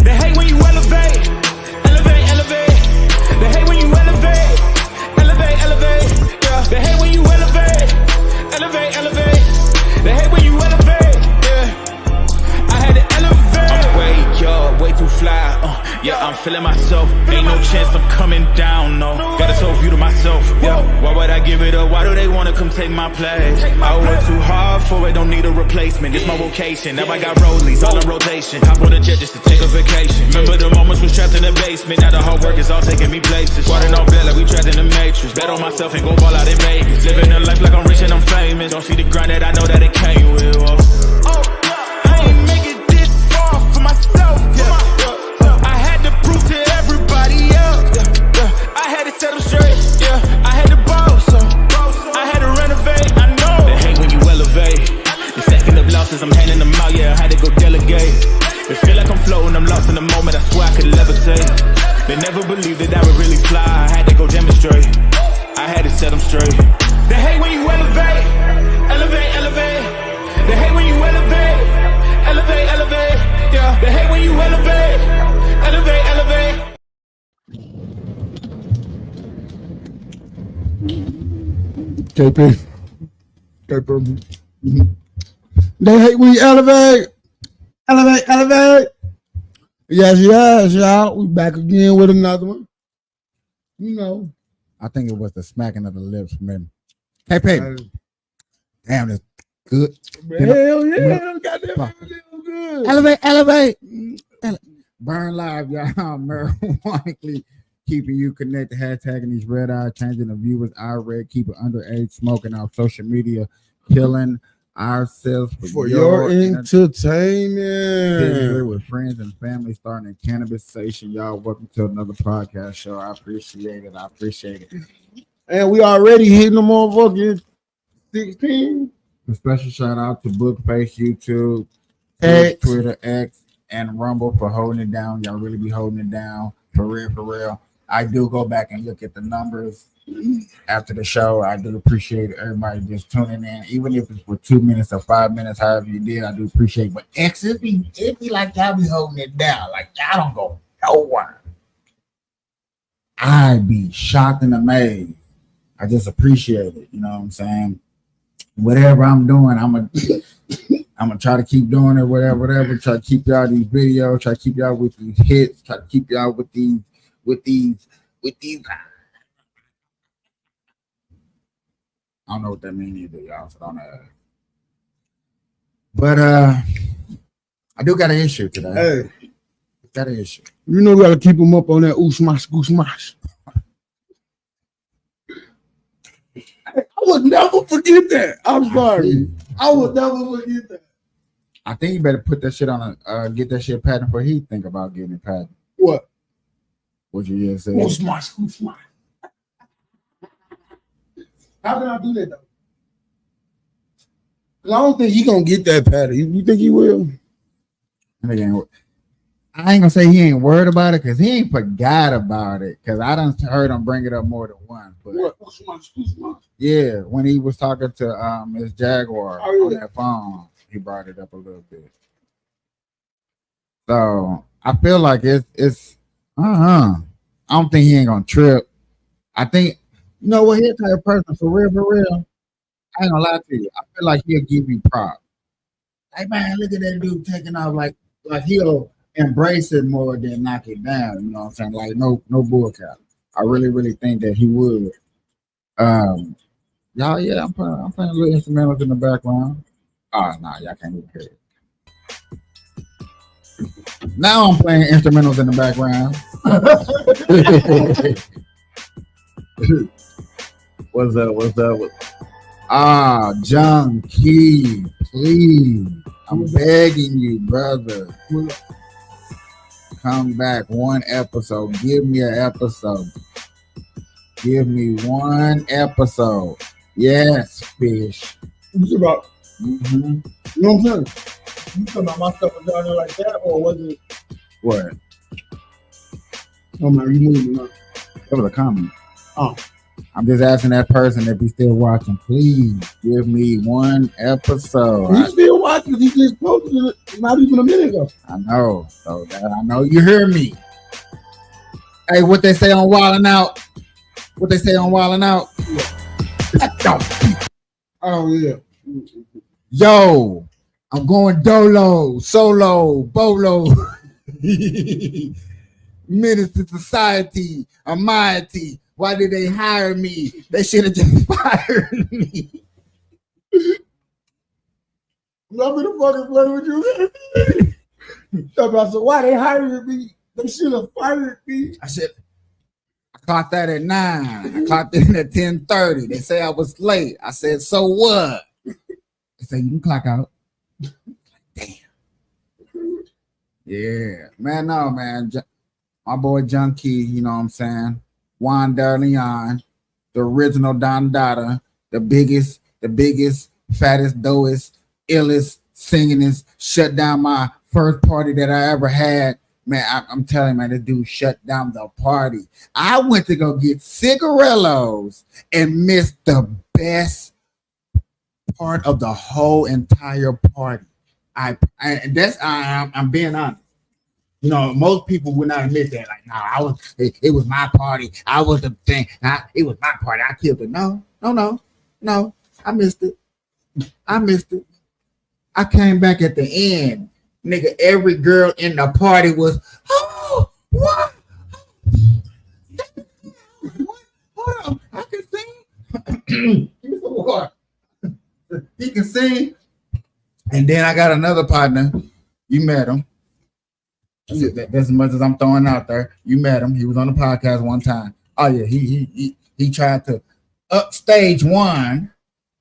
They hate when you elevate, elevate, elevate. They hate when you elevate, elevate, elevate. Yeah. They hate when you elevate, elevate, elevate. They hate when you elevate. Yeah. I had to elevate. I'm way too fly. Yeah, I'm feeling myself. Ain't no chance I'm coming down. No, got a soul view to myself. Yeah. Why would I give it up? Why do they wanna come take my place? I work too hard for it. Don't need a replacement. This my vocation. Now I got rollies all in rotation. Hop on a jet just to take a vacation. Remember the moments was trapped in the basement. Now the hard work is all taking me places. Squatting on bed like we trapped in the matrix. Bet on myself and go ball out in Vegas. Living a life like I'm rich and I'm famous. Don't see the grind that I know that it came with. I ain't make it this far for myself. I had to prove to everybody else. I had to set them straight. I had to boss. I had to renovate. I know they hate when you elevate. The second of losses, I'm handing them out. Yeah, I had to go delegate. It feel like I'm floating, I'm lost in the moment. I swear I could levitate. They never believed that I would really fly. I had to go demonstrate. I had to set them straight. They hate when you elevate, elevate, elevate. They hate when you elevate, elevate, elevate. Yeah, they hate when you elevate, elevate, elevate. KP. They hate when you elevate. Elevate. Yes, y'all. We back again with another one. You know. I think it was the smacking of the lips from him. KP. Damn, that's good. Hell yeah. Goddamn, good. Elevate. Burn Live, y'all. Marijuanically keeping you connected. Hashtagging these red eyes, changing the viewers irate, keeping underage smoking off social media, killing ourselves for your entertainment. With friends and family, starting a cannabis station. Y'all, welcome to another podcast show. I appreciate it. And we already hitting the motherfucking 16. A special shout out to Bookface, YouTube, X. Twitter, X, and Rumble for holding it down. Y'all really be holding it down for real. I do go back and look at the numbers after the show. I do appreciate everybody just tuning in, even if it's for 2 minutes or 5 minutes, however you did. I do appreciate it. But X, it be like y'all be holding it down. Like y'all don't go nowhere. I be shocked and amazed. I just appreciate it. You know what I'm saying? Whatever I'm doing, I'm gonna try to keep doing it. Whatever. Try to keep y'all these videos. Try to keep y'all with these hits. Try to keep y'all with these. I don't know what that means either, y'all. So don't ask. But I do got an issue today. Hey, got an issue. You know we gotta keep them up on that ooh smash, goo smash. I would never forget that. I'm sorry. I would never forget that. I think you better put that shit on get that shit patent before he think about getting it patent. What? What you just said? Ooh smash. How can I do that though? I don't think he gonna get that patent. You think he will? I ain't gonna say he ain't worried about it because he ain't forgot about it. Because I done heard him bring it up more than once. But what? Yeah, when he was talking to Miss Jaguar on that phone, he brought it up a little bit. So I feel like it's I don't think he ain't gonna trip. I think you know what, he's the type of person for real. I ain't gonna lie to you. I feel like he'll give you props. Like, man, look at that dude taking off like he'll embrace it more than knock it down. You know what I'm saying? Like no bullcrap. I really think that he would. Y'all, yeah, I'm playing a little instrumentals in the background. Oh no, y'all can't even hear it. Now I'm playing instrumentals in the background. What's up? Ah, John Key, please. I'm begging you, brother. Come back one episode. Give me an episode. Give me one episode. Yes, fish. What's about? Mm-hmm. You know what I'm saying? You talking about my stuff was down there like that, or was it? What? Oh man, you moving up? That was a comment. Oh. I'm just asking that person if he's still watching. Please give me one episode. He's still watching. He just posted it not even a minute ago. I know. So that I know you hear me. Hey, what they say on Wildin' Out? What they say on Wildin' Out? Oh yeah. Yo, I'm going dolo, solo, bolo. Menace to society, almighty. Why did they hire me? They should have just fired me. Love me the fucking play with you. Talk about so why they hired me? They should have fired me. I clocked that at 9. I clocked in at 10:30. They say I was late. I said, so what? They say you can clock out. Damn. Yeah, man. No, man. My boy John Key, you know what I'm saying? Juan Darleon, the original Don Dada, the biggest, fattest, doest, illest, singingest, shut down my first party that I ever had. Man, I'm telling you, man, this dude shut down the party. I went to go get cigarillos and missed the best part of the whole entire party. I'm being honest. You know, most people would not admit that. Like, no, it was my party. I was the thing. It was my party. I killed it. No. I missed it. I came back at the end. Nigga, every girl in the party was, oh, what? Hold on. I can sing. Give me some water. He can sing. And then I got another partner. You met him. That's as much as I'm throwing out there. You met him. He was on the podcast one time. Oh yeah, he tried to upstage one.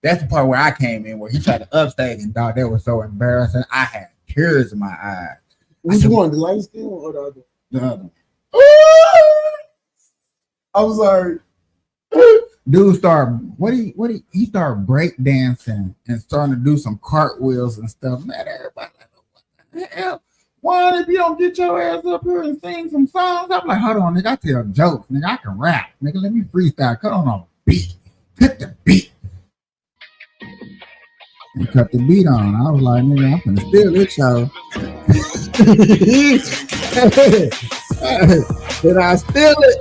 That's the part where I came in, where he tried to upstage, and dog, that was so embarrassing. I had tears in my eyes. Which one, the light skin or the other? The other. I'm sorry. Dude he started break dancing and starting to do some cartwheels and stuff. Man, everybody like, what the hell? Why if you don't get your ass up here and sing some songs? I'm like, hold on, nigga, I tell jokes, nigga, I can rap, nigga, let me freestyle. Cut on a beat. Cut the beat. And cut the beat on. I was like, nigga, I'm gonna steal this show. Did I steal it?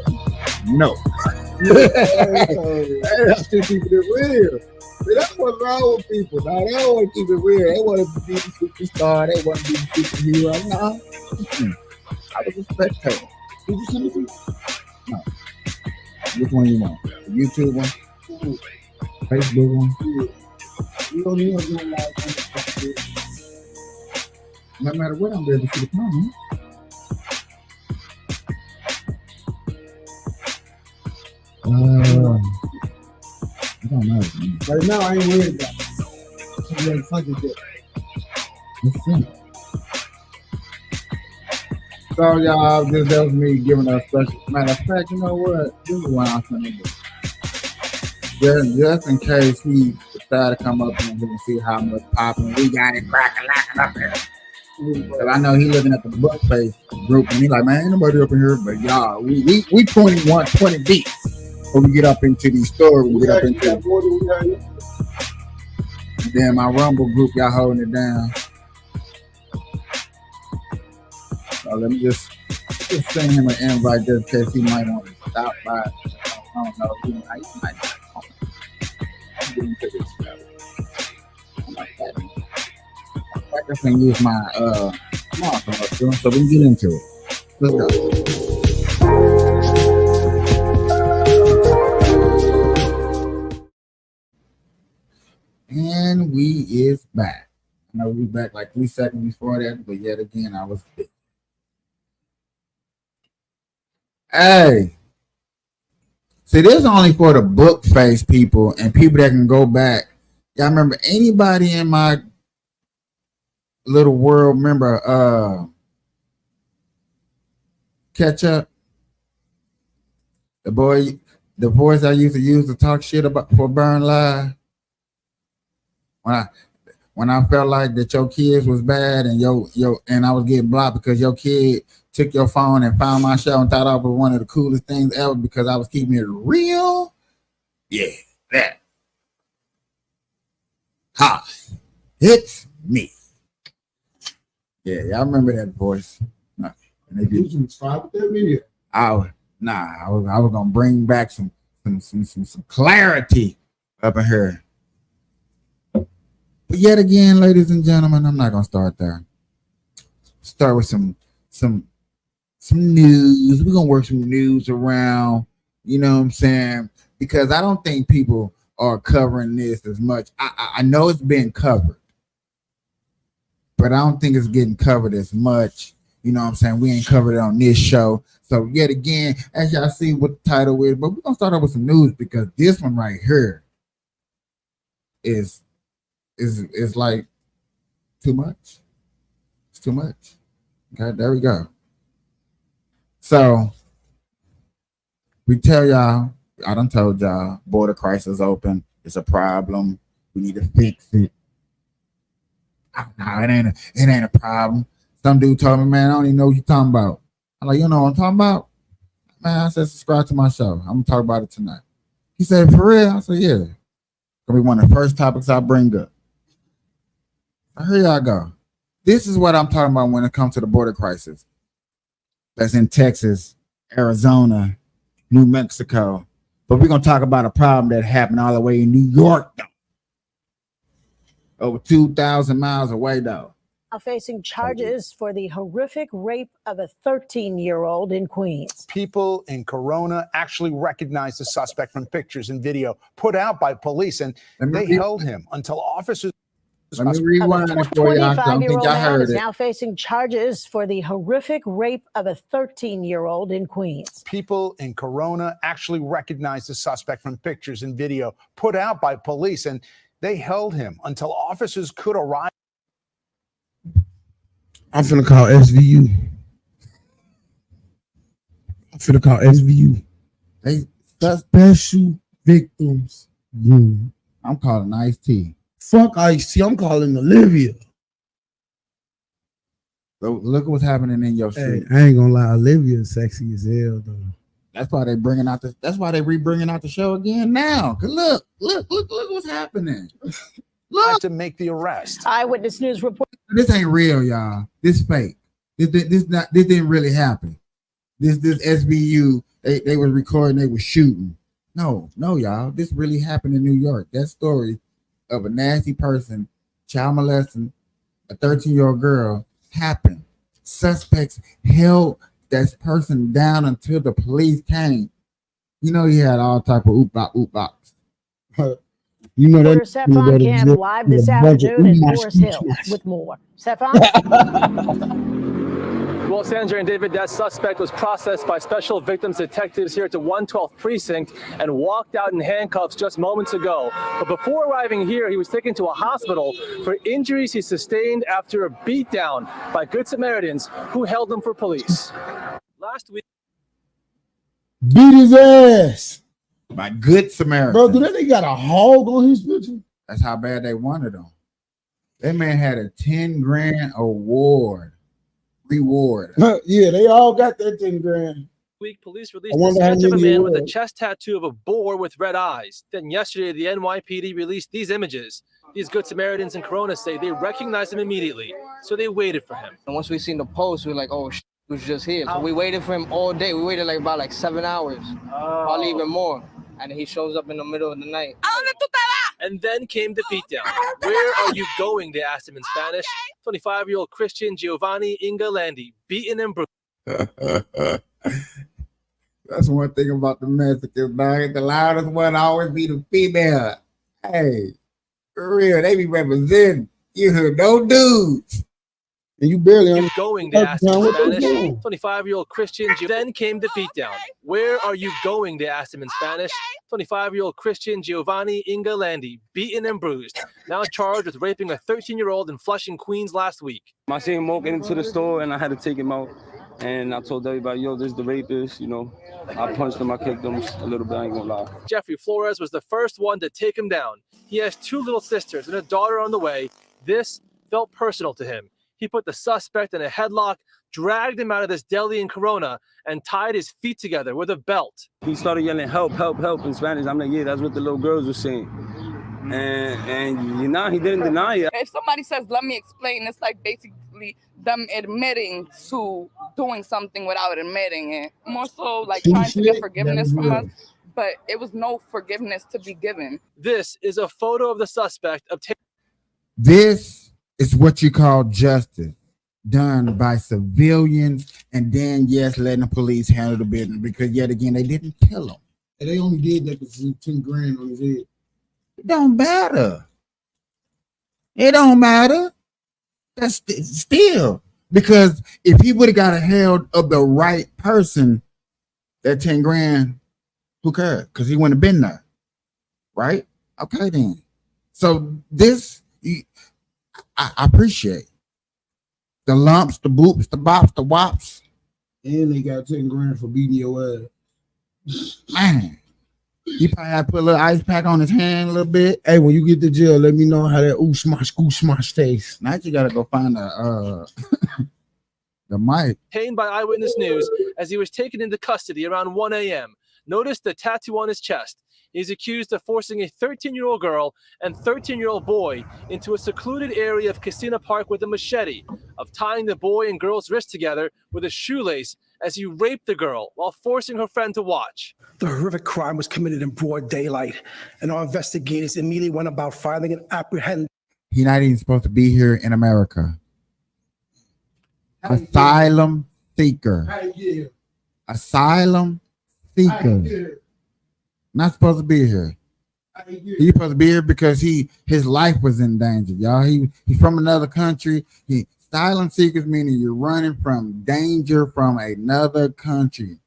No. I still keep it real. See, that's what's wrong with people. Now they don't want to keep it real. They want to be the superstar. They want to be the superhero. No. I was a spectator. Did you send it to me? No. Which one you want? The YouTube one? Facebook one? You don't need to do a lot of things. No matter what, I'm able to see the comment. I don't know. Man. Right now, I ain't worried about it. So yeah, fuck it. Let's see. So y'all, that was me giving a special. Matter of fact, you know what? This is what I'm gonna do. Just in case he decided to come up and we can see how much popping we got it cracking up here. Cause I know he looking at the book face group and he like, man, ain't nobody up in here, but y'all, we 20 deep. When we get up into these stories, we get up into then my Rumble group, y'all holding it down. So let me just send him an invite just in case he might want to stop by. I don't know. He might not. Get into this. I'm like that. I guess I can use my marker so we can get into it. Let's go. And we is back. I know we back like 3 seconds before that, but yet again, I was big. Hey, see, this is only for the book face people and people that can go back Y'all remember anybody in my little world remember Catch Up? The voice I used to use to talk shit about for Burn Live. When I felt like that your kids was bad and and I was getting blocked because your kid took your phone and found my show and thought I was one of the coolest things ever because I was keeping it real. Yeah, that. Hi, it's me. Yeah, y'all remember that voice. And they You should subscribe to that video. I was gonna bring back some clarity up in here. But yet again, ladies and gentlemen, I'm not gonna start there. Start with some news. We're gonna work some news around, you know what I'm saying? Because I don't think people are covering this as much. I know it's been covered, but I don't think it's getting covered as much. You know what I'm saying? We ain't covered it on this show. So yet again, as y'all see what the title is, but we're gonna start off with some news because this one right here is like too much. It's too much. Okay, there we go. So we tell y'all, I done told y'all, border crisis open. It's a problem. We need to fix it. No, it ain't a problem. Some dude told me, man, I don't even know what you're talking about. I'm like, you know what I'm talking about? Man, I said, subscribe to my show. I'm gonna talk about it tonight. He said, for real? I said, yeah. Gonna be one of the first topics I bring up. So here y'all go. This is what I'm talking about when it comes to the border crisis. That's in Texas, Arizona, New Mexico. But we're gonna talk about a problem that happened all the way in New York, though. Over 2,000 miles away, though. Now facing charges for the horrific rape of a 13-year-old in Queens. People in Corona actually recognized the suspect from pictures and video put out by police, and they held him until officers. Let me rewind it for y'all. I don't think y'all heard is it. now facing charges for the horrific rape of a 13-year-old in Queens. People in Corona actually recognized the suspect from pictures and video put out by police, and they held him until officers could arrive. I'm finna call SVU. They Special Victims Unit. I'm calling Ice-T. Fuck Ice-T. I'm calling Olivia. So look what's happening in your street. Hey, I ain't gonna lie, Olivia is sexy as hell though. That's why they bringing out the. That's why they re-bringing out the show again now. Cause look what's happening. Look, to make the arrest. Eyewitness News report. This ain't real, y'all. This fake. This didn't really happen. This SBU. They was recording. They was shooting. No, y'all. This really happened in New York. That story of a nasty person child molesting a 13-year-old girl happened. Suspects held that person down until the police came. You know he had all type of oop-box. You know that. Stefan Cam live this afternoon in Forest Hill with more. Stefan? Well, Sandra and David, that suspect was processed by special victims detectives here at the 112th precinct and walked out in handcuffs just moments ago. But before arriving here, he was taken to a hospital for injuries he sustained after a beatdown by Good Samaritans who held him for police. Last week, beat his ass by Good Samaritans. Bro, do that nigga got a hog on his picture? That's how bad they wanted him. That man had a 10 grand reward. Yeah, they all got that 10 grand. Week, police released a sketch of a man with a chest tattoo of a boar with red eyes. Then yesterday, the NYPD released these images. These Good Samaritans in Corona say they recognized him immediately, so they waited for him. And once we seen the post, we were like, oh, he was just here. So we waited for him all day. We waited about 7 hours, probably even more. And he shows up in the middle of the night. And then came the beatdown. Where are you going? They asked him in Spanish. 25-year-old Christian Giovanni Ingalandi, beaten and bruised. That's one thing about the Mexicans, dog. The loudest one always be the female. Hey, for real, they be representing. You heard no dudes. And you barely you going? They asked him in what you Spanish. doing? 25-year-old Christian. Then came the beatdown. Where are you going? They asked him in Spanish. 25-year-old Christian Giovanni Ingalandi, beaten and bruised, now charged with raping a 13-year-old in Flushing, Queens last week. I seen him walking into the store and I had to take him out. And I told everybody, yo, this is the rapist, you know. I punched him, I kicked him a little bit, I ain't gonna lie. Jeffrey Flores was the first one to take him down. He has 2 little sisters and a daughter on the way. This felt personal to him. He put the suspect in a headlock, dragged him out of this deli in Corona, and tied his feet together with a belt. He started yelling, help, help, help in Spanish. I'm like, yeah, that's what the little girls were saying. And you know, he didn't deny it. If somebody says, let me explain, it's like basically them admitting to doing something without admitting it. More so like trying to get forgiveness from us, but it was no forgiveness to be given. This is a photo of the suspect obtained. This is what you call justice done by civilians, and then yes, letting the police handle the business, because yet again they didn't kill him. And they only did that because he 10 grand on his head. It don't matter. It don't matter. That's still, because if he would have got a held of the right person, that 10 grand, who cares? Because he wouldn't have been there, right? Okay then. So this, I appreciate the lumps, the boops, the bops, the wops. And they got 10 grand for beating your ass. Man, he probably had to put a little ice pack on his hand a little bit. Hey, when you get to jail, let me know how that ooh smash tastes. Now you gotta go find the mic. Obtained by Eyewitness News as he was taken into custody around 1 a.m. Notice the tattoo on his chest. He's accused of forcing a 13-year-old girl and 13-year-old boy into a secluded area of Casino Park with a machete, of tying the boy and girl's wrists together with a shoelace as he raped the girl while forcing her friend to watch. The horrific crime was committed in broad daylight, and our investigators immediately went about finding and apprehending. He's not even supposed to be here in America. Asylum seeker. Asylum seeker. Not supposed to be here. He's supposed to be here because his life was in danger, y'all. He's from another country. Asylum seekers meaning you're running from danger from another country.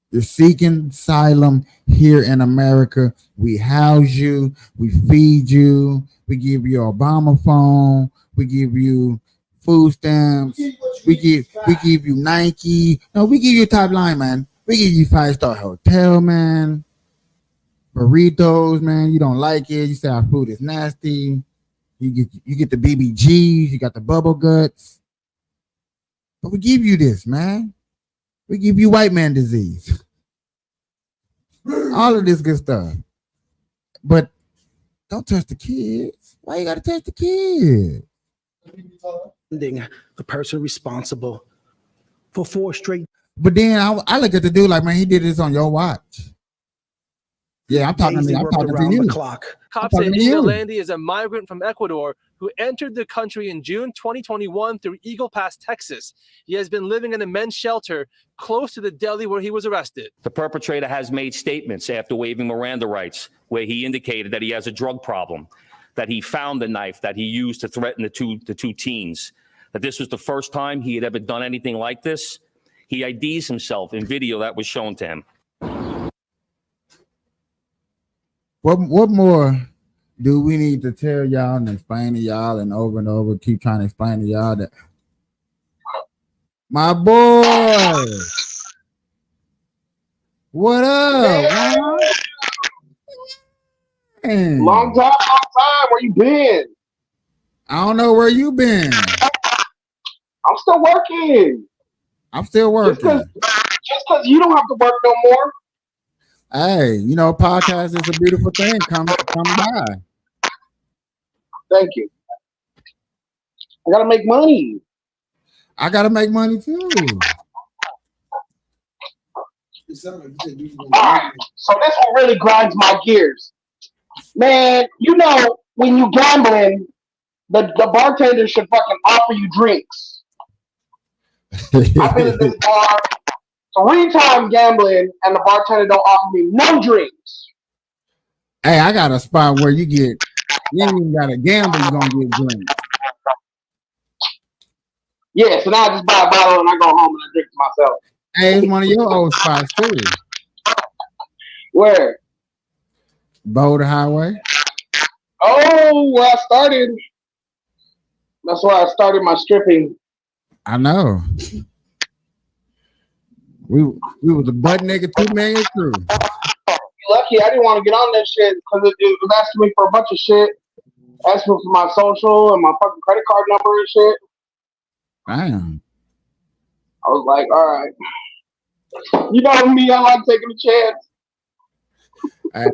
You're seeking asylum here in America. We house you. We feed you. We give you an Obama phone. We give you food stamps. We give you Nike. No, we give you a top line, man. We give you 5-star hotel, man. Burritos, man. You don't like it. You say our food is nasty. You get the BBGs. You got the bubble guts. But we give you this, man. We give you white man disease. All of this good stuff. But don't touch the kids. Why you gotta touch the kids? The person responsible for 4 straight. But then I look at the dude like, man, he did this on your watch. Yeah, I'm talking to you. Cops say Ingalandi is a migrant from Ecuador who entered the country in June 2021 through Eagle Pass, Texas. He has been living in a men's shelter close to the deli where he was arrested. The perpetrator has made statements after waiving Miranda rights where he indicated that he has a drug problem, that he found the knife that he used to threaten the two teens, that this was the first time he had ever done anything like this. He IDs himself in video that was shown to him. What more do we need to tell y'all and explain to y'all and over keep trying to explain to y'all that my boy, what up? Man? Long time. Where you been? I don't know where you been. I'm still working. I'm still working. Just because you don't have to work no more. Hey, you know, podcast is a beautiful thing. Come by. Thank you. I gotta make money. I gotta make money too. All right, so this one really grinds my gears. Man, you know, when you gambling, the bartender should fucking offer you drinks. I've been at this bar 3 times gambling, and the bartender don't offer me no drinks. Hey, I got a spot where you ain't even got to gamble, you're gonna get drinks. Yeah, so now I just buy a bottle and I go home and I drink it myself. Hey, it's one of your old spots too. Where? Boulder Highway. Oh, where I started. That's where I started my stripping. I know. We was a butt naked 2 million crew. Lucky I didn't want to get on that shit because it was asking me for a bunch of shit. Asking me for my social and my fucking credit card number and shit. Damn. I was like, all right. You know me, I like taking a chance. I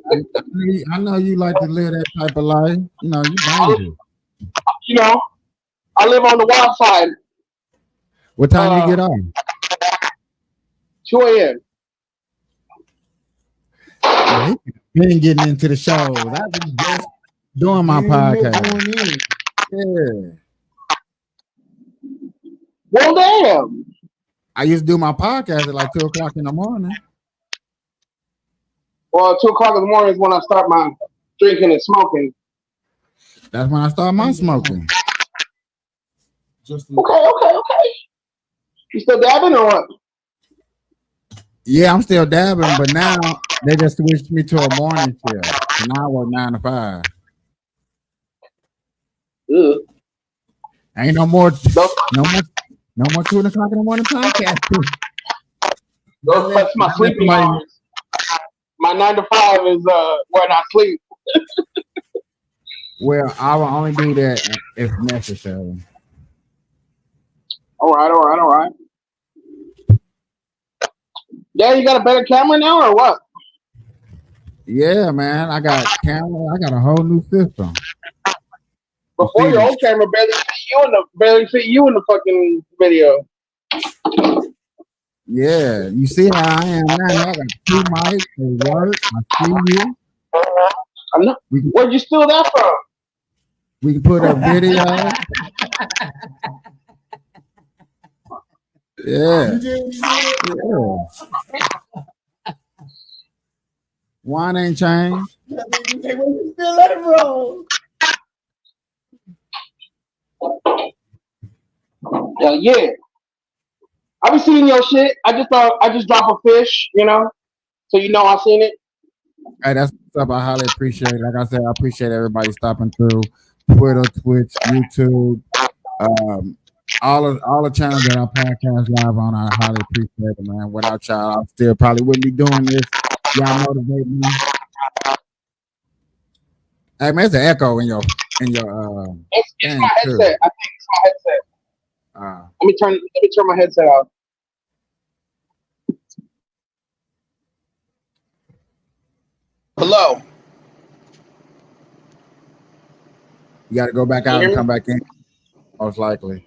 know you like to live that type of life. You know, you dangerous. You know, I live on the wild side. What time you get on? 2 a.m. Been getting into the shows. I was just doing my podcast. Yeah. Well, damn. I used to do my podcast at like 2 o'clock in the morning. Well, 2 o'clock in the morning is when I start my drinking and smoking. That's when I start my smoking. Okay. You still dabbing or what? Yeah, I'm still dabbing, but now they just switched me to a morning shift. So now I work 9 to 5. Ugh. Ain't no more 2 o'clock in the morning podcast. That's my sleeping hours. My 9 to 5 is when I sleep. Well, I will only do that if necessary. All right. Yeah, you got a better camera now or what? Yeah, man. I got camera. I got a whole new system. Before your old camera barely fit you in the fucking video. Yeah, you see how I am now. I got 2 mics. They work. I see you. I know. Where'd you steal that from? We can put a video. Yeah. Wine ain't changed. Still let it roll. Yeah. I be seeing your shit. I just thought I just drop a fish, you know, so you know I seen it. Hey, that's what's up. I highly appreciate it. Like I said, I appreciate everybody stopping through Twitter, Twitch, YouTube, all the channels that I podcast live on. I highly appreciate it, man. Without y'all, I still probably wouldn't be doing this. Y'all motivate me. Hey, man, it's an echo in your it's my headset. too. I think it's my headset. Let me turn my headset off. Hello. You got to go back out and come back in, most likely.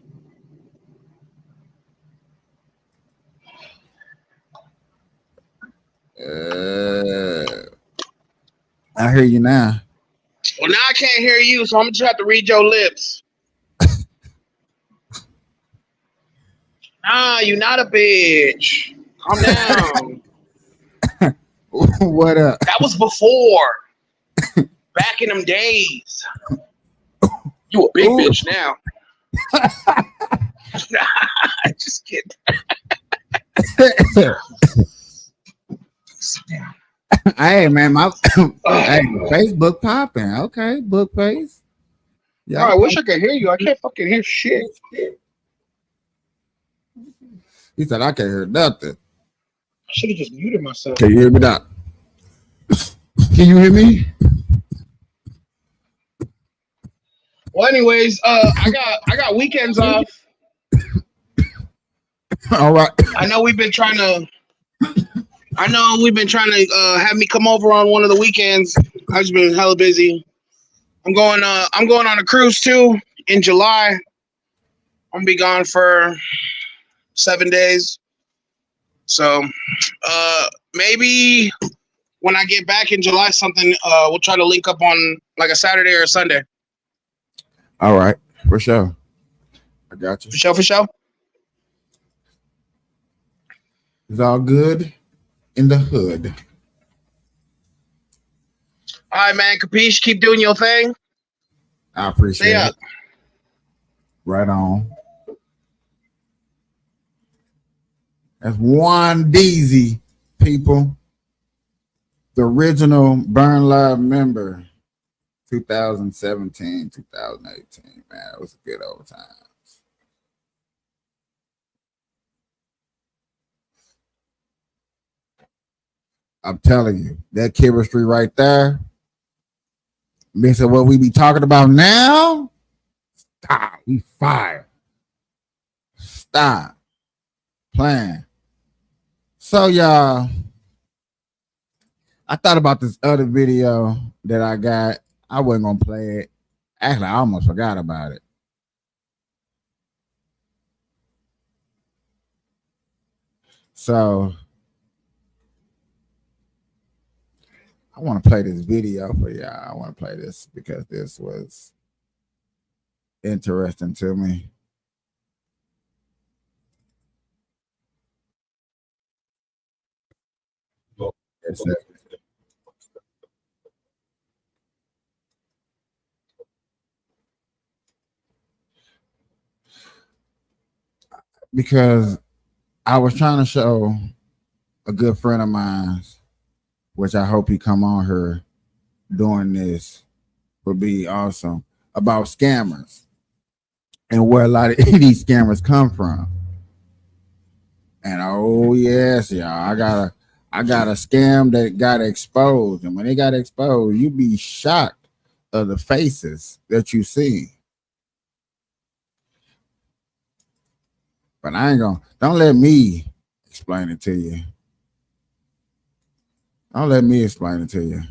I hear you now. Well, now I can't hear you, so I'm gonna just have to read your lips. Nah, you not a bitch. Calm down. What up? That was before. Back in them days. You a big bitch now. Nah, just kidding. Hey, man, my hey, Facebook popping. Okay, book face. Yeah, I wish I could hear you. I can't fucking hear shit. He said I can't hear nothing. I should have just muted myself. Can you hear me now? Can you hear me? Well, anyways, I got weekends off. All right. I know we've been trying to have me come over on one of the weekends. I've just been hella busy. I'm going on a cruise too in July. I'm gonna be gone for 7 days. So maybe when I get back in July we'll try to link up on like a Saturday or a Sunday. All right, for sure. I got you. For sure. It's all good in the hood. All right, man. Capiche, keep doing your thing. I appreciate it. Right on. That's one Deezy, people. The original Burn Love member, 2017, 2018. Man, it was a good old time. I'm telling you, that chemistry right there means that what we be talking about now, stop, we fire. Stop playing. So, y'all, I thought about this other video that I got. I wasn't going to play it. Actually, I almost forgot about it. So, I want to play this video for y'all. I want to play this because this was interesting to me. Because I was trying to show a good friend of mine, which I hope he come on here doing this, would be awesome, about scammers and where a lot of these scammers come from. And oh yes, y'all, I got a scam that got exposed, and when it got exposed, you be shocked of the faces that you see. But I ain't gonna, don't let me explain it to you. Don't let me explain it to you.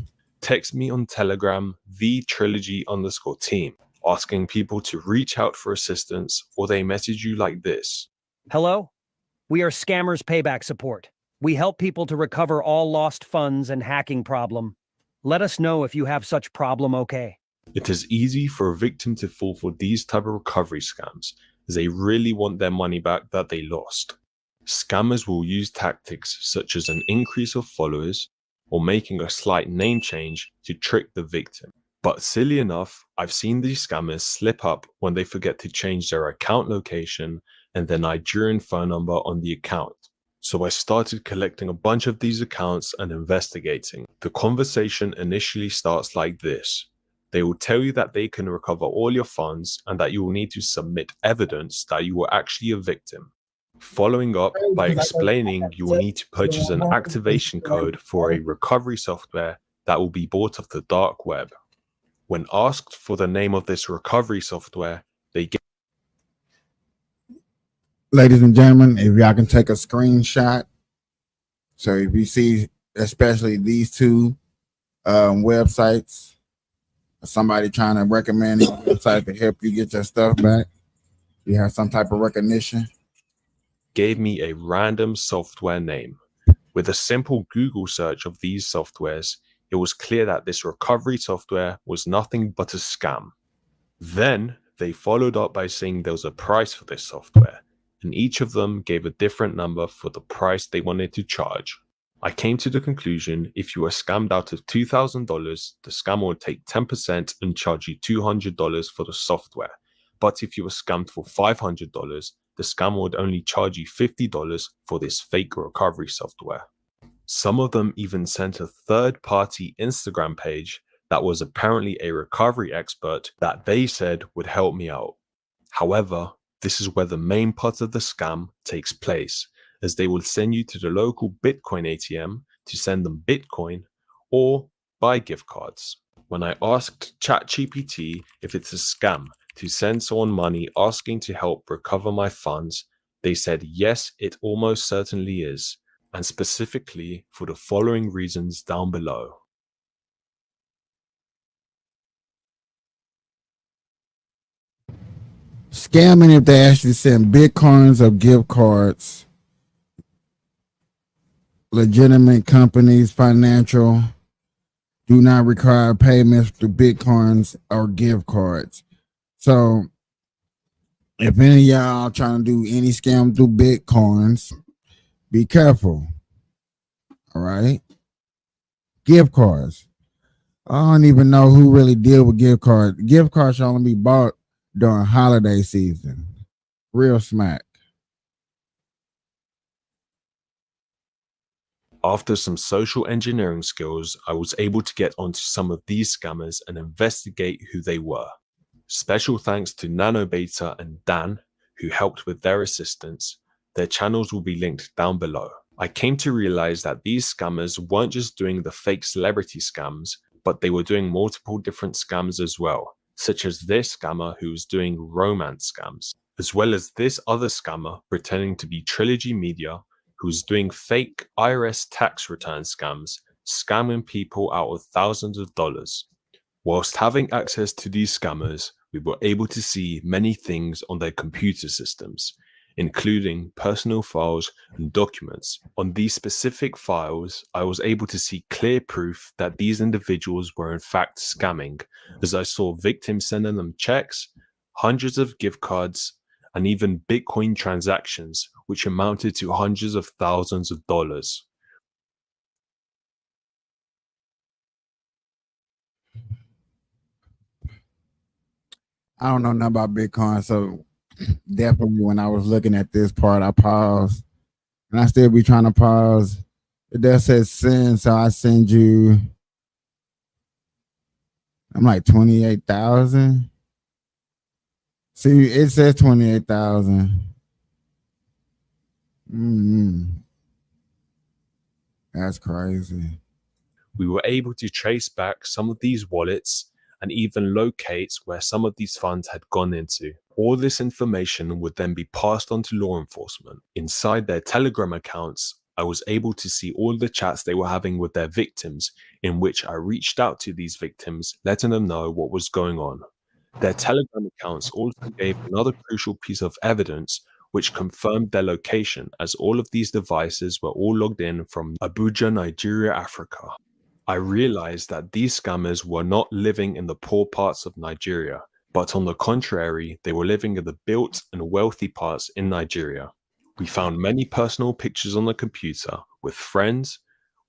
Text me on Telegram, @TheTrilogy_team, asking people to reach out for assistance, or they message you like this. Hello? We are Scammers Payback Support. We help people to recover all lost funds and hacking problem. Let us know if you have such problem, okay? It is easy for a victim to fall for these type of recovery scams, as they really want their money back that they lost. Scammers will use tactics such as an increase of followers or making a slight name change to trick the victim. But silly enough, I've seen these scammers slip up when they forget to change their account location and their Nigerian phone number on the account. So I started collecting a bunch of these accounts and investigating. The conversation initially starts like this. They will tell you that they can recover all your funds and that you will need to submit evidence that you were actually a victim. Following up by explaining you will need to purchase an activation code for a recovery software that will be bought off the dark web. When asked for the name of this recovery software, they get... Ladies and gentlemen, if y'all can take a screenshot. So if you see, especially these two websites, somebody trying to recommend a website to help you get your stuff back, you have some type of recognition. Gave me a random software name. With a simple Google search of these softwares, it was clear that this recovery software was nothing but a scam. Then they followed up by saying there was a price for this software, and each of them gave a different number for the price they wanted to charge. I came to the conclusion if you were scammed out of $2,000, the scammer would take 10% and charge you $200 for the software. But if you were scammed for $500, the scammer would only charge you $50 for this fake recovery software. Some of them even sent a third-party Instagram page that was apparently a recovery expert that they said would help me out. However, this is where the main part of the scam takes place, as they will send you to the local Bitcoin ATM to send them Bitcoin or buy gift cards. When I asked ChatGPT if it's a scam to send someone money asking to help recover my funds, they said yes, it almost certainly is, and specifically for the following reasons down below. Scamming if they actually send Bitcoins or gift cards. Legitimate companies, financial, do not require payments through Bitcoins or gift cards. So if any of y'all trying to do any scam through Bitcoins, be careful. All right. Gift cards. I don't even know who really deal with gift cards. Gift cards should only be bought during holiday season. Real smack. After some social engineering skills, I was able to get onto some of these scammers and investigate who they were. Special thanks to NanoBeta and Dan, who helped with their assistance. Their channels will be linked down below. I came to realize that these scammers weren't just doing the fake celebrity scams, but they were doing multiple different scams as well, such as this scammer who was doing romance scams, as well as this other scammer pretending to be Trilogy Media, who's doing fake IRS tax return scams, scamming people out of thousands of dollars. Whilst having access to these scammers, we were able to see many things on their computer systems, including personal files and documents. On these specific files, I was able to see clear proof that these individuals were in fact scamming, as I saw victims sending them checks, hundreds of gift cards, and even Bitcoin transactions, which amounted to hundreds of thousands of dollars. I don't know nothing about Bitcoin, so definitely when I was looking at this part, I paused, and I still be trying to pause. It does say send, so I send you. I'm like 28,000. See, it says 28,000. That's crazy. We were able to trace back some of these wallets and even locate where some of these funds had gone into. All this information would then be passed on to law enforcement. Inside their Telegram accounts, I was able to see all the chats they were having with their victims, in which I reached out to these victims, letting them know what was going on. Their Telegram accounts also gave another crucial piece of evidence which confirmed their location, as all of these devices were all logged in from Abuja, Nigeria, Africa. I realized that these scammers were not living in the poor parts of Nigeria, but on the contrary, they were living in the built and wealthy parts in Nigeria. We found many personal pictures on the computer with friends,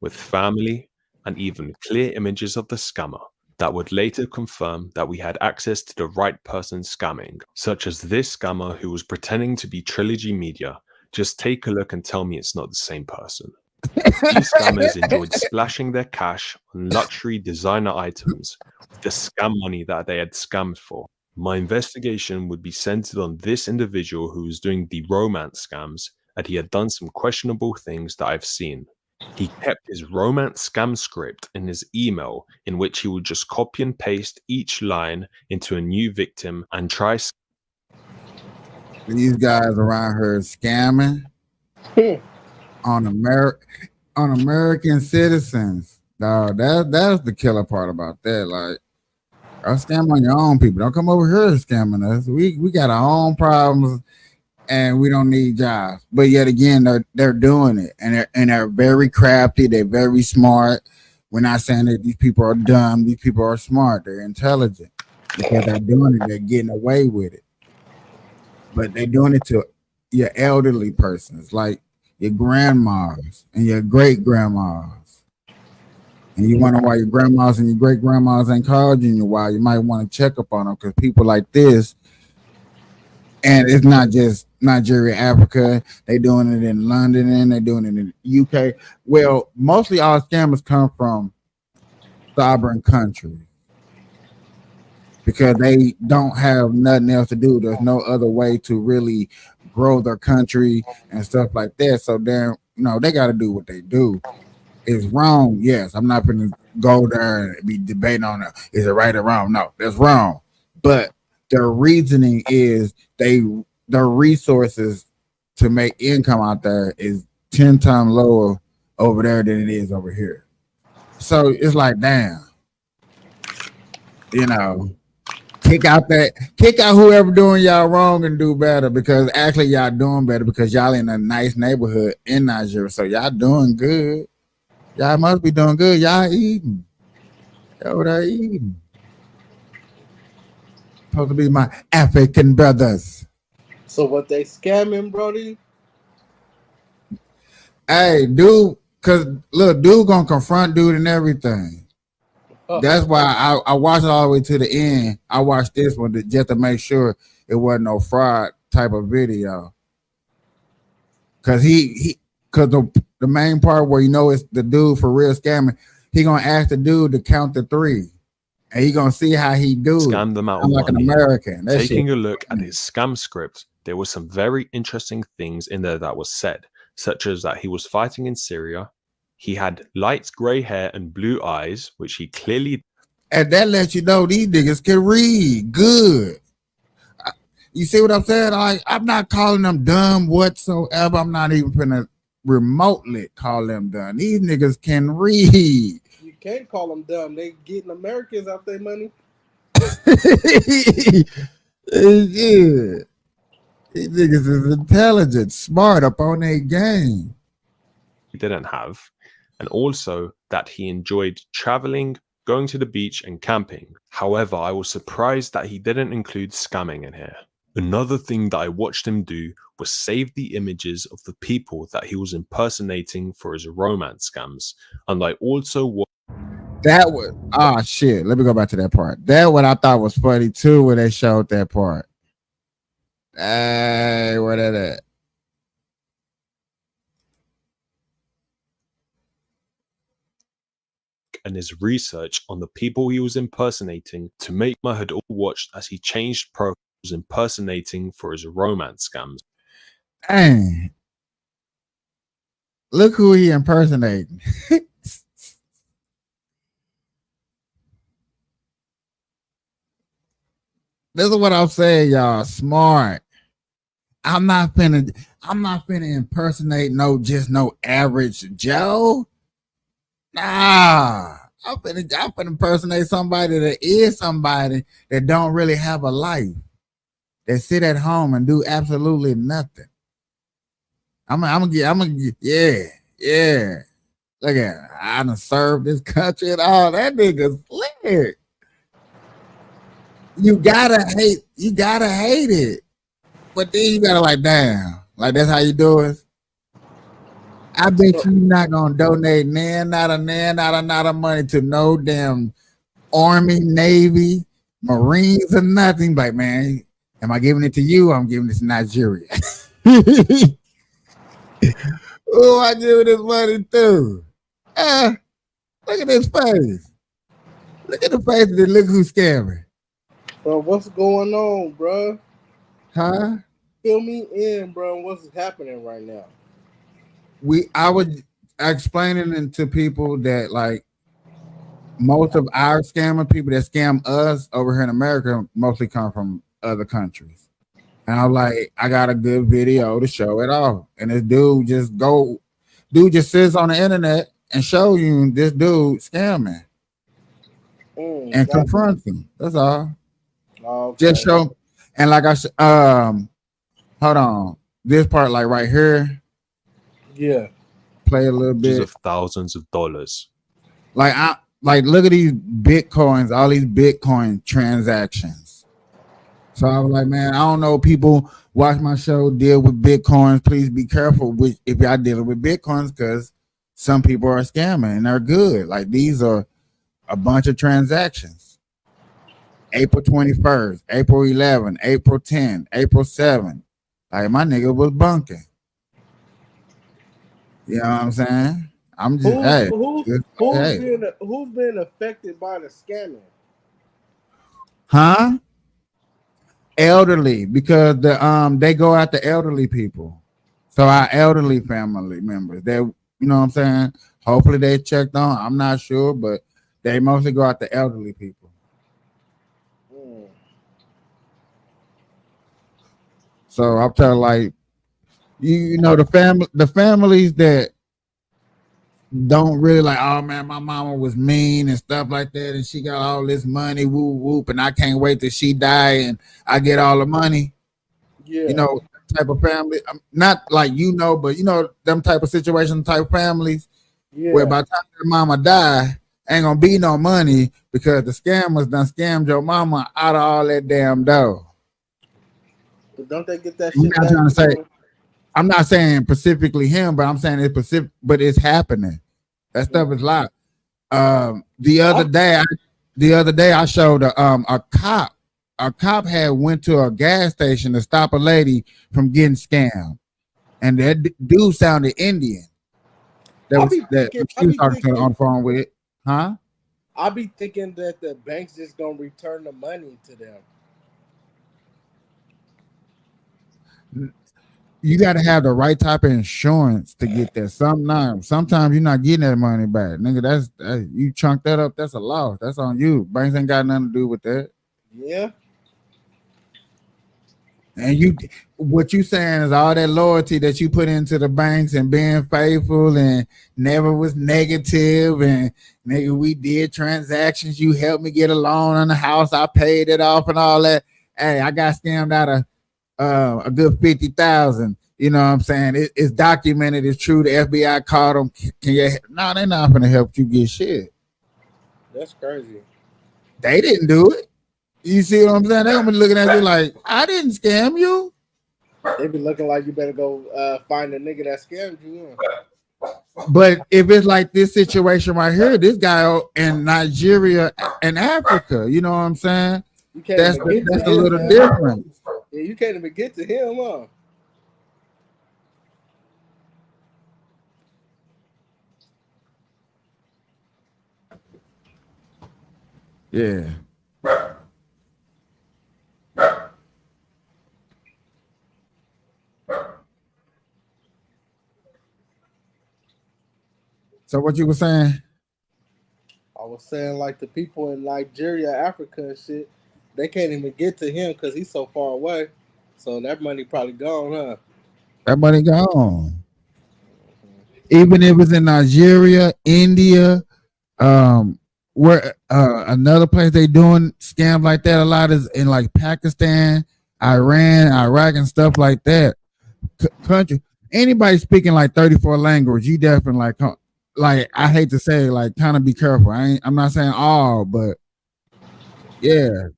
with family, and even clear images of the scammer that would later confirm that we had access to the right person scamming, such as this scammer who was pretending to be Trilogy Media. Just take a look and tell me it's not the same person. These scammers enjoyed splashing their cash on luxury designer items with the scam money that they had scammed for. My investigation would be centered on this individual who was doing the romance scams, and he had done some questionable things that I've seen. He kept his romance scam script in his email, in which he would just copy and paste each line into a new victim and try. These guys around here scamming on American citizens. Dog, that's the killer part about that. Like, I'll scam on your own people. Don't come over here scamming us. We got our own problems, and we don't need jobs. But yet again, they're doing it, and they're very crafty. They're very smart. We're not saying that these people are dumb. These people are smart. They're intelligent because they're doing it. They're getting away with it. But they're doing it to your elderly persons, like your grandmas and your great grandmas. And you wonder why your grandmas and your great grandmas ain't called you in a while. You might want to check up on them, because people like this, and it's not just Nigeria, Africa. They doing it in London, and they doing it in the UK. Well, mostly all scammers come from sovereign countries because they don't have nothing else to do. There's no other way to really grow their country and stuff like that. So then, they got to do what they do. It's wrong. Yes, I'm not going to go there and be debating on it. Is it right or wrong? No, that's wrong. But their reasoning is their resources to make income out there is 10 times lower over there than it is over here. So it's like, damn, kick out whoever doing y'all wrong and do better, because actually y'all doing better because y'all in a nice neighborhood in Nigeria. So y'all doing good. Y'all must be doing good. Y'all eating. Y'all there eating. Supposed to be my African brothers. So what they scamming, Brody? Hey, dude, because look, dude gonna confront dude and everything. That's why I watched it all the way to the end. I watched this one just to make sure it wasn't no fraud type of video. Because he Cause the main part where it's the dude for real scamming, he gonna ask the dude to count to 3. And he gonna see how he do. Scam them out of like money. an American. That Taking shit. a look at his scam script, there were some very interesting things in there that was said, such as that he was fighting in Syria. He had light gray hair and blue eyes, which he clearly. And that lets you know these niggas can read good. You see what I'm saying? Like, I'm not calling them dumb whatsoever. I'm not even gonna remotely call them dumb. These niggas can read. You can't call them dumb. They getting Americans out their money. Yeah. These niggas is intelligent, smart, up on their game. He didn't have, and also that he enjoyed traveling, going to the beach, and camping. However, I was surprised that he didn't include scamming in here. Another thing that I watched him do was save the images of the people that he was impersonating for his romance scams. And I also watched. That was shit. Let me go back to that part. That what I thought was funny too when they showed that part. Hey, where that at? And his research on the people he was impersonating to make I had all watched as he changed profiles impersonating for his romance scams. Dang. Look who he impersonating. This is what I'm saying, y'all. Smart. I'm not finna impersonate no average Joe. Nah. I'm finna impersonate somebody that is somebody that don't really have a life. That sit at home and do absolutely nothing. I'm gonna get, yeah. Look at it. I done served this country and all. That nigga's slick. You gotta hate it. But then you gotta like, damn, like that's how you do it. I bet you not gonna donate not a money to no damn Army, Navy, Marines, or nothing. Like, man, am I giving it to you? I'm giving it to Nigeria. Who am I giving this money to? Look at his face. Look at the face of look who's scamming. Bro, what's going on, bro? Huh? Fill me in, bro. What's happening right now? I was explaining it to people that like most of our scammer people that scam us over here in America mostly come from other countries. And I'm like, I got a good video to show it off. And this dude just sits on the internet and show you this dude scamming and confront him. That's all. Okay. Just show, and like hold on, this part like right here. Yeah. Play a little bit. Of thousands of dollars. Like look at these Bitcoins, all these Bitcoin transactions. So I was like, man, I don't know. People watch my show, deal with Bitcoins. Please be careful if y'all dealing with Bitcoins because some people are scamming and they're good. Like these are a bunch of transactions. April 21st, April 11, April 10, April 7. Like my nigga was bunking. You know what I'm saying? I'm just who's been affected by the scamming? Huh? Elderly, because they go after elderly people. So our elderly family members, they, you know what I'm saying? Hopefully they checked on. I'm not sure, but they mostly go after elderly people. So I'm telling like, you know, the families that don't really like, oh man, my mama was mean and stuff like that, and she got all this money, whoop whoop, and I can't wait till she die and I get all the money. Yeah, you know, type of family. Not like but you know them type of situation, type of families. Yeah. Where by the time your mama die, ain't gonna be no money because the scammers done scammed your mama out of all that damn dough. But don't they get that shit? I'm not saying specifically him, but I'm saying it's specific, but it's happening. That stuff is live. The other day I showed a cop. A cop had went to a gas station to stop a lady from getting scammed. and that dude sounded Indian. That was she was talking to on the phone with, huh? I be thinking that the bank's just gonna return the money to them. You got to have the right type of insurance to get that. Sometimes you're not getting that money back, nigga. That's you chunk that up. That's a loss. That's on you. Banks ain't got nothing to do with that. Yeah. And what you saying is all that loyalty that you put into the banks and being faithful and never was negative, and nigga, we did transactions. You helped me get a loan on the house. I paid it off and all that. Hey, I got scammed out of a good 50,000. You know what I'm saying? It's documented. It's true. The FBI caught them. No, they're not gonna help you get shit. That's crazy. They didn't do it. You see what I'm saying? They're gonna be looking at you like, I didn't scam you. They be looking like you better go find a nigga that scammed you. But if it's like this situation right here, this guy in Nigeria and Africa, you know what I'm saying? That's a little different. Yeah, you can't even get to him, huh? Yeah. So what you were saying? I was saying like the people in Nigeria, Africa and shit, they can't even get to him because he's so far away. So that money probably gone, huh? That money gone. Even if it's in Nigeria, India, where another place they doing scams like that a lot is in like Pakistan, Iran, Iraq, and stuff like that. Country, anybody speaking like 34 language, you definitely like I hate to say, like, kind of be careful. I'm not saying all, but yeah,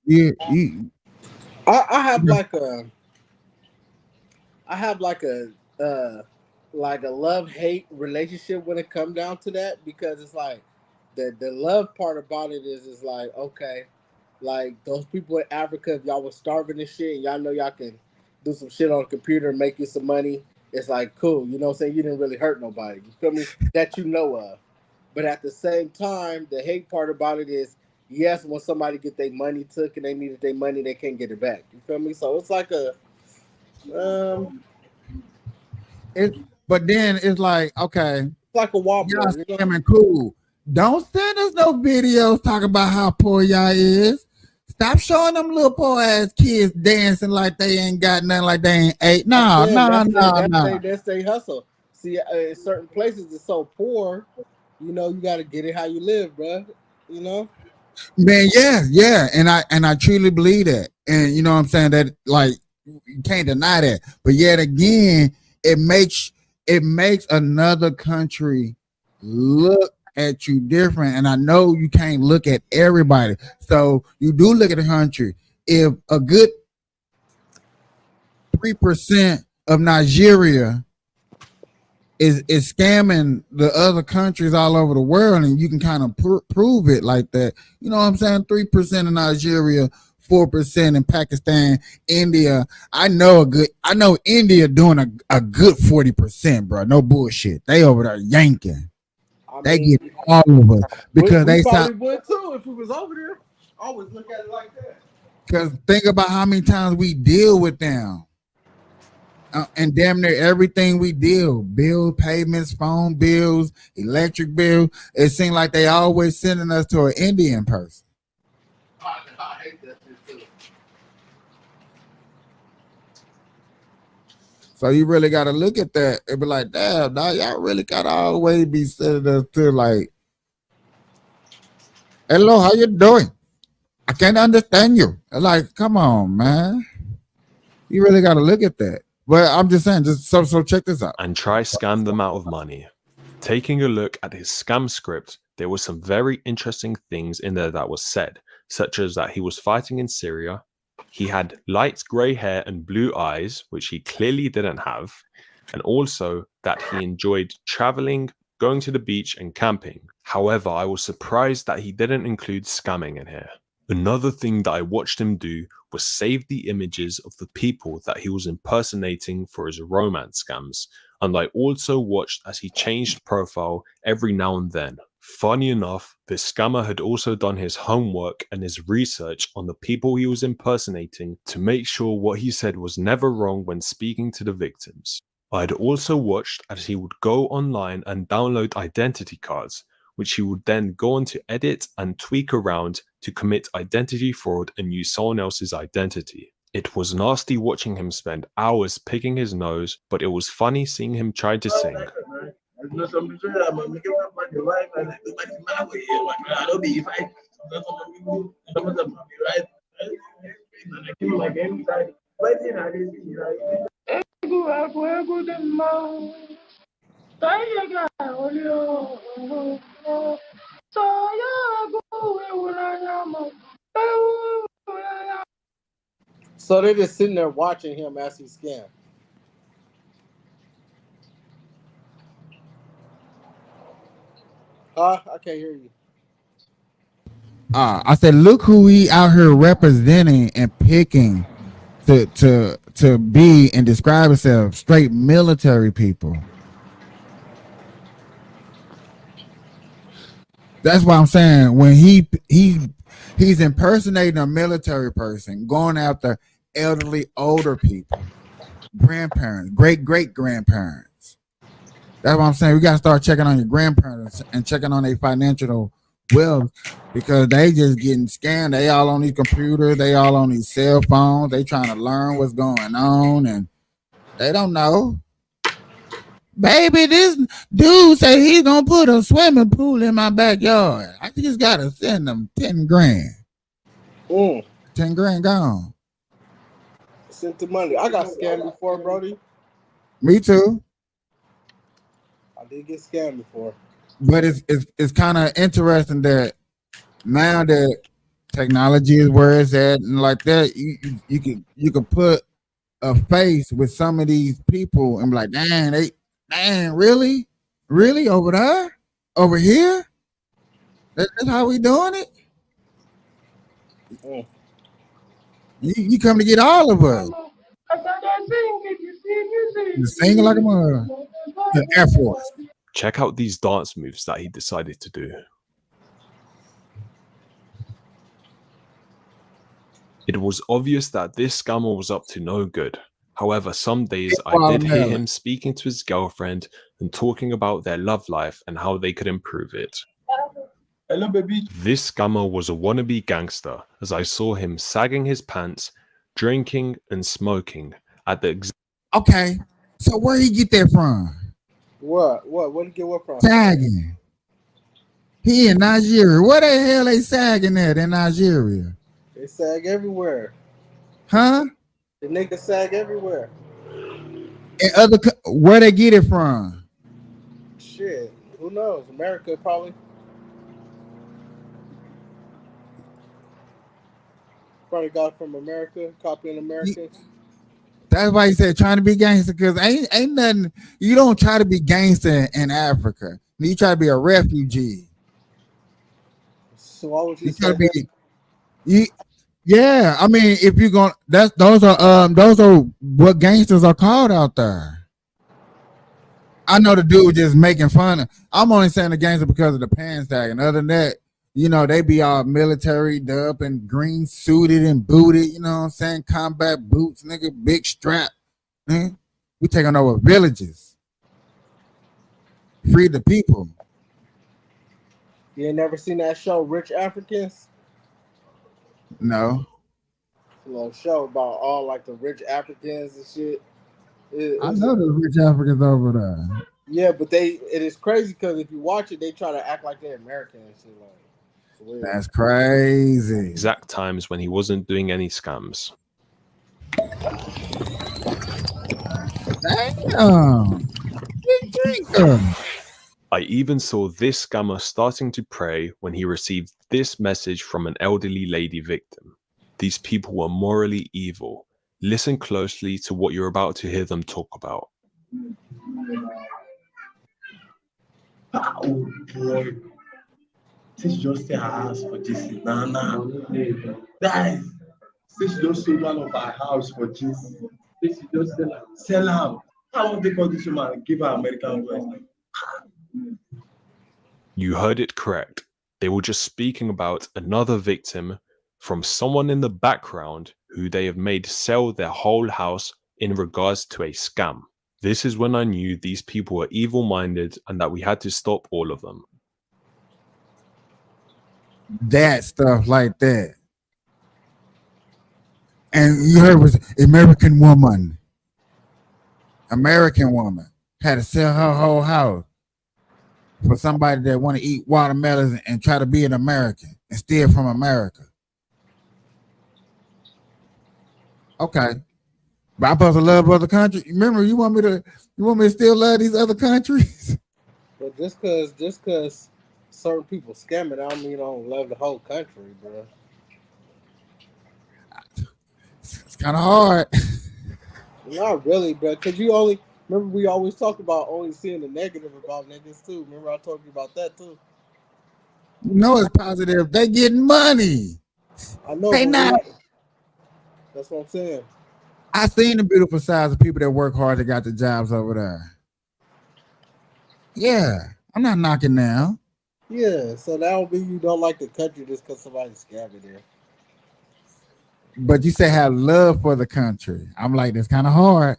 I have like a love-hate relationship when it comes down to that, because it's like the love part about it is like, okay, like those people in Africa, if y'all was starving and shit, and y'all know y'all can do some shit on the computer and make you some money, it's like cool, you know what I'm saying? You didn't really hurt nobody, you feel me? That you know of. But at the same time, the hate part about it is, yes, when somebody get their money took and they needed their money, they can't get it back. You feel me? So it's like but then it's like, okay, it's like a wobble. Y'all scamming cool. Don't send us no videos talking about how poor y'all is. Stop showing them little poor ass kids dancing like they ain't got nothing, like they ain't ate. No. That's they hustle. See, in certain places it's so poor, you know, you got to get it how you live, bro. You know, man. Yeah, and I truly believe that, and you know what I'm saying, that like you can't deny that. But yet again, it makes another country look at you different, and I know you can't look at everybody, so you do look at the country. If a good 3% of Nigeria is scamming the other countries all over the world, and you can kind of prove it like that, you know what I'm saying? 3% of Nigeria, 4% in Pakistan, India. I know India doing a good 40%, bro. No bullshit. They over there yanking. They get all of us because we probably would too if we was over there. Always look at it like that. Because think about how many times we deal with them. And damn near everything we deal, bill payments, phone bills, electric bill, it seems like they always sending us to an Indian person. I hate that shit too. So you really got to look at that and be like, damn, dog, y'all really got to always be sending us to like, hello, how you doing? I can't understand you. Like, come on, man. You really got to look at that. But I'm just saying, so check this out. And try scam them out of money. Taking a look at his scam script, there were some very interesting things in there that was said, such as that he was fighting in Syria, he had light grey hair and blue eyes, which he clearly didn't have, and also that he enjoyed traveling, going to the beach and camping. However, I was surprised that he didn't include scamming in here. Another thing that I watched him do was save the images of the people that he was impersonating for his romance scams, and I also watched as he changed profile every now and then. Funny enough, this scammer had also done his homework and his research on the people he was impersonating to make sure what he said was never wrong when speaking to the victims. I'd also watched as he would go online and download identity cards, which he would then go on to edit and tweak around to commit identity fraud and use someone else's identity. It was nasty watching him spend hours picking his nose, but it was funny seeing him try to sing. So they're just sitting there watching him as he scams. Huh? I can't hear you. I said, look who he out here representing and picking to be and describe himself. Straight military people. That's why I'm saying when he's impersonating a military person, going after elderly, older people, grandparents, great-great-grandparents. That's what I'm saying. We got to start checking on your grandparents and checking on their financial wealth, because they just getting scammed. They all on these computers. They all on these cell phones. They trying to learn what's going on, and they don't know. Baby, this dude say he's gonna put a swimming pool in my backyard. I just gotta send them 10 grand. 10 grand gone. Sent the money. I got scammed before, Brody. Me too. I did get scammed before. But it's kind of interesting that now that technology is where it's at and like that, you can put a face with some of these people and be like, dang, really over there, over here. That's how we doing it. You come to get all of us. You're singing like a mother. The Air Force. Check out these dance moves that he decided to do. It was obvious that this scammer was up to no good. However, some days I did hear him speaking to his girlfriend and talking about their love life and how they could improve it. Hello, baby. This scammer was a wannabe gangster, as I saw him sagging his pants, drinking and smoking at the Okay, so where he get that from? What did he get what from? Sagging. He in Nigeria. Where the hell they sagging at in Nigeria? They sag everywhere. Huh? The niggas sag everywhere. And where they get it from? Shit, who knows? America probably. Probably got it from America, copying Americans. That's why he said trying to be gangster, because ain't nothing. You don't try to be gangster in Africa. You try to be a refugee. So why would you try to say be? Yeah, I mean, if you're going, those are what gangsters are called out there. I know the dude was just making fun. I'm only saying the gangster because of the pants tag, and other than that, you know, they be all military up and green suited and booted, you know what I'm saying? Combat boots, nigga, big strap. Man, we taking over villages. Free the people. You ain't never seen that show, Rich Africans? No. It's a little show about all like the rich Africans and shit. I know there's rich Africans over there. Yeah, but it is crazy because if you watch it, they try to act like they're American and shit. Like, that's crazy. Exact times when he wasn't doing any scams. Damn. I even saw this scammer starting to pray when he received this message from an elderly lady victim. These people were morally evil. Listen closely to what you're about to hear them talk about. Oh, boy. Say she just sell her house for this. Nah. Guys, say she just sold one of her house for this. Say she just sell am. How won't they call this woman and give her American voice? You heard it correct. They were just speaking about another victim from someone in the background who they have made sell their whole house in regards to a scam. This is when I knew these people were evil-minded and that we had to stop all of them. That stuff like that. And you heard was American woman had to sell her whole house for somebody that want to eat watermelons and try to be an American and steal from America. Okay. But I'm supposed to love other countries. Remember, you want me to still love these other countries? But just cause certain people scamming, I don't mean I don't love the whole country, bro. It's kind of hard. Not really, bro. Cause you only remember we always talk about only seeing the negative about niggas too. Remember I told you about that too. You know it's positive. They getting money. I know. They not. That's what I'm saying. I seen the beautiful sides of people that work hard that got the jobs over there. Yeah, I'm not knocking now. Yeah, so that would be you don't like the country just because somebody's scamming there. But you say have love for the country. I'm like, that's kind of hard.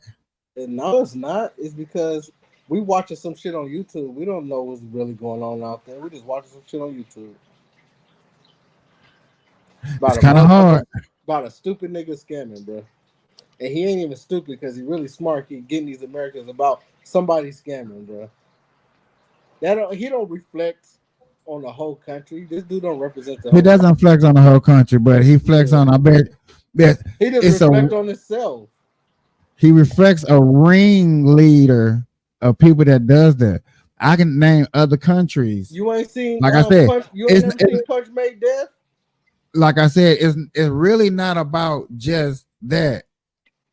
And no, it's not. It's because we watching some shit on YouTube. We don't know what's really going on out there. We just watching some shit on YouTube. It's kind of hard. About a stupid nigga scamming, bro. And he ain't even stupid because he really smart. He getting these Americans about somebody scamming, bro. He don't reflect on the whole country. This dude don't represent the whole He doesn't flex on the whole country, but he flex on, I bet he just reflect on himself. He reflects a ringleader of people that does that. I can name other countries. You ain't seen, like I said, you ain't never seen Punch Made Death? Like I said, it's really not about just that.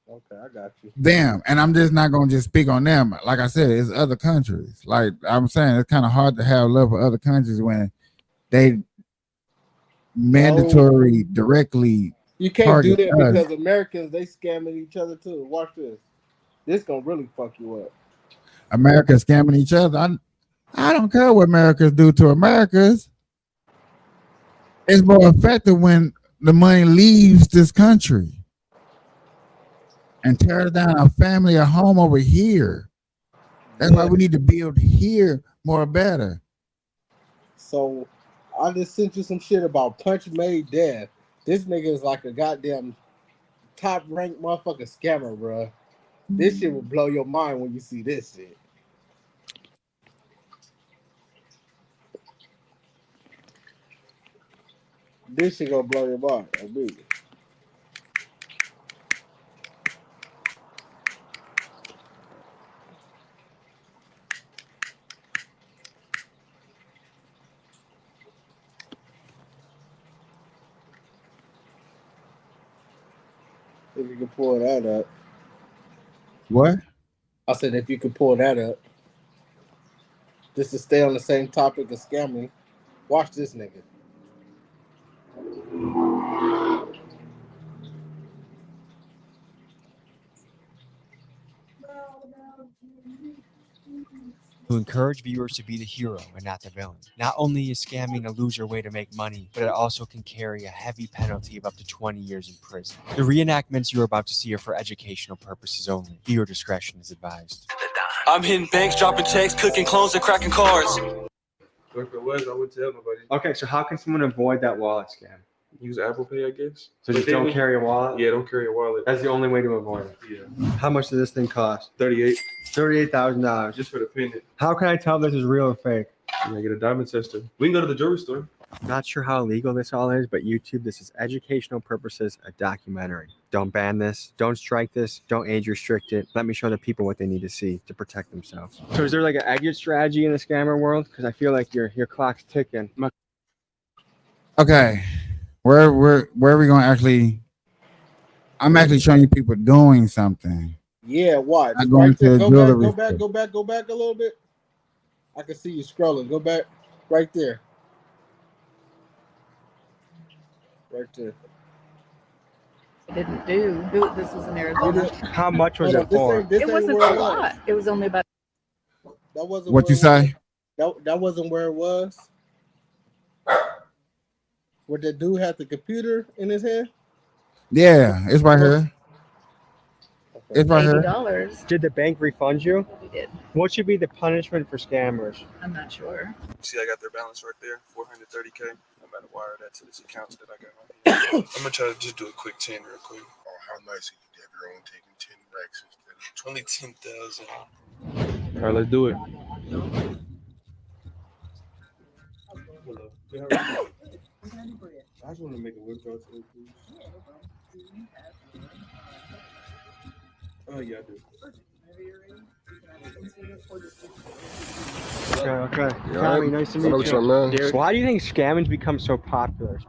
Okay, I got you. Them, and I'm just not gonna just speak on them. Like I said, it's other countries. Like I'm saying, it's kind of hard to have love for other countries when they mandatory directly. You can't do that because Americans, they scamming each other too. Watch this. This gonna really fuck you up. America scamming each other. I don't care what Americans do to Americans. It's more effective when the money leaves this country and tears down our family or home over here. That's why we need to build here more better. So I just sent you some shit about Punch Made Death. This nigga is like a goddamn top ranked motherfucking scammer, bro. This shit will blow your mind when you see this shit. This shit gonna blow your mind. I mean. If you can pull that up. What? I said if you could pull that up. Just to stay on the same topic of scamming. Watch this nigga. To encourage viewers to be the hero and not the villain. Not only is scamming a loser way to make money, but it also can carry a heavy penalty of up to 20 years in prison. The reenactments you are about to see are for educational purposes only. Viewer discretion is advised. I'm hitting banks, dropping checks, cooking clones, and cracking cars. If it was, I wouldn't tell nobody. Okay, so how can someone avoid that wallet scam? Use Apple Pay, I guess. So just don't carry a wallet? Yeah, don't carry a wallet. That's the only way to avoid it. Yeah. How much does this thing cost? $38,000. Just for the pendant. How can I tell this is real or fake? You gotta get a diamond tester. We can go to the jewelry store. Not sure how legal this all is, but YouTube, this is educational purposes, a documentary. Don't ban this. Don't strike this. Don't age restrict it. Let me show the people what they need to see to protect themselves. So is there like an exit strategy in the scammer world? Because I feel like your clock's ticking. Okay. Where are we gonna actually? I'm actually showing you people doing something. Yeah, watch. I'm going to go back a little bit. I can see you scrolling. Go back right there. Right there. Didn't do. This was in Arizona. How much was Hold on, it for? This It ain't wasn't where a it was. lot. It was only about. That wasn't What where you it was. say? That wasn't where it was. Where the dude had the computer in his hand. Yeah, it's right here. It's right here. $80. Did the bank refund you? We did. What should be the punishment for scammers? I'm not sure. See, I got their balance right there, 430K. I'm about to wire that to this account that I got on here. I'm gonna try to just do a quick 10 real quick. Oh, how nice of you to have your own taking 10 racks instead of 20, 10,000. All right, let's do it. I just want to make a withdrawal to it, please. Oh, yeah, I do. Okay. Yeah, Tommy, nice to meet what's you. up, man? So why do you think scamming become so popular?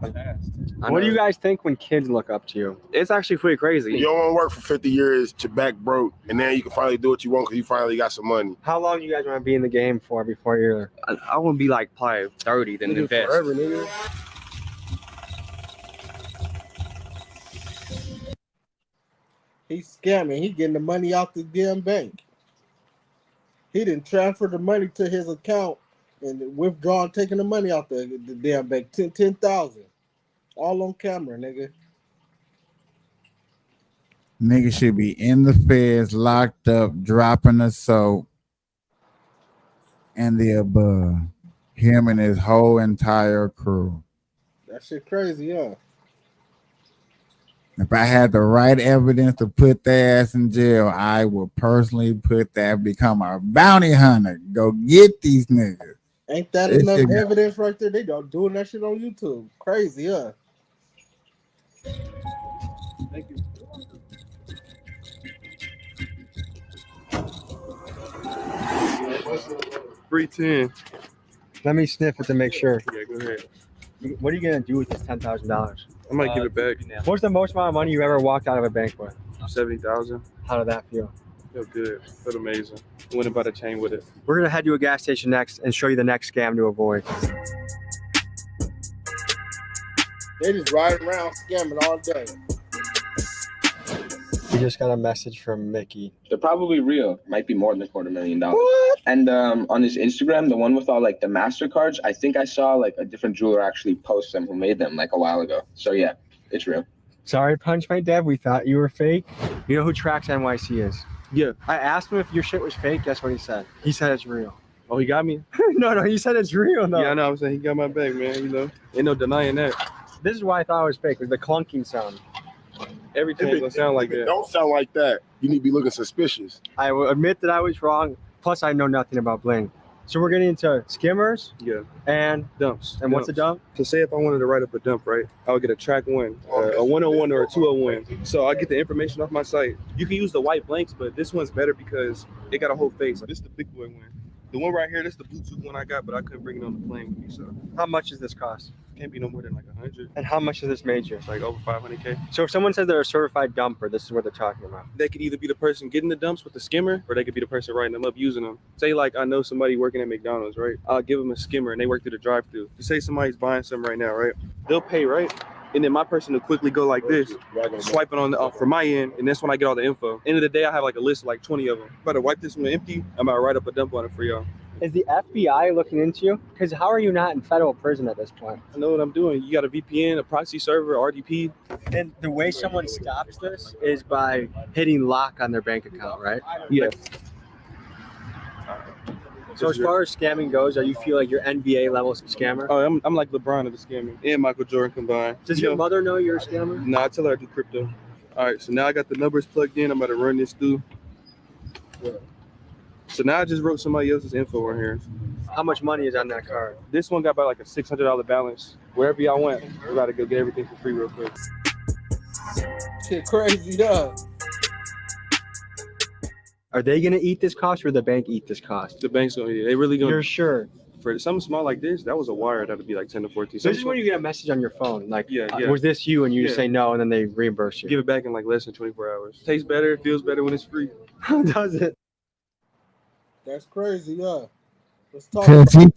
What do you guys think when kids look up to you? It's actually pretty crazy. You don't want to work for 50 years, your back broke, and then you can finally do what you want because you finally got some money. How long do you guys want to be in the game for before you're... I want to be like probably 30, then invest. Forever, nigga. He's scamming. He getting the money out the damn bank. He didn't transfer the money to his account and withdraw and taking the money out the damn bank. 10,000. All on camera, nigga. Nigga should be in the feds, locked up, dropping the soap, and the above. Him and his whole entire crew. That shit crazy, yeah. If I had the right evidence to put their ass in jail, I would personally put that, become a bounty hunter. Go get these niggas. Ain't that This enough shit- evidence right there? They don't doing that shit on YouTube. Crazy, yeah. Thank you. Free 10. Let me sniff it to make sure. Yeah, go ahead. What are you going to do with this $10,000? I might give it back. What's the most amount of money you ever walked out of a bank with? 70,000. How did that feel? Feel good. Feel amazing. Went about a chain with it. We're going to head to a gas station next and show you the next scam to avoid. They just riding around scamming all day. We just got a message from Mickey. They're probably real. Might be more than $250,000. And on his Instagram, the one with all like the MasterCards, I think I saw like a different jeweler actually post them who made them like a while ago. So yeah, it's real. Sorry, Punch My Dev. We thought you were fake. You know who Tracks NYC is? Yeah. I asked him if your shit was fake. Guess what he said? He said it's real. Oh, he got me? No, he said it's real. No. Yeah, I know. I'm saying he got my back, man. You know, ain't no denying that. This is why I thought it was fake. It was the clunking sound. Everything ain't gonna sound like that. Don't sound like that. You need to be looking suspicious. I will admit that I was wrong. Plus, I know nothing about bling. So we're getting into skimmers. Yeah. And dumps. And what's a dump? So say if I wanted to write up a dump, right? I would get a track one, a 101 or a 201. So I get the information off my site. You can use the white blanks, but this one's better because it got a whole face. This is the big boy one. The one right here, this is the Bluetooth one I got, but I couldn't bring it on the plane with me. So how much does this cost? Can't be no more than like 100. And how much has this made you? Like over 500K. So if someone says they're a certified dumper, this is what they're talking about. They could either be the person getting the dumps with the skimmer, or they could be the person writing them up using them. Say like I know somebody working at McDonald's, right? I'll give them a skimmer and they work through the drive-thru. You say somebody's buying something right now, right? They'll pay, right? And then my person will quickly go like this, swiping on the from my end, and that's when I get all the info. End of the day, I have like a list of like 20 of them. I'm about to wipe this one empty. I'm about to write up a dump on it for y'all. Is the FBI looking into you? Because how are you not in federal prison at this point? I know what I'm doing. You got a VPN, a proxy server, RDP. And the way someone stops this is by hitting lock on their bank account, right? Yeah. So as far as scamming goes, are you feel like you're NBA level scammer? Oh, I'm like LeBron of the scamming and Michael Jordan combined. Does your mother know you're a scammer? No, I tell her I do crypto. All right, so now I got the numbers plugged in. I'm about to run this through. So now I just wrote somebody else's info on here. How much money is on that card? This one got about like a $600 balance. Wherever y'all went, we gotta go get everything for free real quick. Shit crazy, yeah. Are they gonna eat this cost or the bank eat this cost? The bank's gonna eat it. They really gonna. You're sure? For something small like this, that was a wire that'd be like 10 to 14. So this is when you get a message on your phone, like, yeah. Was this you? And you just Yeah. say no, and then they reimburse you. Give it back in like less than 24 hours. Tastes better, feels better when it's free. How does it? That's crazy, yeah. Let's talk Cause about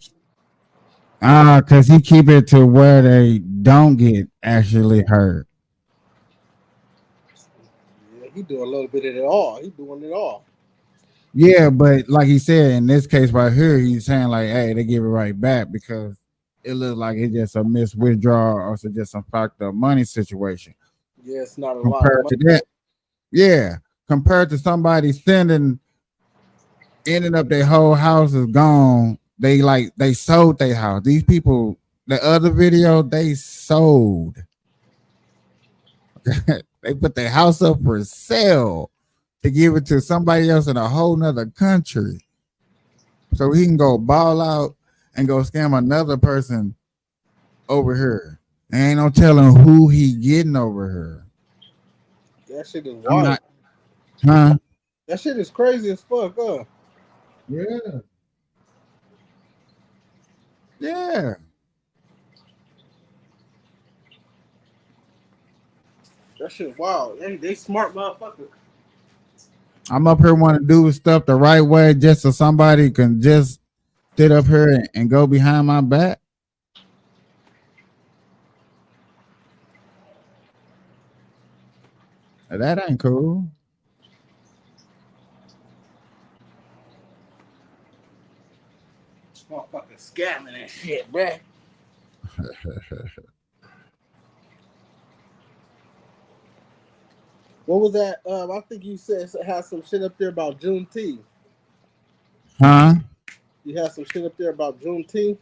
Cause he keep it to where they don't get actually hurt. Yeah, he do a little bit of it all. He doing it all. Yeah, but like he said, in this case right here, he's saying like, hey, they give it right back because it looks like it's just a missed withdrawal or it's just some fucked up money situation. Yeah, it's not a lot of Compared money. to that, yeah, compared to somebody sending, ending up their whole house is gone. They sold their house. These people, the other video, they sold. They put their house up for sale to give it to somebody else in a whole nother country. So he can go ball out and go scam another person over here. Ain't no telling who he getting over here. That shit is I'm wild. not, huh? That shit is crazy as fuck, huh? Yeah. Yeah. That shit wild. They smart motherfuckers. I'm up here wanting to do stuff the right way just so somebody can just sit up here and go behind my back. That ain't cool. Motherfucking scamming and shit, bruh. What was that? I think you said had some shit up there about Juneteenth. Huh? You had some shit up there about Juneteenth.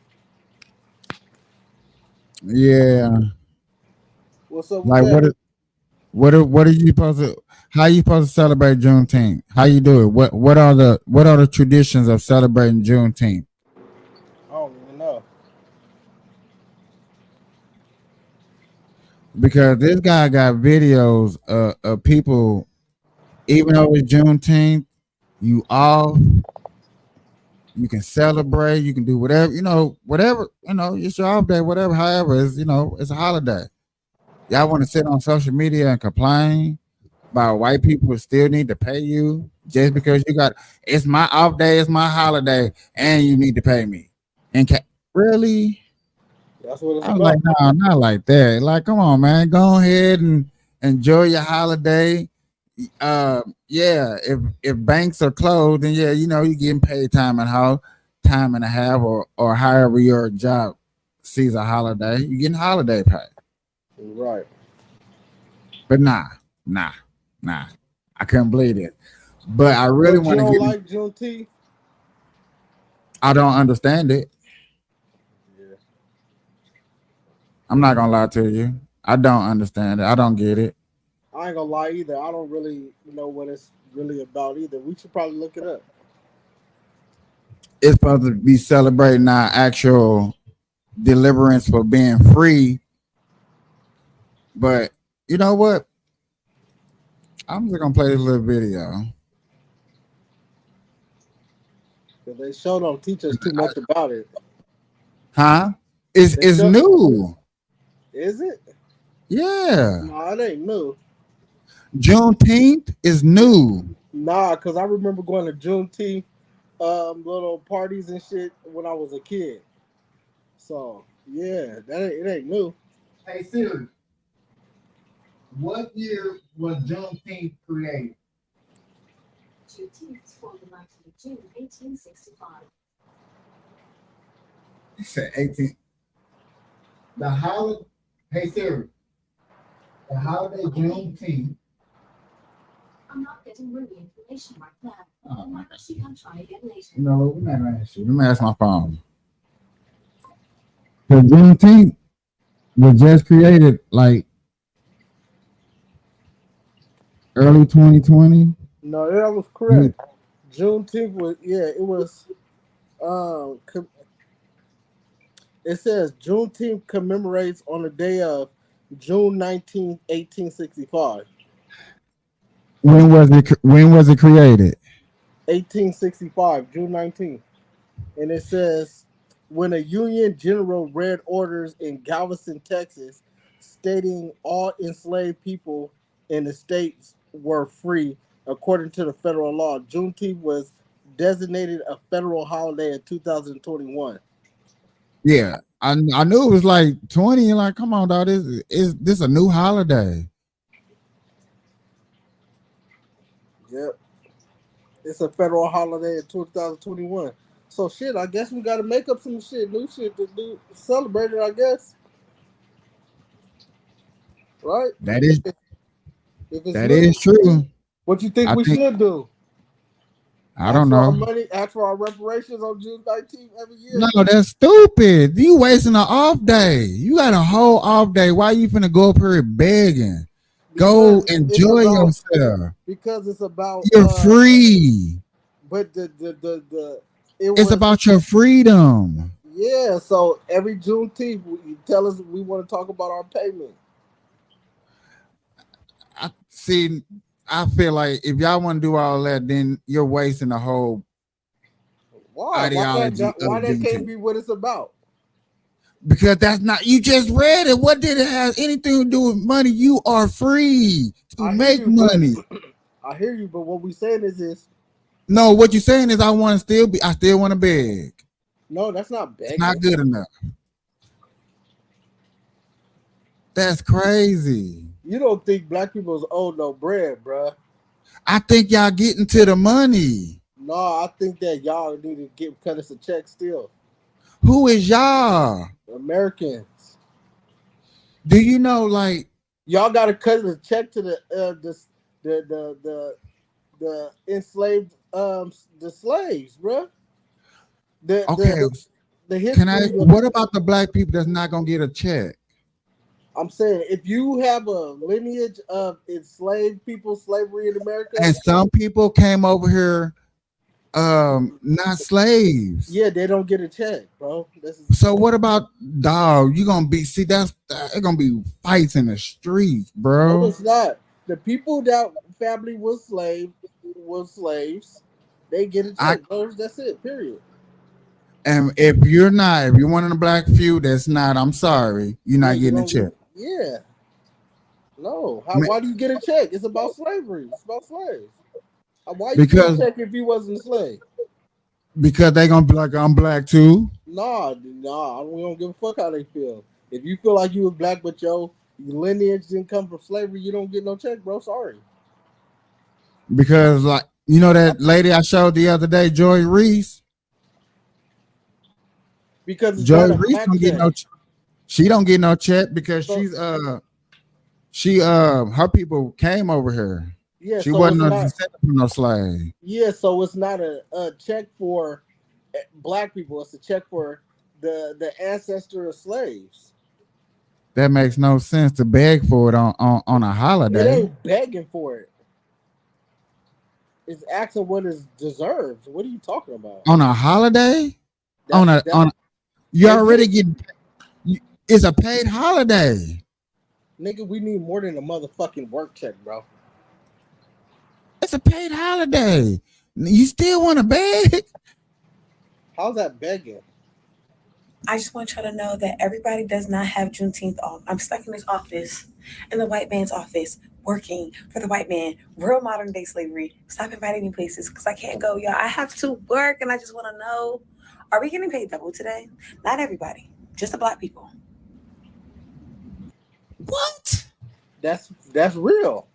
Yeah. What's up with Like that? what are you supposed to, how you supposed to celebrate Juneteenth? How you do it? What are the traditions of celebrating Juneteenth? I don't even know. Because this guy got videos of people, even though it's Juneteenth, you off, you can celebrate, you can do whatever, it's your off day, whatever, however, it's a holiday. Y'all want to sit on social media and complain about white people who still need to pay you just because it's my off day, it's my holiday, and you need to pay me. And really? That's what it's I was like, about. no, not like that. Like, come on, man, go ahead and enjoy your holiday. Yeah, if banks are closed, then yeah, you're getting paid time and a half, or however your job sees a holiday, you're getting holiday pay. Right. But nah, nah. I couldn't believe it. But I really But you want to don't get. like Juneteenth? I don't understand it. Yeah. I'm not gonna lie to you. I don't understand it. I don't get it. I ain't gonna lie either. I don't really know what it's really about either. We should probably look it up. It's supposed to be celebrating our actual deliverance for being free. But you know what? I'm just gonna play this little video. Because they sure don't teach us too much about it. Huh? It's new. Is it? Yeah. No, it ain't new. Juneteenth is new. Nah, because I remember going to Juneteenth little parties and shit when I was a kid. So yeah, it ain't new. Hey Siri, what year was Juneteenth created? Juneteenth was formed the 19th of June, 1865. He said 18. The holiday. Hey Siri, the holiday Juneteenth. I'm not getting really information right now. Oh my God. She can try again later. No, we're not gonna ask you. Let me ask my phone. The Juneteenth was just created like early 2020. No, that was correct. Juneteenth was it was it says Juneteenth commemorates on the day of June 19th, 1865. When was it created? 1865, June 19th. And it says when a Union general read orders in Galveston, Texas, stating all enslaved people in the states were free according to the federal law, Juneteenth was designated a federal holiday in 2021. Yeah, I knew it was like 20. And like, come on, dog. This a new holiday. Yep. It's a federal holiday in 2021. So shit, I guess we gotta make up some shit, new shit to do celebrate it, I guess. Right? That is If it's that new, is true. what you think I we think should do? I don't For our know. money, ask for our reparations on June 19th every year. No, that's stupid. You wasting an off day. You got a whole off day. Why you finna go up here begging? Go Because it's enjoy about yourself. because it's about You're free. but the it It's was about your freedom. yeah, so every Juneteenth you tell us we want to talk about our payment. See, I feel like if y'all want to do all that, then you're wasting the whole Why? ideology of Why that can't Juneteenth. be what it's about? Because that's not, you just read it. What did it have anything to do with money? You are free to make money. I hear you, but what we saying is this. No, what you're saying is I still want to beg. No, that's not begging. It's not good enough. That's crazy. You don't think black people is owed no bread, bruh. I think y'all getting to the money. No, I think that y'all need to cut us a check still. Who is y'all? Americans. Do you know, like, y'all got to cut a check to the enslaved the slaves, bruh. What about the black people that's not gonna get a check? I'm saying if you have a lineage of enslaved people, slavery in America, And some people came over here not slaves. Yeah, they don't get a check, bro. So what about dog? You gonna be that's gonna be fights in the streets, bro. No, it's not. The people that family was slaves, they get a check. That's it. Period. And if you're one of the black few that's not, I'm sorry, you're not getting a check. Yeah. No. Why do you get a check? It's about slavery. It's about slaves. Why you get a check if you wasn't a slave? Because they gonna be like, I'm black too. Nah. We don't give a fuck how they feel. If you feel like you was black, but your lineage didn't come from slavery, you don't get no check, bro. Sorry. Because, like, you know that lady I showed the other day, Joy Reese. Because it's Joy not a Reese black don't get check. no. She don't get no check because her people came over here. Yeah, she so wasn't it's no not- descendant from no slave. Yeah, so it's not a check for black people. It's a check for the ancestor of slaves. That makes no sense to beg for it on a It holiday. ain't begging for it. It's asking what is deserved. What are you talking about? On a holiday? You already get. It's a paid holiday. Nigga, we need more than a motherfucking work check, bro. It's a paid holiday. You still want to beg? How's that begging? I just want y'all to know that everybody does not have Juneteenth off. I'm stuck in this office, in the white man's office, working for the white man, real modern day slavery. Stop inviting me places because I can't go, y'all. I have to work, and I just want to know, are we getting paid double today? Not everybody, just the black people. What? That's real.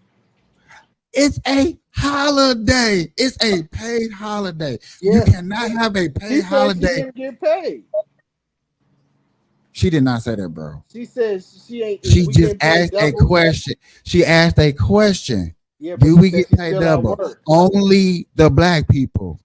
It's a holiday. It's a paid holiday. Yeah. You cannot have a paid holiday. She didn't get paid. She did not say that, bro. She says she ain't. She we just getting paid asked a double? question. She asked a question. Yeah, but do she we said get she's paid still at double? work. Only the black people.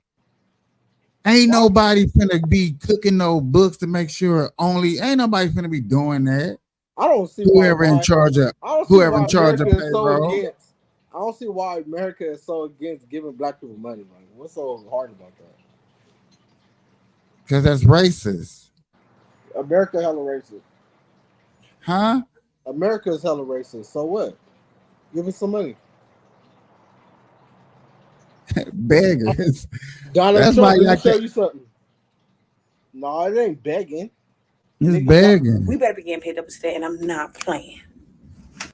Ain't nobody finna be cooking no books to make sure ain't nobody finna be doing that. I don't see whoever in charge of America is so payroll. against. I don't see why America is so against giving black people money. Man. What's so hard about that? Because that's racist. America hella racist. Huh? America is hella racist. So what? Give us some money. Beggars. Donald That's Trump, why let y'all me show can't- you something. No, it ain't begging. It's begging. We better be getting paid double today, and I'm not playing.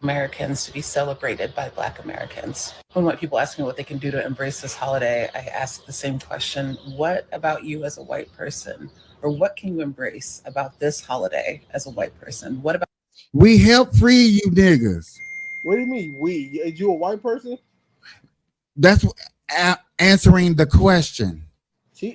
Americans to be celebrated by Black Americans. When white people ask me what they can do to embrace this holiday, I ask the same question: what about you as a white person? Or what can you embrace about this holiday as a white person? What about We help free you niggas. What do you mean we? Is you a white person? That's answering the question.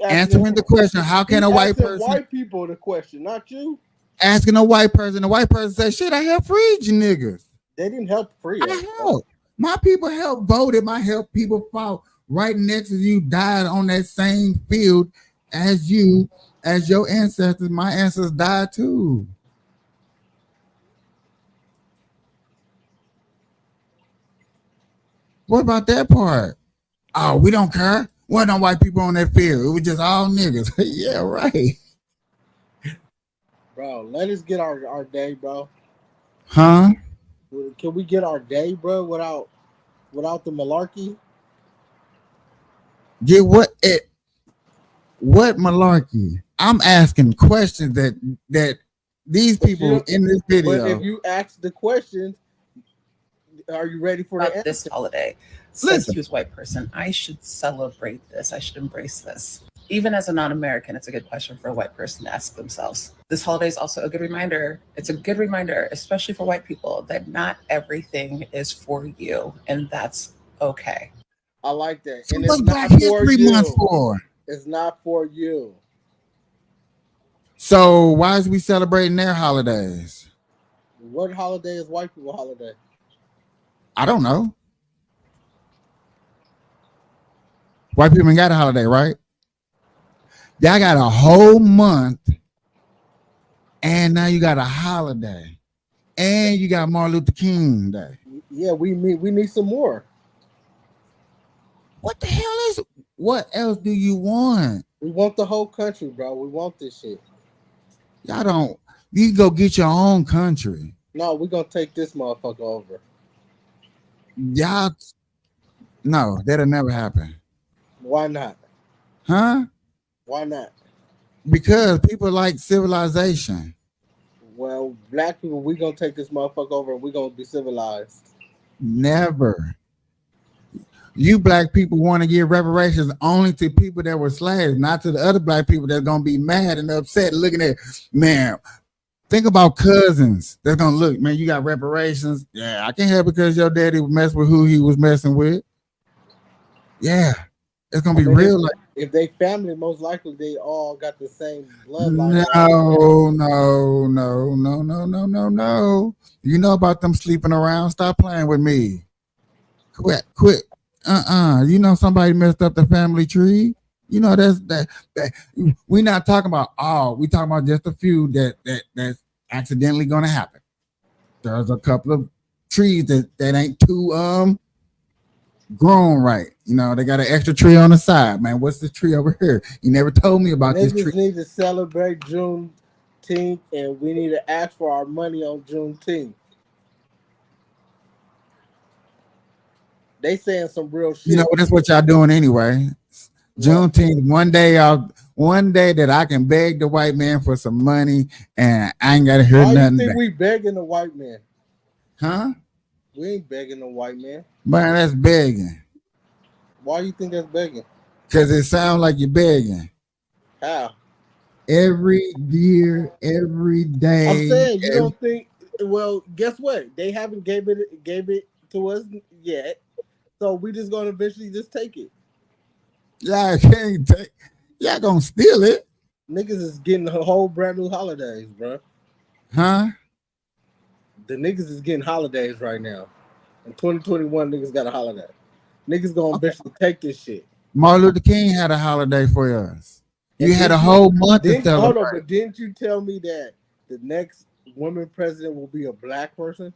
Answering the question. How can a white person? White people the question, not you. Asking a white person. The white person says, "Shit, I help free you niggas." They didn't help free us. I help. My people help voted. My help people fought right next to you, died on that same field as you, as your ancestors. My ancestors died too. What about that part? Oh, we don't care. Wasn't no white people on that field. It was just all niggas. Yeah, right. Bro, let us get our day, bro. Huh? Can we get our day, bro, without the malarkey? Get what? What malarkey? I'm asking questions that these people in this video. But if you ask the questions, are you ready for the this holiday? Says you as a white person, I should celebrate this. I should embrace this. Even as a non-American, it's a good question for a white person to ask themselves. This holiday is also a good reminder. It's a good reminder, especially for white people, that not everything is for you, and that's okay. I like that. So And what's it's Black not for History you. Month for? It's not for you. So why is we celebrating their holidays? What holiday is white people holiday? I don't know. White people ain't got a holiday, right? Y'all got a whole month, and now you got a holiday, and you got Martin Luther King Day. Yeah, we need some more. What the hell is? What else do you want? We want the whole country, bro. We want this shit. Y'all don't. You go get your own country. No, we're gonna take this motherfucker over. Y'all, no, that'll never happen. Why not? Huh? Why not? Because people like civilization. Well, black people, we gonna take this motherfucker over and we gonna be civilized. Never. You black people want to give reparations only to people that were slaves, not to the other black people that's gonna be mad and upset looking at, man. Think about cousins that's gonna look, man, you got reparations. Yeah, I can't help because your daddy was messing with who he was messing with. Yeah, it's gonna be real. Like, if they family, most likely they all got the same bloodline. No. You know about them sleeping around. Stop playing with me. Quit. You know somebody messed up the family tree. You know that we're not talking about all. We talking about just a few that's accidentally gonna happen. There's a couple of trees that ain't too grown right. You know, they got an extra tree on the side. Man, what's this tree over here? You never told me about this tree. We need to celebrate Juneteenth, and we need to ask for our money on Juneteenth. They saying some real shit. You know, that's what y'all doing anyway. Juneteenth, one day that I can beg the white man for some money, and I ain't gotta hear nothing. Why you think we begging the white man? Huh? We ain't begging the white man. Man, that's begging. Why you think that's begging? Because it sounds like you're begging. How? Every year, every day. I'm saying you don't think. Well, guess what? They haven't gave it to us yet, so we just gonna eventually just take it. Y'all can't take. Y'all gonna steal it. Niggas is getting a whole brand new holidays, bro. Huh? The niggas is getting holidays right now. In 2021, niggas got a holiday. Niggas gonna eventually take this shit. Martin Luther King had a holiday for us. You had a whole month to celebrate. Hold on, but didn't you tell me that the next woman president will be a black person?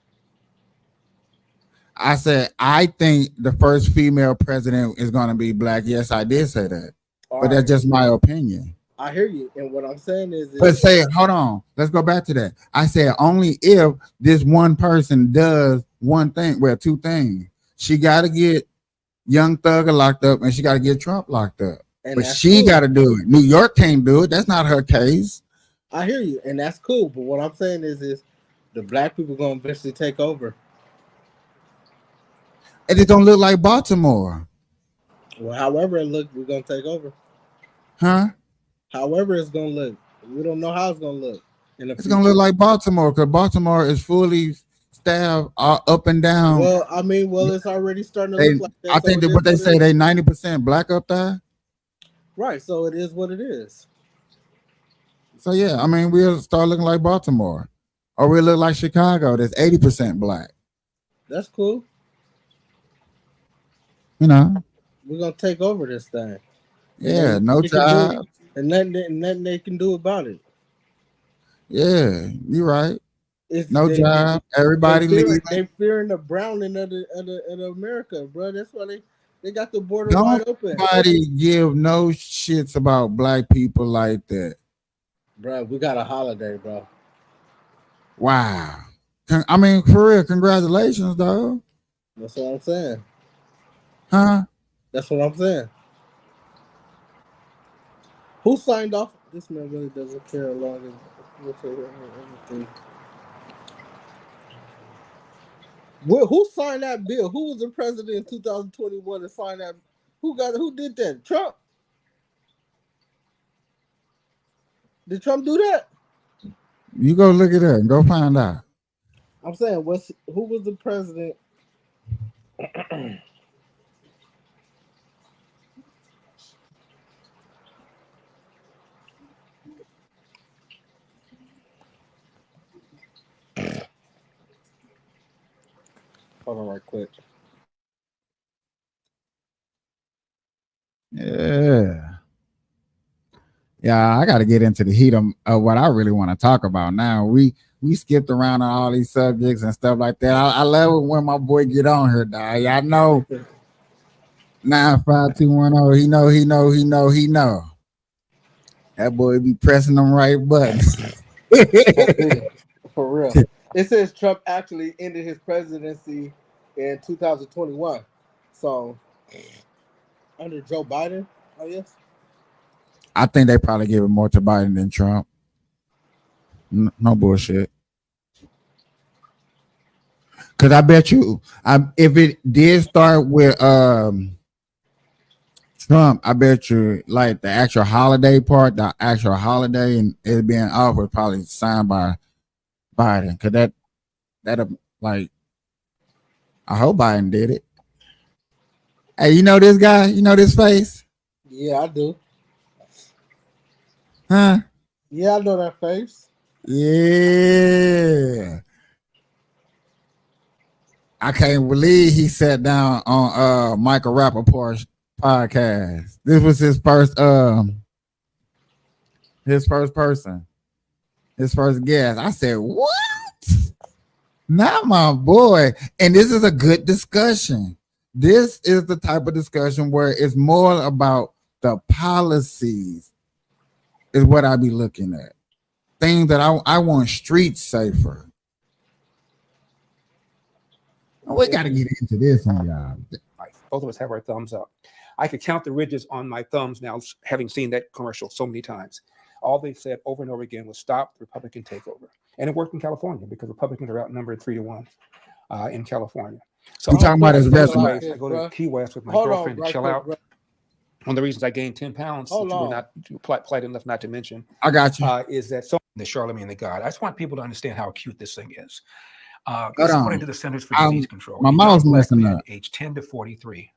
I said, I think the first female president is going to be black. Yes, I did say that. But that's just my opinion. I hear you. And what I'm saying is... But say, hold on. Let's go back to that. I said only if this one person does one thing. Well, two things. She got to get Young Thugger locked up and she got to get Trump locked up. But she got to do it. New York can't do it. That's not her case. I hear you. And that's cool. But what I'm saying is the black people going to eventually take over. It just don't look like Baltimore. Well, however it look, we're gonna take over. Huh? However it's gonna look, we don't know how it's gonna look in the It's future. gonna look like Baltimore because Baltimore is fully staffed up and down. Well, I mean, it's already starting to look like that. I think that what they say they 90% black up there. Right, so it is what it is. So yeah, I mean we'll start looking like Baltimore, or we'll look like Chicago. That's 80% black. That's cool. You know. We're gonna take over this thing. Yeah, no job. And nothing they can do about it. Yeah, you're right. No job. Everybody leaving. They fearing the browning of America, bro. That's why they got the border wide open. Nobody give no shits about black people like that. Bro, we got a holiday, bro. Wow. I mean, for real, congratulations, though. That's what I'm saying. Huh? That's what I'm saying. Who signed off? This man really doesn't care as long as everything. Who signed that bill? Who was the president in 2021 to sign that? Who did that? Trump? Did Trump do that? You go look it up and go find out. I'm saying, who was the president? Hold on right quick. Yeah. Yeah, I got to get into the heat of what I really want to talk about now. We skipped around on all these subjects and stuff like that. I love it when my boy get on here, dog. Y'all know 95210. He know. That boy be pressing them right buttons. For real. It says Trump actually ended his presidency in 2021. So under Joe Biden, I guess. I think they probably give it more to Biden than Trump. No bullshit. Because I bet you, if it did start with Trump, I bet you like the actual holiday part, the actual holiday and it being off was probably signed by Biden. Because that like, I hope Biden did it. Hey, you know this guy? You know this face? Yeah, I do. Huh? Yeah, I know that face. Yeah. I can't believe he sat down on Michael Rappaport's podcast. This was his first person. His first guest. I said, what? Not my boy. And this is a good discussion. This is the type of discussion where it's more about the policies is what I be looking at. Things that I want streets safer. We got to get into this one, y'all. Both of us have our thumbs up. I could count the ridges on my thumbs now, having seen that commercial so many times. All they said over and over again was stop the Republican takeover. And it worked in California because Republicans are outnumbered 3-1 in California. So You're talking about his resume. I go to Key West with my girlfriend to chill out. One of the reasons I gained 10 pounds, that you were not polite enough not to mention, I got you. Is that the Charlemagne the God. I just want people to understand how acute this thing is. According to the Centers for Disease Control, my mouth's messing up. Age 10 to 43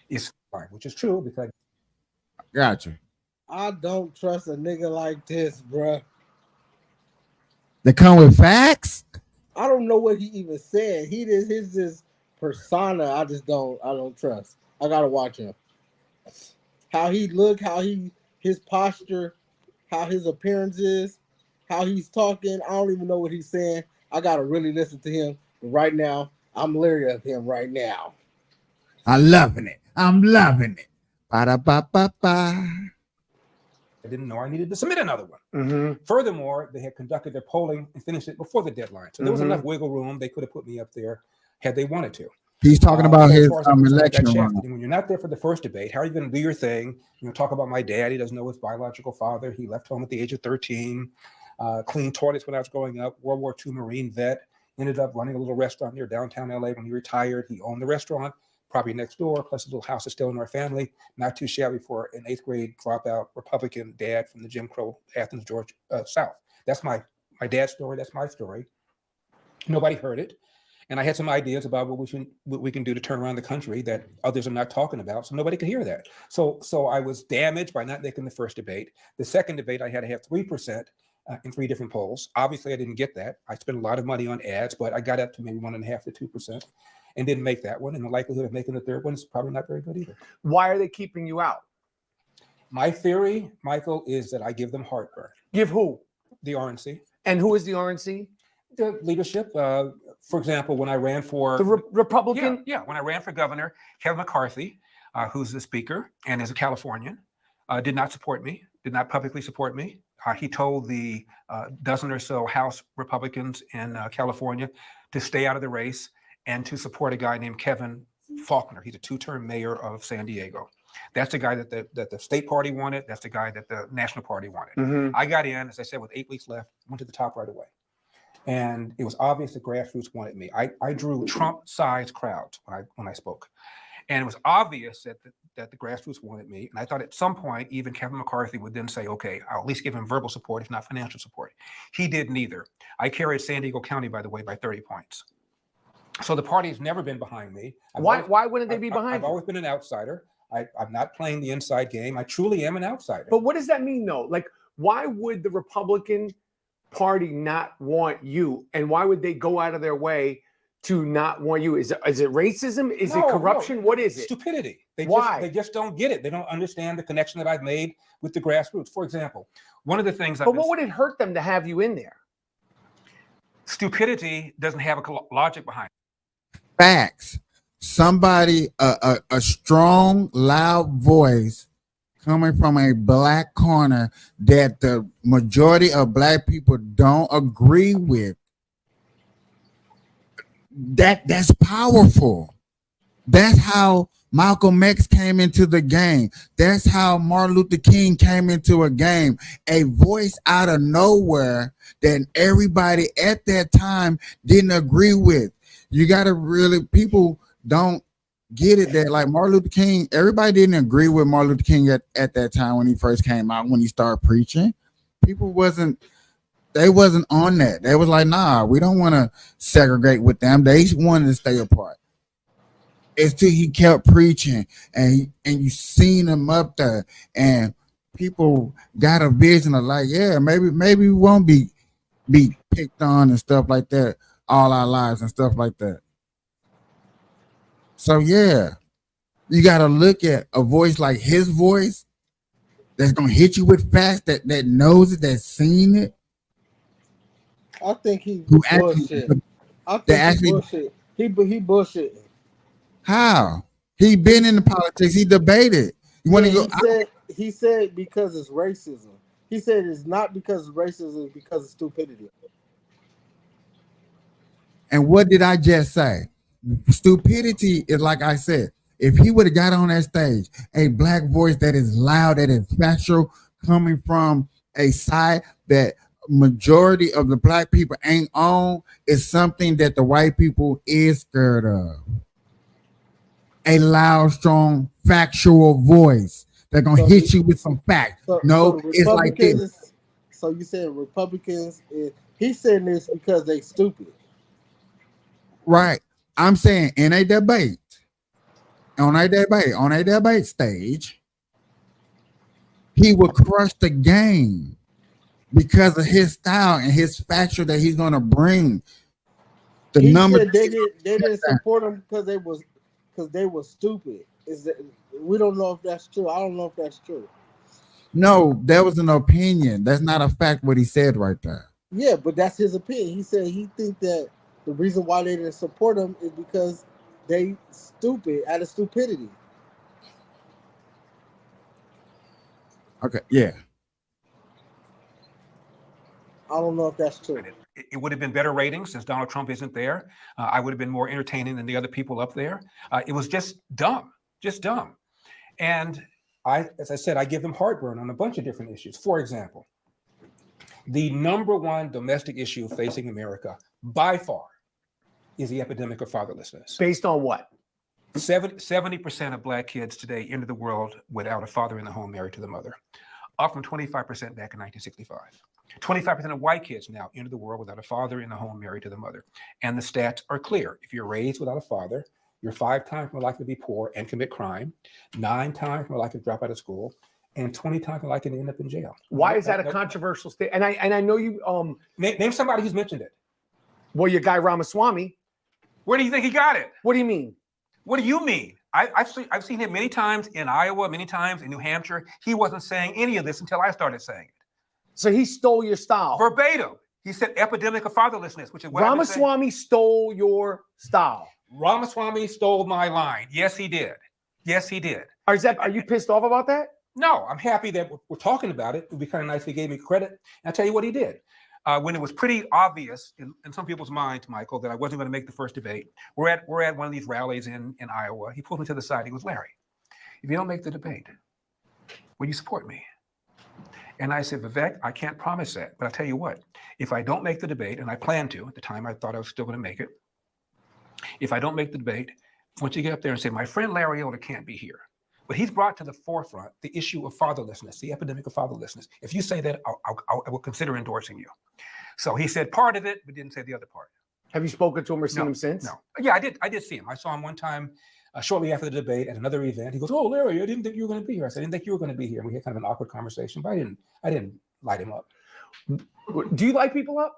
is fine, which is true because. Got you. I don't trust a nigga like this, bruh. They come with facts. I don't know what he even said. His persona. I don't trust. I gotta watch him. How he look, his posture, how his appearance is, how he's talking. I don't even know what he's saying. I gotta really listen to him. But right now, I'm leery of him right now. I'm loving it. Ba-da-ba-ba-ba. I didn't know I needed to submit another one. Furthermore, they had conducted their polling and finished it before the deadline. So there was enough wiggle room. They could have put me up there had they wanted to. He's talking about his election run. When you're not there for the first debate, how are you going to do your thing? Talk about my dad. He doesn't know his biological father. He left home at the age of 13. Cleaned toilets when I was growing up. World War II Marine vet. Ended up running a little restaurant near downtown LA when he retired. He owned the restaurant. property next door, plus a little house that's still in our family. Not too shabby for an 8th grade dropout Republican dad from the Jim Crow Athens, Georgia, South. That's my dad's story. That's my story. Nobody heard it. And I had some ideas about what we can do to turn around the country that others are not talking about, so nobody could hear that. So I was damaged by not making the first debate. The second debate, I had to have 3% in 3 different polls. Obviously, I didn't get that. I spent a lot of money on ads, but I got up to maybe 1.5 to 2% and didn't make that one. And the likelihood of making the third one is probably not very good either. Why are they keeping you out? My theory, Michael, is that I give them heartburn. Give who? The RNC. And who is the RNC? The leadership. For example, when I ran for the Republican, when I ran for governor, Kevin McCarthy, who's the speaker and is a Californian, did not support me. Did not publicly support me. He told the dozen or so House Republicans in California to stay out of the race and to support a guy named Kevin Faulconer. He's a 2-term mayor of San Diego. That's the guy that the state party wanted. That's the guy that the national party wanted. Mm-hmm. I got in, as I said, with 8 weeks left, went to the top right away. And it was obvious the grassroots wanted me. I drew Trump-sized crowds when I spoke. And it was obvious that the grassroots wanted me. And I thought at some point, even Kevin McCarthy would then say, okay, I'll at least give him verbal support, if not financial support. He did neither. I carried San Diego County, by the way, by 30 points. So the party has never been behind me. Why wouldn't they be behind I've always been an outsider. I'm not playing the inside game. I truly am an outsider. But what does that mean, though? Like, why would the Republican Party not want you? And why would they go out of their way to not want you? Is it racism? Is it corruption? What is it? Stupidity. Why? They just don't get it. They don't understand the connection that I've made with the grassroots. For example, one of the things But what would it hurt them to have you in there? Stupidity doesn't have a logic behind it. Facts. Somebody, a strong, loud voice coming from a black corner that the majority of black people don't agree with. That's powerful. That's how Malcolm X came into the game. That's how Martin Luther King came into a game. A voice out of nowhere that everybody at that time didn't agree with. You got to really, people don't get it that like Martin Luther King, everybody didn't agree with Martin Luther King at that time when he first came out, when he started preaching. People wasn't on that. They was like, nah, we don't want to segregate with them. They wanted to stay apart. It's till he kept preaching and you seen him up there and people got a vision of like, yeah, maybe we won't be picked on and stuff like that all our lives and stuff like that. So yeah, you got to look at a voice like his voice that's going to hit you with facts, that knows it, that's seen it. I think he bullshit. I think he bullshit. He bullshit. How? He been in the politics. He debated. You want to go? He said because it's racism. He said it's not because of racism, it's because of stupidity. And what did I just say? Stupidity is like I said. If he would have got on that stage, a black voice that is loud, that is factual, coming from a side that majority of the black people ain't on, is something that the white people is scared of. A loud, strong, factual voice that's gonna hit you with some facts. It's like this. So you said Republicans? He's saying this because they stupid, right? I'm saying in a debate, on a debate stage, he will crush the game because of his style and his factor that he's gonna bring. He said they didn't support him because they were stupid. We don't know if that's true. I don't know if that's true. No, that was an opinion. That's not a fact what he said right there. Yeah, but that's his opinion. He said he think that the reason why they didn't support him is because they stupid out of stupidity. Okay, yeah. I don't know if that's true. It would have been better ratings since Donald Trump isn't there. I would have been more entertaining than the other people up there. It was just dumb. And as I said, I give them heartburn on a bunch of different issues. For example, the number one domestic issue facing America by far is the epidemic of fatherlessness. Based on what? 70% of Black kids today enter the world without a father in the home married to the mother, up from 25% back in 1965. 25% of white kids now enter the world without a father in the home married to the mother. And the stats are clear. If you're raised without a father, you're 5 times more likely to be poor and commit crime, 9 times more likely to drop out of school, and 20 times more likely to end up in jail. Why is that a controversial statement? And I know you name somebody who's mentioned it. Well, your guy Ramaswamy. Where do you think he got it? What do you mean? What do you mean? I've seen him many times in Iowa, many times in New Hampshire. He wasn't saying any of this until I started saying it. So he stole your style. Verbatim. He said epidemic of fatherlessness, which is what Ramaswamy stole your style. Ramaswamy stole my line. Yes, he did. Yes, he did. Are you pissed off about that? No, I'm happy that we're talking about it. It would be kind of nice if he gave me credit. And I'll tell you what he did. When it was pretty obvious in some people's minds, Michael, that I wasn't going to make the first debate, we're at one of these rallies in Iowa. He pulled me to the side. He goes, Larry, if you don't make the debate, will you support me? And I said, Vivek, I can't promise that. But I'll tell you what, if I don't make the debate, and I plan to, at the time I thought I was still going to make it, if I don't make the debate, once you get up there and say, my friend Larry Elder can't be here, but he's brought to the forefront the issue of fatherlessness, the epidemic of fatherlessness. If you say that, I will consider endorsing you. So he said part of it, but didn't say the other part. Have you spoken to him or seen him since? No. Yeah, I did see him. I saw him one time shortly after the debate at another event. He goes, oh, Larry, I didn't think you were going to be here. I said, I didn't think you were going to be here. And we had kind of an awkward conversation, but I didn't light him up. Do you light people up?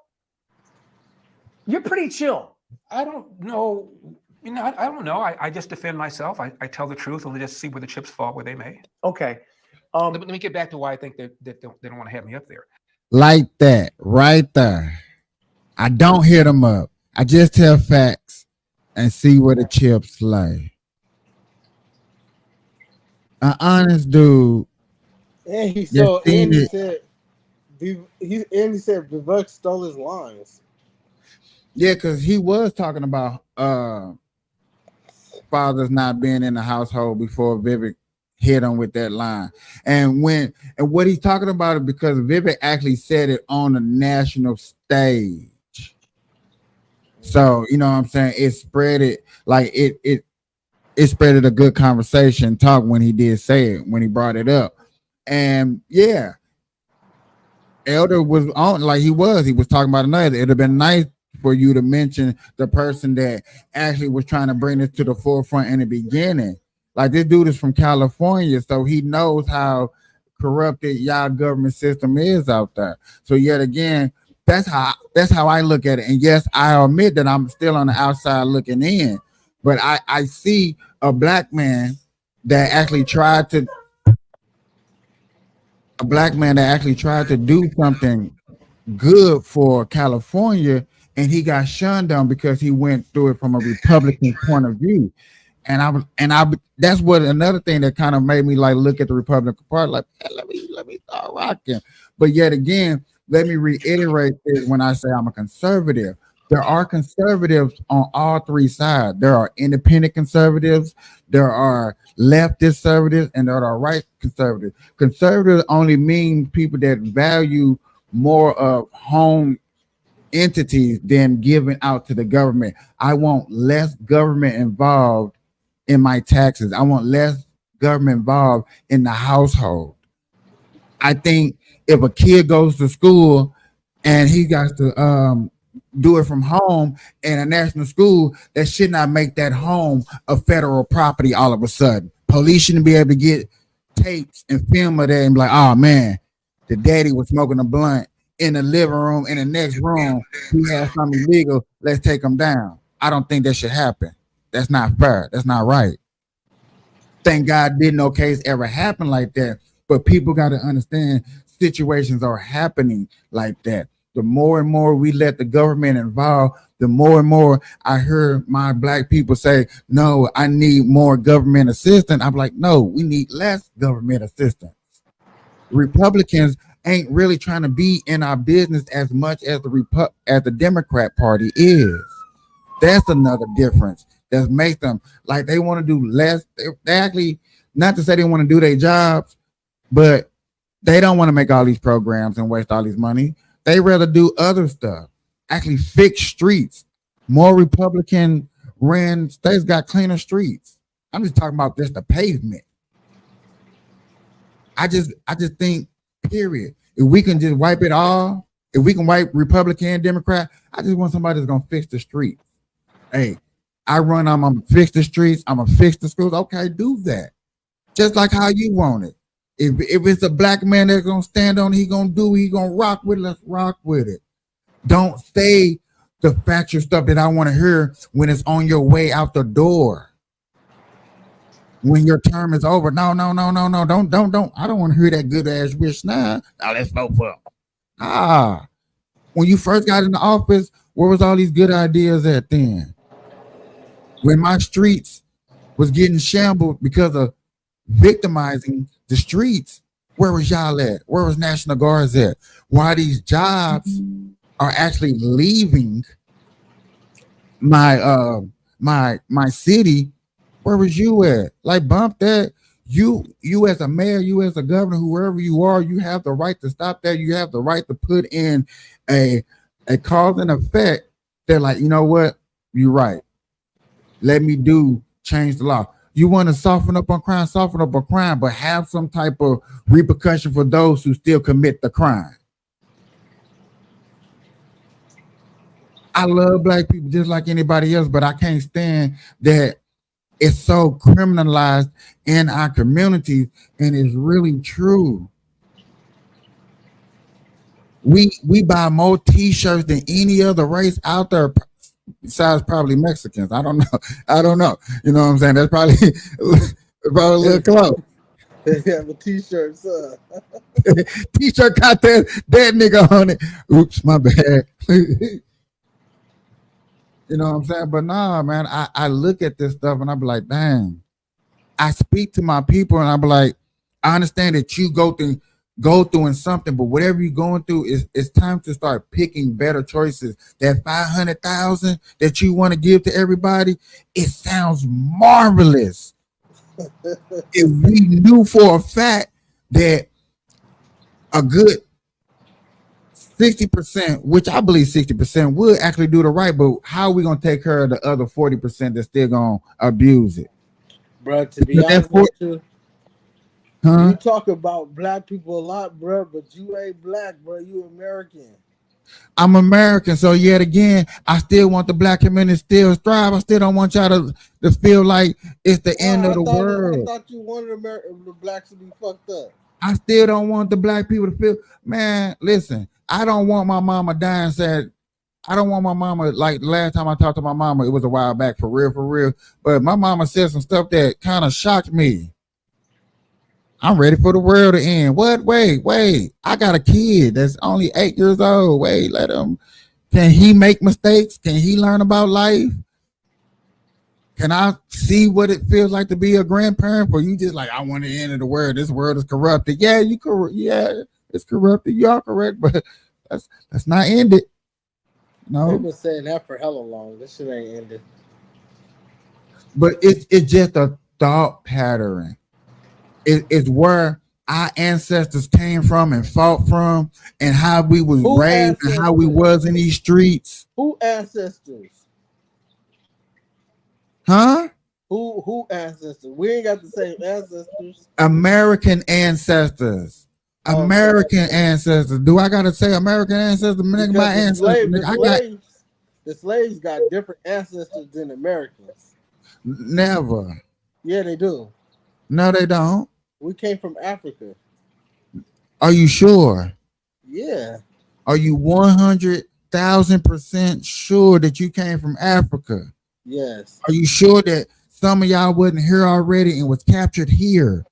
You're pretty chill. I don't know. I don't know. I just defend myself. I tell the truth and just see where the chips fall where they may. Okay. Let me get back to why I think that they don't want to have me up there. Like that, right there. I don't hit them up. I just tell facts and see where the chips lay. An honest dude. And he said Vivek stole his lines. Yeah, because he was talking about fathers not being in the household before Vivek hit him with that line. And what he's talking about is because Vivek actually said it on the national stage. So, you know what I'm saying? It spread it like it spread it a good conversation talk when he did say it, when he brought it up. And yeah, Elder was on like he was talking about another. It'd have been nice for you to mention the person that actually was trying to bring this to the forefront in the beginning. Like this dude is from California, so he knows how corrupted y'all government system is out there. So yet again, that's how I look at it. And yes, I admit that I'm still on the outside looking in, but I see a black man that actually tried to do something good for California, and he got shunned down because he went through it from a Republican point of view. And I that's what another thing that kind of made me like look at the Republican Party like, hey, let me start rocking. But yet again, let me reiterate this when I say I'm a conservative. There are conservatives on all three sides. There are independent conservatives, there are leftist conservatives, and there are right conservatives. Conservatives only mean people that value more of home entities than giving out to the government. I want less government involved in my taxes. I want less government involved in the household. I think if a kid goes to school and he got to do it from home in a national school, that should not make that home a federal property all of a sudden. Police shouldn't be able to get tapes and film of that and be like, oh man, the daddy was smoking a blunt in the living room. In the next room, he has something illegal. Let's take him down. I don't think that should happen. That's not fair. That's not right. Thank God didn't no case ever happen like that. But people got to understand situations are happening like that. The more and more we let the government involved, the more and more I hear my black people say, no, I need more government assistance. I'm like, no, we need less government assistance. Republicans ain't really trying to be in our business as much as the Democrat Party is. That's another difference that makes them like they want to do less. They actually, not to say they want to do their jobs, but they don't want to make all these programs and waste all this money. They rather do other stuff, actually fix streets. More Republican ran states got cleaner streets. I'm just talking about just the pavement. I just think, period. If we can just wipe it all, if we can wipe Republican and Democrat, I just want somebody that's gonna fix the streets. Hey, I'm gonna fix the streets, I'm gonna fix the schools. Okay, do that. Just like how you want it. If it's a black man that's gonna stand on it, he gonna rock with it, let's rock with it. Don't say the factual stuff that I want to hear when it's on your way out the door. When your term is over. No. Don't. I don't want to hear that good ass wish now. Now let's vote for him. When you first got in the office, where was all these good ideas at then? When my streets was getting shambled because of victimizing the streets, where was y'all at? Where was National Guards at? Why these jobs are actually leaving my my city? Where was you at? Like, bump that. You as a mayor, you as a governor, whoever you are, you have the right to stop that. You have the right to put in a cause and effect. They're like, you know what? You're right. Let me change the law. You want to soften up on crime, but have some type of repercussion for those who still commit the crime. I love black people just like anybody else, but I can't stand that it's so criminalized in our communities, and it's really true. We buy more t-shirts than any other race out there, besides probably Mexicans. I don't know. You know what I'm saying? That's probably a little close. They have a t-shirt, son. T-shirt got that nigga on it. Oops, my bad. You know what I'm saying? But nah, man, I look at this stuff and I be like, dang. I speak to my people and I be like, I understand that you go through in something, but whatever you're going through, it's time to start picking better choices. That 500,000 that you want to give to everybody, it sounds marvelous. If we knew for a fact that a good 60%, which I believe 60% would actually do the right, but how are we gonna take care of the other 40% that's still gonna abuse it? Bro, to be honest with you, you talk about black people a lot, bro, but you ain't black, bro. You American. I'm American, so yet again, I still want the black community to still thrive. I still don't want y'all to feel like it's the end of the world. I thought you wanted the blacks to be fucked up. I still don't want the black people to feel, man, listen, I don't want my mama dying sad. I don't want my mama, like last time I talked to my mama, it was a while back, for real. But my mama said some stuff that kind of shocked me. I'm ready for the world to end. What? Wait. I got a kid that's only 8 years old. Wait, let him. Can he make mistakes? Can he learn about life? Can I see what it feels like to be a grandparent? For you just like, I want the end of the world. This world is corrupted. Yeah, it's corrupted. You are correct, but let's not end it. No. They've been saying that for hella long. This shit ain't ended. But it's just a thought pattern. It's where our ancestors came from and fought from, and how we was raised and how we was in these streets. Who ancestors? Huh? Who ancestors? We ain't got the same ancestors. American ancestors. American ancestors. Do I gotta say American ancestors? My ancestors. The slaves got different ancestors than Americans. Never. Yeah, they do. No, they don't. We came from Africa. Are you sure? Yeah. Are you 100,000% sure that you came from Africa? Yes. Are you sure that some of y'all wasn't here already and was captured here?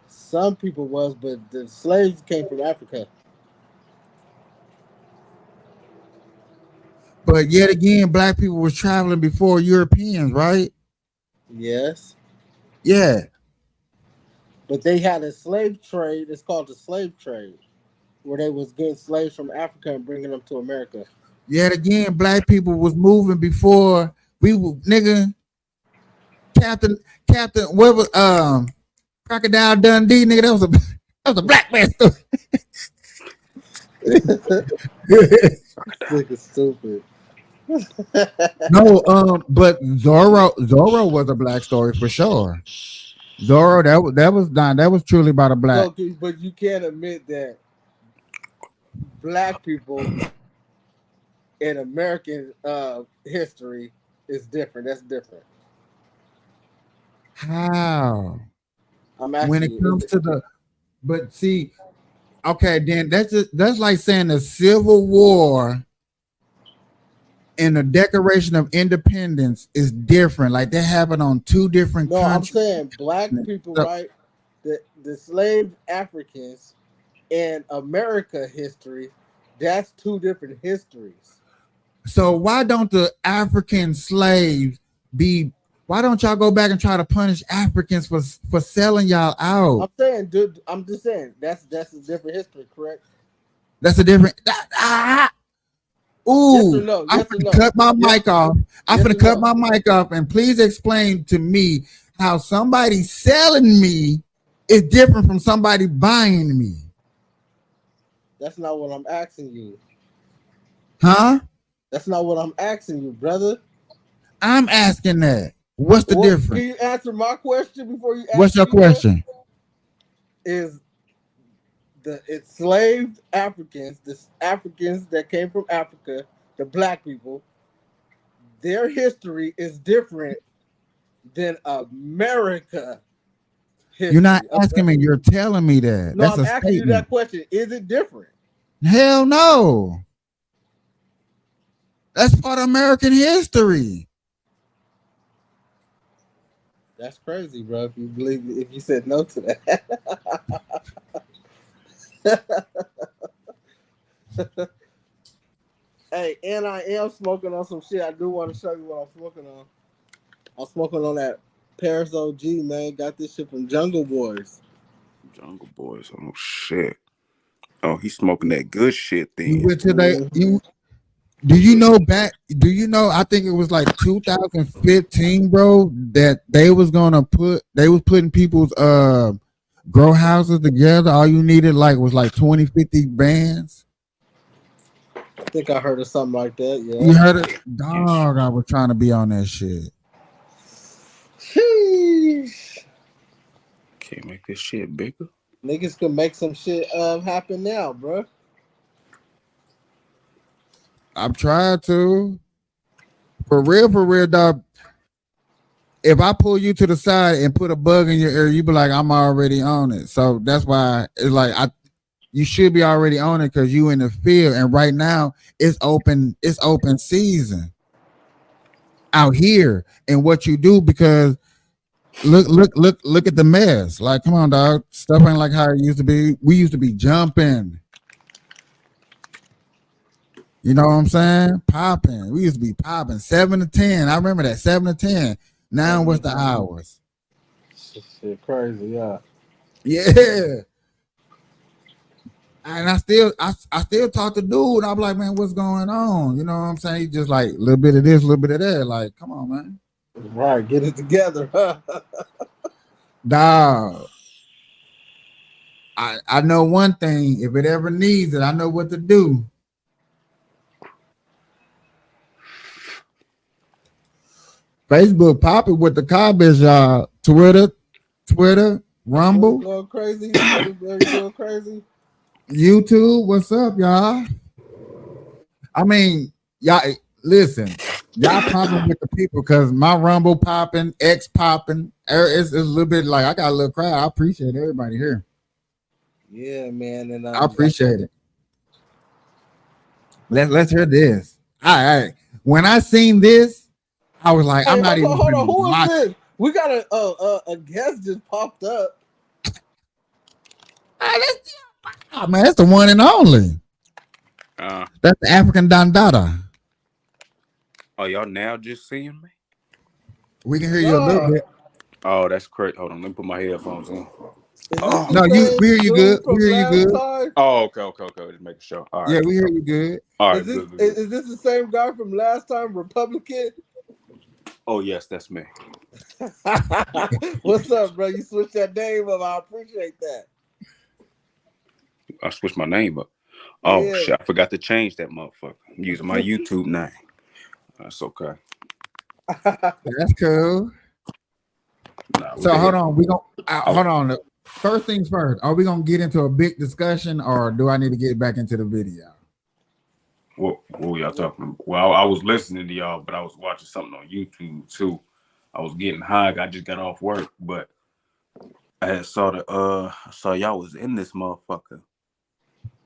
Some people was, but the slaves came from Africa. But yet again, black people was traveling before Europeans, right? Yes. Yeah. But they had a slave trade. It's called the slave trade, where they was getting slaves from Africa and bringing them to America. Yet again, black people was moving before we were, nigga. Captain, what was Crocodile Dundee, nigga? That was a black man story. This nigga stupid. No, but Zorro was a black story for sure. Zorro, that was truly about a black. So, but you can't admit that black people in American history is different. That's different. How? I'm When asking it you. comes to the, but see, okay, then that's like saying the Civil War and the Declaration of Independence is different. Like they happen on two different No, I'm countries. saying black people, So, right? The slave Africans in America history, that's two different histories. so why don't the African slaves be? Why don't y'all go back and try to punish Africans for selling y'all out? I'm saying, dude. I'm just saying that's a different history, correct? That's a different. Ooh, Yes or no? I'm Yes or gonna no? cut my mic off. I'm Yes gonna or cut no? my mic off, and please explain to me how somebody selling me is different from somebody buying me. That's not what I'm asking you. Huh? That's not what I'm asking you, brother. I'm asking that. What's the Can difference? you answer my question before you ask What's your me question? that? Is the enslaved Africans, the Africans that came from Africa, the black people, their history is different than America history. You're not asking me. You're telling me that. No, That's I'm a asking you statement. that question. Is it different? Hell no. That's part of American history. That's crazy, bro. If you said no to that. Hey, and I am smoking on some shit. I do want to show you what I'm smoking on. I'm smoking on that Paris OG, man. Got this shit from Jungle Boys. Jungle Boys. Oh shit. Oh, he's smoking that good shit then. You went to do you know back? Do you know? I think it was like 2015, bro. That they was putting people's grow houses together. All you needed was 20, 50 bands. I think I heard of something like that. Yeah. You heard it, dog. I was trying to be on that shit. Sheesh. Can't make this shit bigger. Niggas can make some shit happen now, bro. I'm trying to. For real, dog. If I pull you to the side and put a bug in your ear, you be like, I'm already on it. So that's why it's like you should be already on it because you in the field. And right now it's open season out here. And what you do, because look at the mess. Like, come on, dog. Stuff ain't like how it used to be. We used to be jumping. You know what I'm saying? Popping. We used to be popping 7 to 10. I remember that 7 to 10. Now what's the hours? Shit crazy, yeah. Yeah. And I still talk to dude. I'm like, man, what's going on? You know what I'm saying? He just like a little bit of this, a little bit of that. Like, come on, man. Right, get it together. Dog. I know one thing. If it ever needs it, I know what to do. Facebook popping with the comments, y'all. Twitter, Rumble. Going crazy. Everybody going crazy. YouTube, what's up, y'all? I mean, y'all listen. Y'all popping with the people because my Rumble popping, X popping. It's a little bit like I got a little crowd. I appreciate everybody here. Yeah, man, and I appreciate it. Let's hear this. All right. When I seen this, I was like, I'm not even. Hold on. Who is this? We got a guest just popped up. Oh, man, that's the one and only. That's the African Dandada. Oh, y'all now just seeing me? We can hear you a little bit. Oh, that's great. Hold on, let me put my headphones in. No, we hear you good. We hear you good. Oh, okay. Just making sure. All right. Yeah, we hear you good. All right, Is this the same guy from last time, Republican? Oh, yes, that's me. What's up, bro? You switched that name up. I appreciate that. I switched my name up. Oh, Yeah. shit. I forgot to change that motherfucker. I'm using my YouTube name. That's okay. That's cool. So hold on, hold on. First things first. Are we gonna get into a big discussion, or do I need to get back into the video? What were y'all talking about? Well, I was listening to y'all, but I was watching something on YouTube too. I was getting high. I just got off work, but I had saw y'all was in this motherfucker.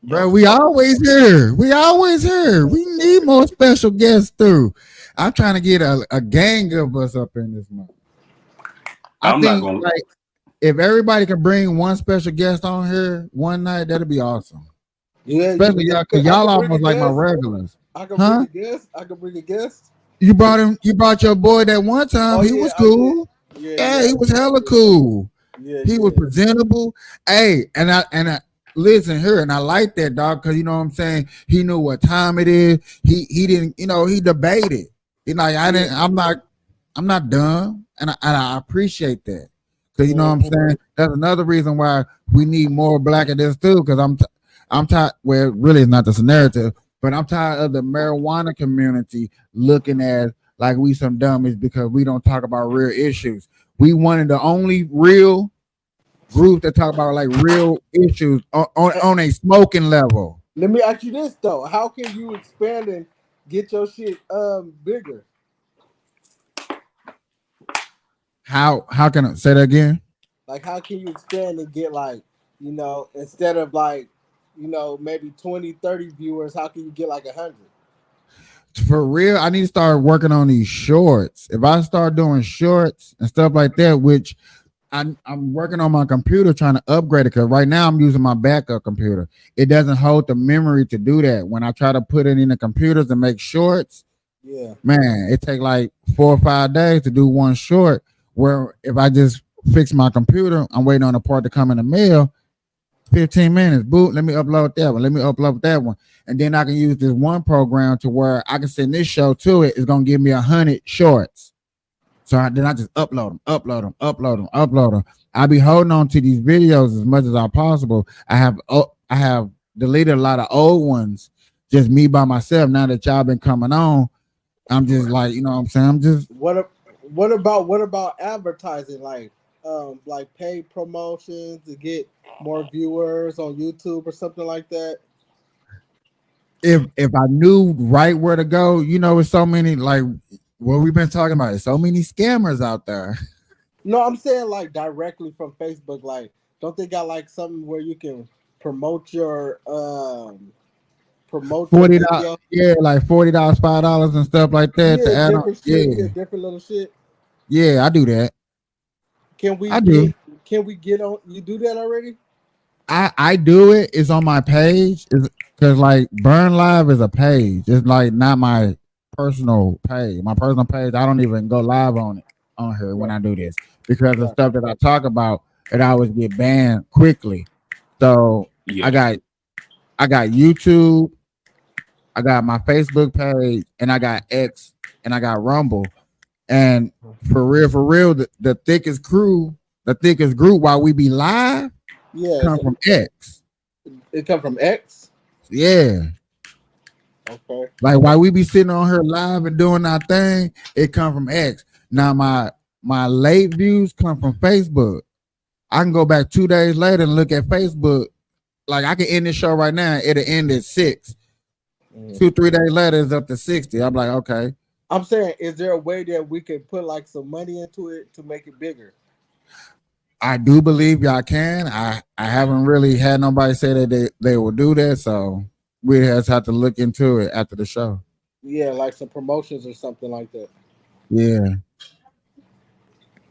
Bro, we always here. We always here. We need more special guests through. I'm trying to get a gang of us up in this month. I think like if everybody could bring one special guest on here one night, that'd be awesome. Yeah, especially y'all, cause y'all almost like my regulars. I can bring a guest. I can bring a guest. You brought him. You brought your boy that one time. He was cool. Yeah, he was hella cool. He was presentable. Hey, and I listen here, and I like that dog because you know what I'm saying. He knew what time it is. He didn't. You know, he debated. He like I didn't. I'm not dumb, and I appreciate that. Cause you know what I'm saying. That's another reason why we need more black in this too. Cause I'm tired. Well, really, it's not the narrative, but I'm tired of the marijuana community looking at like we some dummies because we don't talk about real issues. We one of the only real group that talk about like real issues on a smoking level. Let me ask you this though: how can you expand and get your shit bigger? How can I say that again? Like, how can you expand and get like, you know, instead of like, you know, maybe 20, 30 viewers, how can you get like 100? For real, I need to start working on these shorts. If I start doing shorts and stuff like that, which I'm working on my computer trying to upgrade it because right now I'm using my backup computer. It doesn't hold the memory to do that. When I try to put it in the computers and make shorts, man, it take like 4 or 5 days to do one short. Where if I just fix my computer, I'm waiting on a part to come in the mail. 15 minutes, boot. Let me upload that one. Let me upload that one, and then I can use this one program to where I can send this show to it. It's gonna give me 100 shorts. So then I just upload them. I'll be holding on to these videos as much as possible. I have deleted a lot of old ones, just me by myself. Now that y'all been coming on, I'm just like, you know what I'm saying? I'm just What about advertising, like paid promotions to get more viewers on YouTube or something like that? If I knew right where to go, you know, it's so many like what we've been talking about. There's so many scammers out there. No, I'm saying like directly from Facebook. Like, don't they got like something where you can promote your $40, yeah, like $40, $5 and stuff like that to add on. Different little shit. Yeah, I do that. Can we get on? You do that already? I do it. It's on my page. Because like Burn Live is a page. It's like not my personal page. My personal page, I don't even go live on here when I do this because the stuff that I talk about, it always get banned quickly. So I got YouTube, I got my Facebook page, and I got X, and I got Rumble. And for real, the thickest group while we be live, come from X. It come from X? Yeah. Okay. Like while we be sitting on here live and doing our thing, it come from X. Now my late views come from Facebook. I can go back 2 days later and look at Facebook. Like I can end this show right now, it'll end at 6. 2-3 days later, it's up to 60. I'm like, okay. I'm saying, is there a way that we can put like some money into it to make it bigger? I do believe y'all can. I haven't really had nobody say that they will do that, so we just have to look into it after the show. Yeah, like some promotions or something like that. Yeah.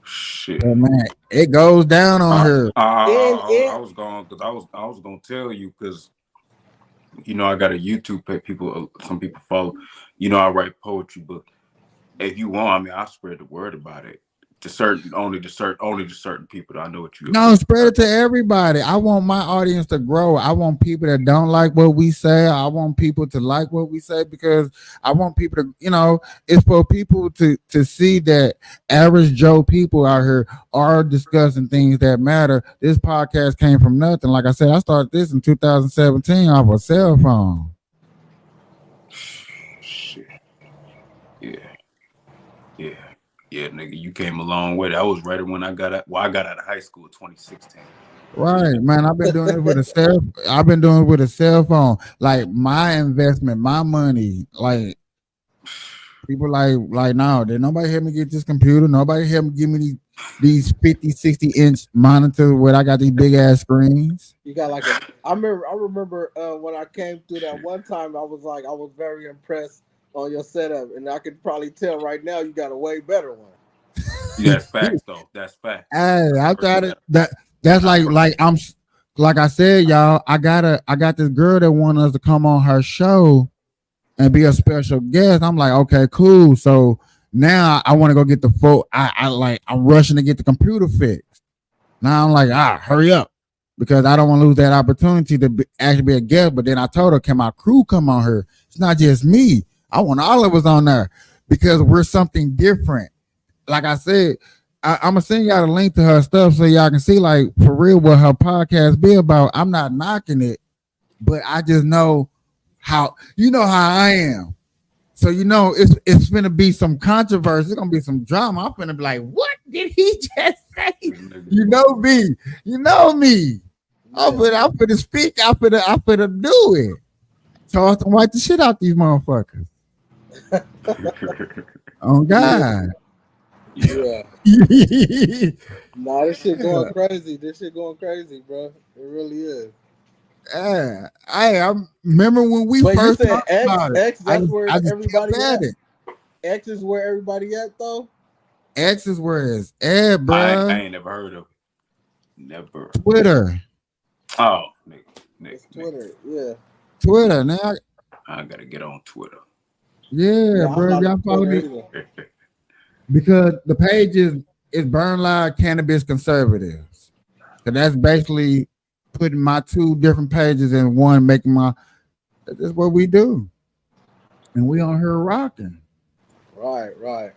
Shit. Oh man, it goes down on her. I was gonna tell you because you know I got a YouTube page. Some people follow. You know I write poetry, but if you want, I mean, I spread the word about it only to certain people that I know what you. No, spread it to everybody. I want my audience to grow. I want people that don't like what we say. I want people to like what we say because I want people to, you know, it's for people to see that average Joe people out here are discussing things that matter. This podcast came from nothing. Like I said, I started this in 2017 off a cell phone. Shit. Yeah. Yeah, nigga, you came a long way. That was right when I got out. Well, I got out of high school in 2016. Right, man. I've been doing it with a cell. I've been doing it with a cell phone. Like my investment, my money. Like people like now. Did nobody help me get this computer? Nobody help me give me these 50, 60-inch monitors where I got these big ass screens. You got like a. I remember when I came through that one time. I was very impressed on your setup, and I could probably tell right now you got a way better one. That's facts, though. That's facts. Hey, I got it. That's like I'm like I said, y'all. I got this girl that wanted us to come on her show and be a special guest. I'm like, okay, cool. So now I want to go get the phone. I'm rushing to get the computer fixed. Now I'm like, hurry up, because I don't want to lose that opportunity to actually be a guest. But then I told her, can my crew come on her? It's not just me. I want all of us on there because we're something different. Like I said, I'm gonna send y'all the link to her stuff so y'all can see, like, for real, what her podcast be about. I'm not knocking it, but I just know how I am. So it's gonna be some controversy. It's gonna be some drama. I'm gonna be like, what did he just say? You know me. I'm gonna speak. I'm gonna do it. So I can wipe the shit out these motherfuckers. Oh God. Yeah. Nah, this shit going crazy. This shit going crazy, bro. It really is. I remember when we first you said talked about it. X. That's where I just everybody kept at at. it. X is where everybody at, though. X is where it's at, bro. I ain't never heard of it. Never. Twitter. Oh, nigga. It's Twitter. Yeah. Twitter. Now I gotta get on Twitter. Yeah, bro. Y'all follow me. Because the page is Burn Live Cannabis Conservatives. So that's basically putting my two different pages in one, making that's what we do. And we on here rocking. Right.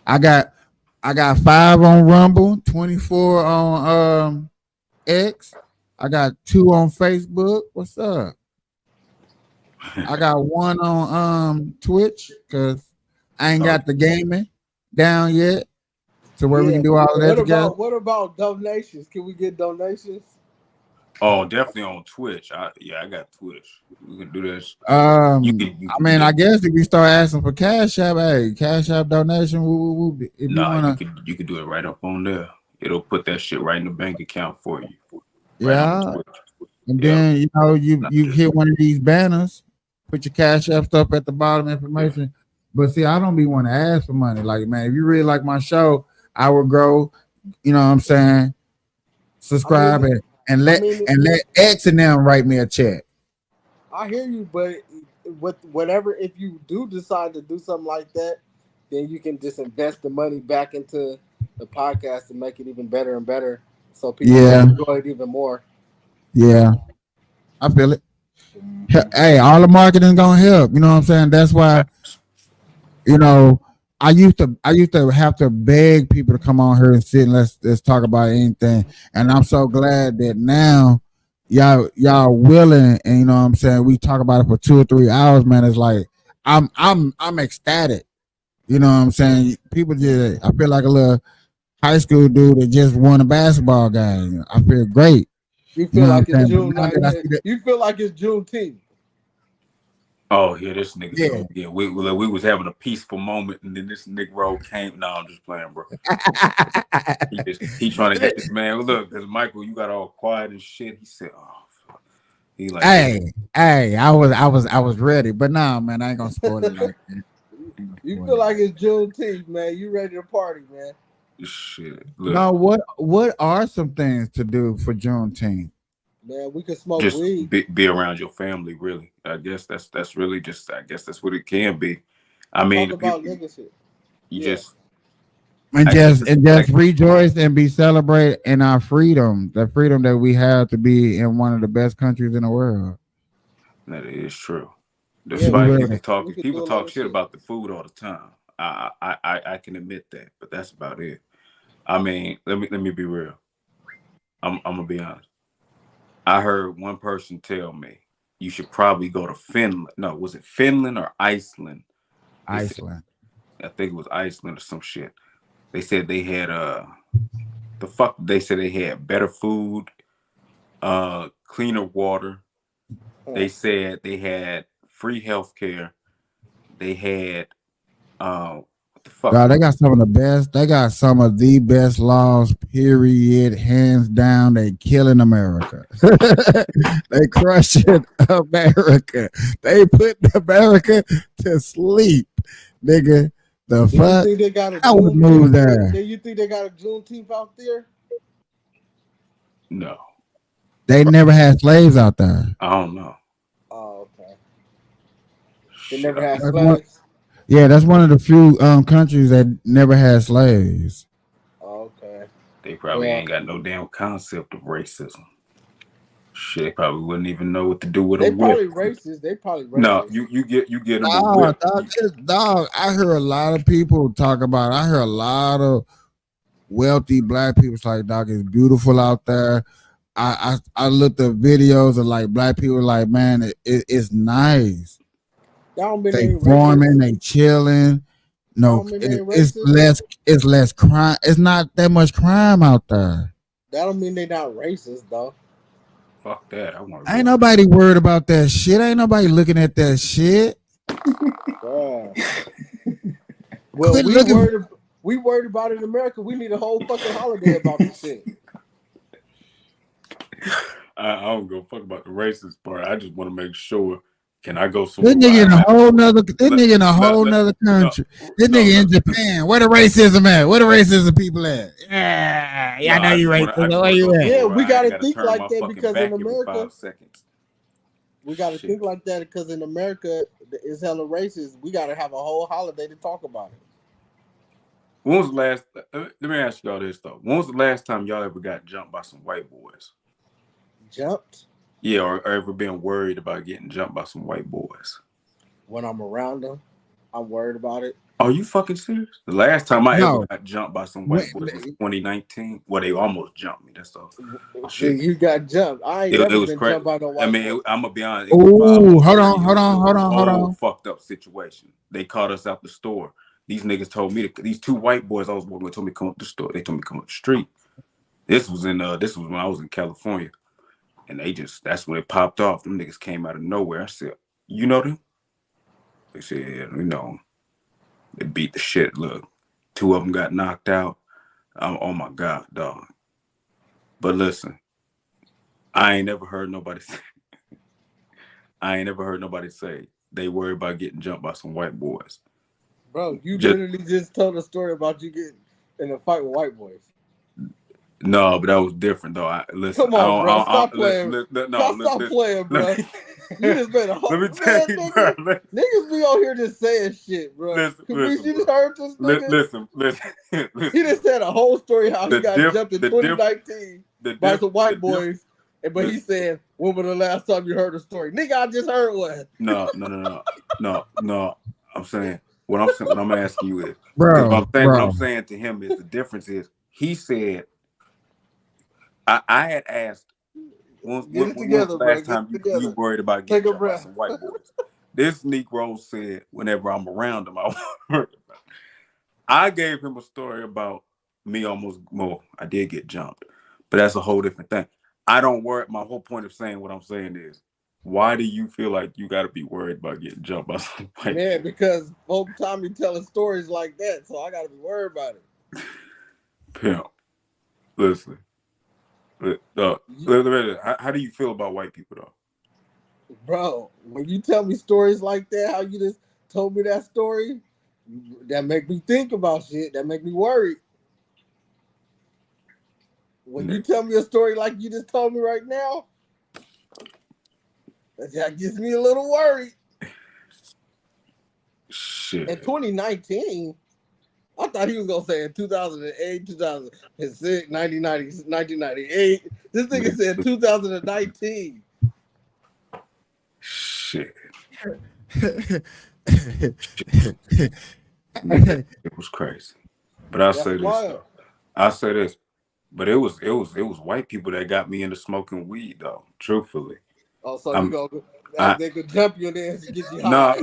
I got 5 on Rumble, 24 on X. I got 2 on Facebook. What's up? I got 1 on Twitch because I ain't got the gaming down yet to where we can do all of that together. What about donations? Can we get donations? Oh, definitely on Twitch. I got Twitch. We can do this. I guess if we start asking for Cash App, Cash App donation, you could do it right up on there. It'll put that shit right in the bank account for you. Yeah. And then you hit one of these banners, put your Cash App stuff at the bottom information. But see, I don't be want to ask for money. Like, man, if you really like my show, I would grow, you know what I'm saying? Subscribe and let X and them write me a check. I hear you, but if you do decide to do something like that, then you can just invest the money back into the podcast and make it even better and better, so people can enjoy it even more. Yeah, I feel it. Hey, all the marketing gonna help. You know what I'm saying? That's why, I used to have to beg people to come on here and sit and let's talk about anything. And I'm so glad that now y'all willing, and you know what I'm saying, we talk about it for 2 or 3 hours, man. It's like I'm ecstatic. You know what I'm saying? People I feel like a little high school dude that just won a basketball game. I feel great. You feel like it's June 19th. You feel like it's Juneteenth. Oh yeah, this nigga. Yeah, we was having a peaceful moment, and then this Negro came. No, I'm just playing, bro. he trying to get this man. Look, because Michael, you got all quiet and shit. He said, "Oh, he like." Hey, I was ready, but nah, man, I ain't gonna spoil it like that. You feel like it's Juneteenth, man. You ready to party, man? Shit. Look. Now, what are some things to do for Juneteenth? Man, we can smoke just weed. Be around your family, really. I guess that's really just. I guess that's what it can be. I mean, talk about legacy. just rejoice and be celebrated in our freedom, the freedom that we have to be in one of the best countries in the world. That is true. Despite people talk shit about the food all the time. I can admit that, but that's about it. I mean, let me be real. I'm gonna be honest. I heard one person tell me you should probably go to Finland. No, was it Finland or Iceland? Iceland. I think it was Iceland or some shit. They said they had they said they had better food, cleaner water. They said they had free healthcare. They had what the fuck? God, they got some of the best. They got some of the best laws. Period. Hands down. They killing America. They crushing America. They put America to sleep, nigga. The Do you fuck? think they got a I would move there. Do you think they got a Juneteenth out there? No. They never had slaves out there. I don't know. Oh, okay. They never had That's one, slaves. yeah, that's one of the few countries that never had slaves. Okay. They probably Well, ain't got no damn concept of racism. Shit, they probably wouldn't even know what to do with a they whip. probably racist. They probably racist. No, you get them a Dog, whip. dog, I hear a lot of people talk about it. I hear a lot of wealthy black people like, dog, it's beautiful out there. I looked at videos of like black people like, man, it's nice. Y'all been They ain't farming, racist. they chilling. No, Y'all been ain't it's racist. less crime. It's not that much crime out there. That don't mean they not racist though. Fuck that. I want to Ain't nobody worried about that shit. Ain't nobody looking at that shit. Well, Quit looking. we worried about it in America. We need a whole fucking holiday about this shit. I don't go fuck about the racist part. I just want to make sure. Can I go somewhere? This nigga in a whole nother. This nigga in a whole nother country. This nigga in Japan. Where the racism at? Where the racism people at? Yeah, I know you racist. Where you at? Yeah, we gotta think turn like my that fucking because back in every America, 5 seconds. we gotta think like that because in America it's hella racist. We gotta have a whole holiday to talk about it. When was the last? Let me ask y'all this though. When was the last time y'all ever got jumped by some white boys? Jumped? Yeah, or ever been worried about getting jumped by some white boys? When I'm around them, I'm worried about it. Are you fucking serious? The last time I No. ever got jumped by some white boys was 2019. Well, they almost jumped me. That's all. See, you got jumped. I ain't It never was been crazy. jumped by no white I mean, boy. I'm gonna be honest. It was Ooh, hold crazy. on, hold on, It was hold on, a hold whole on. fucked up situation. They caught us out the store. These niggas told me these 2 white boys I was working with told me to come up the store. They told me to come up the street. This was when I was in California, and that's when it popped off. Them niggas came out of nowhere. I said, "You know them?" They said, "Yeah, we know them." They beat the shit. Look, 2 of them got knocked out. Oh my god, dog. But listen, I ain't never heard nobody say they worry about getting jumped by some white boys. Bro, you Just- literally just told a story about you getting in a fight with white boys. No, but that was different though. Listen, Come on, bro. Stop playing. Stop playing, bro. You just made a whole. Let me tell you, bro. Niggas be on here just saying shit, bro. Listen, You just heard this nigga? Listen. He just said a whole story how he got jumped in the 2019 by some white boys. But he said, when was the last time you heard a story? Nigga, I just heard one. No. I'm saying what I'm asking you is, Bro, what I'm saying to him is the difference is he said I had asked when was the last time you worried about getting jumped by some white boys? This Negro said whenever I'm around him, I worry about it. I gave him a story about me I did get jumped, but that's a whole different thing. I don't worry. My whole point of saying what I'm saying is, why do you feel like you got to be worried about getting jumped by some white Man, because whole time you telling stories like that, so I got to be worried about it. Pimp? Listen. How do you feel about white people though? Bro, when you tell me stories like that, how you just told me that story, that make me think about shit. That make me worried. When you tell me a story like you just told me right now, that gets me a little worried. Shit. In 2019, I thought he was going to say in 2008, 2006, 1998. This nigga said 2019. Shit. It was crazy. But I say this. But it was white people that got me into smoking weed though, truthfully. Oh, so you go they could jump you and then get you high. No,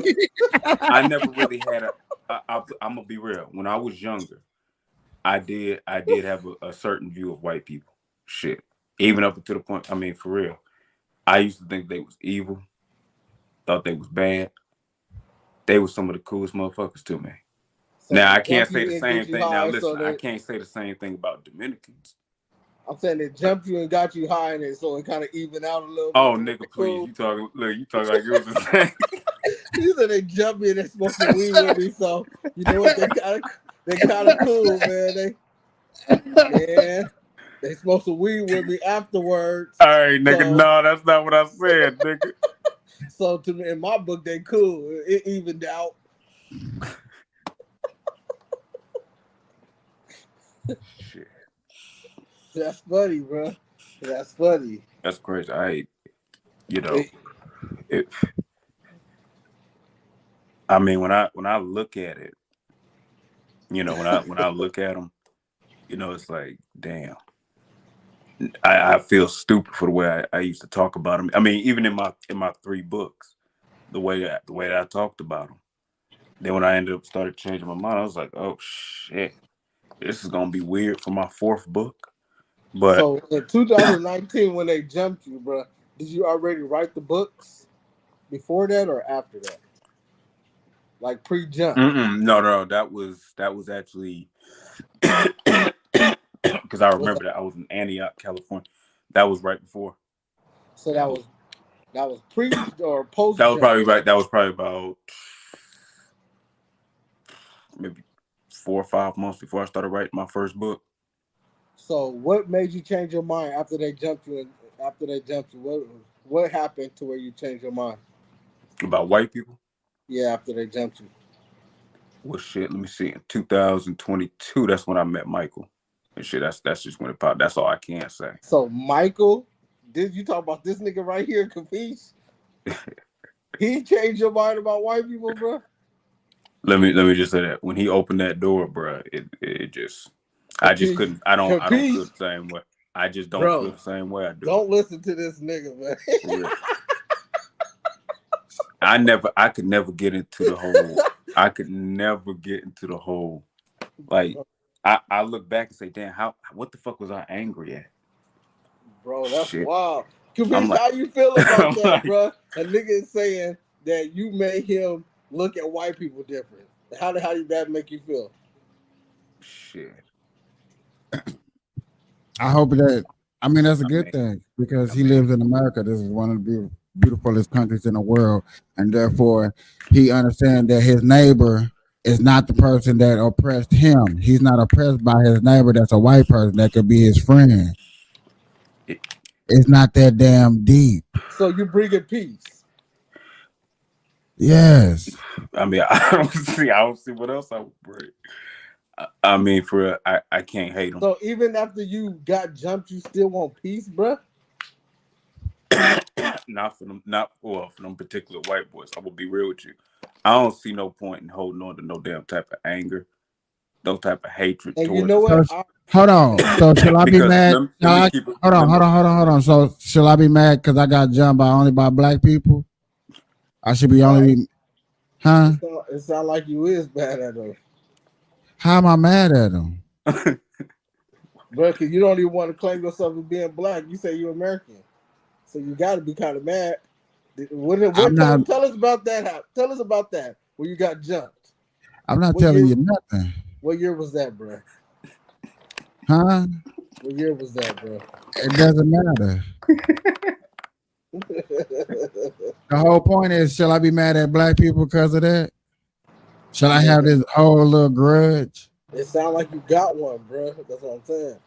I never really had I'm gonna be real. When I was younger, I did have a certain view of white people. Shit. Even up to the point, I mean, for real. I used to think they was evil, thought they was bad. They were some of the coolest motherfuckers to me. So Now they I can't jump say you the and same get you thing. Now high, so listen, I they. can't say the same thing about Dominicans. I'm saying they jumped you and got you high in it, so it kind of even out a little Oh, bit. nigga, please, Cool. you talking like it was the same. You said they jumped me and they smoked some weed with me, so you know what? They kind of cool, man. They smoked some weed with me afterwards. All right, nigga, so, no, that's not what I said, nigga. So to me, in my book, they cool. It evened out. Shit. That's funny, bro. That's funny. That's crazy. I mean, when I look at it, when I look at them, it's like, damn. I feel stupid for the way I used to talk about them. I mean, even in my 3 books, the way that I talked about them. Then when I started changing my mind, I was like, oh shit, this is gonna be weird for my 4th book. But so in 2019, when they jumped you, bro, did you already write the books before that or after that? Like pre-jump? No, that was actually because I remember that I was in Antioch, California. That was right before. So that was pre or post. That was probably right. That was probably about maybe 4 or 5 months before I started writing my first book. So what made you change your mind after they jumped you? What happened to where you changed your mind about white people? Yeah, after they jumped you. Well, shit. Let me see. In 2022, that's when I met Michael. And shit, that's just when it popped. That's all I can say. So Michael, did you talk about this nigga right here, Capiche? He changed your mind about white people, bro? Let me just say that when he opened that door, bro, it just I just couldn't. I don't feel the same way. I just don't feel the same way I do. Don't listen to this nigga, man. I could never get into the whole. I could never get into the whole. Like I look back and say, damn, what the fuck was I angry at? Bro, that's shit. wild. Capiche, how you feel about that, bro? A nigga is saying that you made him look at white people different. How did that make you feel? Shit. I hope that. I mean, that's a good thing because he lives in America. This is one of the beautifulest countries in the world, and therefore he understands that his neighbor is not the person that oppressed him. He's not oppressed by his neighbor. That's a white person that could be his friend. It's not that damn deep. So you bringing peace? Yes. I mean, I don't see what else I would bring. I mean, for I can't hate them. So even after you got jumped, you still want peace, bro? Not for them particular white boys. I will be real with you. I don't see no point in holding on to no damn type of anger, no type of hatred. And towards you know what? Hold on. So shall I be mad? Hold on. So shall I be mad because I got jumped by black people? I should be only. Huh? It sounds like you is bad at them. How am I mad at them? Bro, because you don't even want to claim yourself as being black. You say you're American. So you got to be kind of mad. Tell us about that. Tell us about that, where you got jumped. I'm not telling you nothing. What year was that, bro? Huh? What year was that, bro? It doesn't matter. The whole point is, shall I be mad at black people because of that? Shall I have this whole little grudge? It sounds like you got one, bro. That's what I'm saying.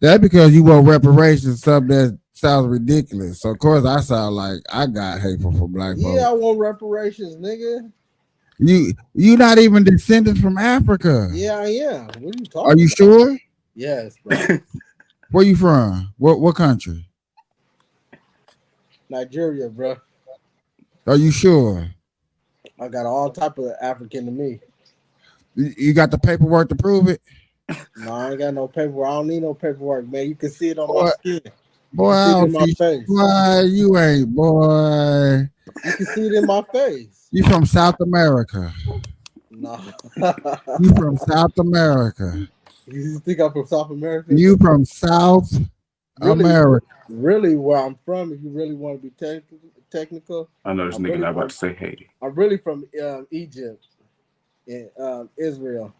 That's because you want reparations, something that sounds ridiculous. So of course I sound like I got hateful for black folks. Yeah, I want reparations, nigga. You not even descended from Africa. Yeah, I am. What are you talking about? Are you sure? Yes, bro. Where you from? What country? Nigeria, bro. Are you sure? I got all type of African to me. You got the paperwork to prove it? No, I ain't got no paperwork. I don't need no paperwork, man. You can see it on my skin. Boy, you can see it in my face. Boy, you ain't, boy. You can see it in my face. You from South America? No. You from South America. You think I'm from South America? You from South Really, America. really, where I'm from, if you really want to be technical, I know this nigga not about to say Haiti. I'm really from Egypt and Israel.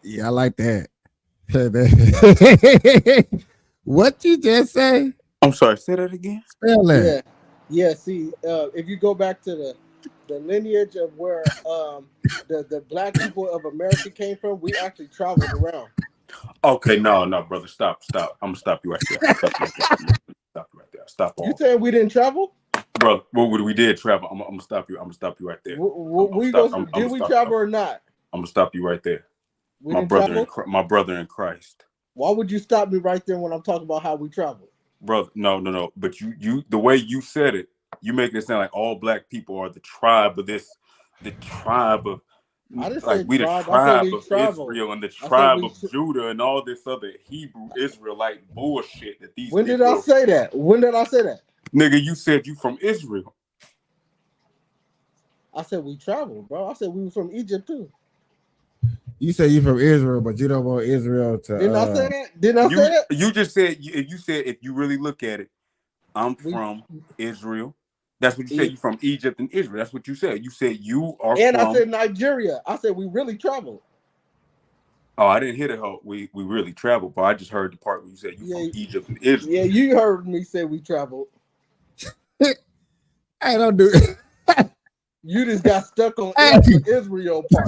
Yeah, I like that. What you just say? I'm sorry, say that again. Spell that. Yeah. See, if you go back to the lineage of where the black people of America came from, we actually traveled around. Okay, no, brother, stop. I'm gonna stop you right there. Stop you right there. Stop all. You saying we didn't travel? Bro, we did travel. I'm gonna stop you. I'm gonna stop you right there. Did we travel or not? I'm gonna stop you right there. We My didn't brother, travel? my brother in Christ. Why would you stop me right there when I'm talking about how we traveled? Brother, no. But you, the way you said it, you make it sound like all black people are the tribe of this, the tribe of. I didn't like say we tribe. the I said tribe we of traveled. Israel and the I said tribe we of Judah and all this other Hebrew Israelite bullshit that these When people. did I say that? When did I say that? Nigga, you said you from Israel. I said we traveled, bro. I said we were from Egypt too. You say you from Israel, but you don't want Israel to. Didn't I say that? Didn't I say that? You just said you said if you really look at it, I'm from Israel. That's what you said. You from Egypt and Israel. That's what you said. You said you are And from. I said Nigeria. I said we really traveled. Oh, I didn't hear the whole we really traveled, but I just heard the part where you said you from Egypt and Israel. Yeah, you heard me say we traveled. I don't do it. You just got stuck on Israel part.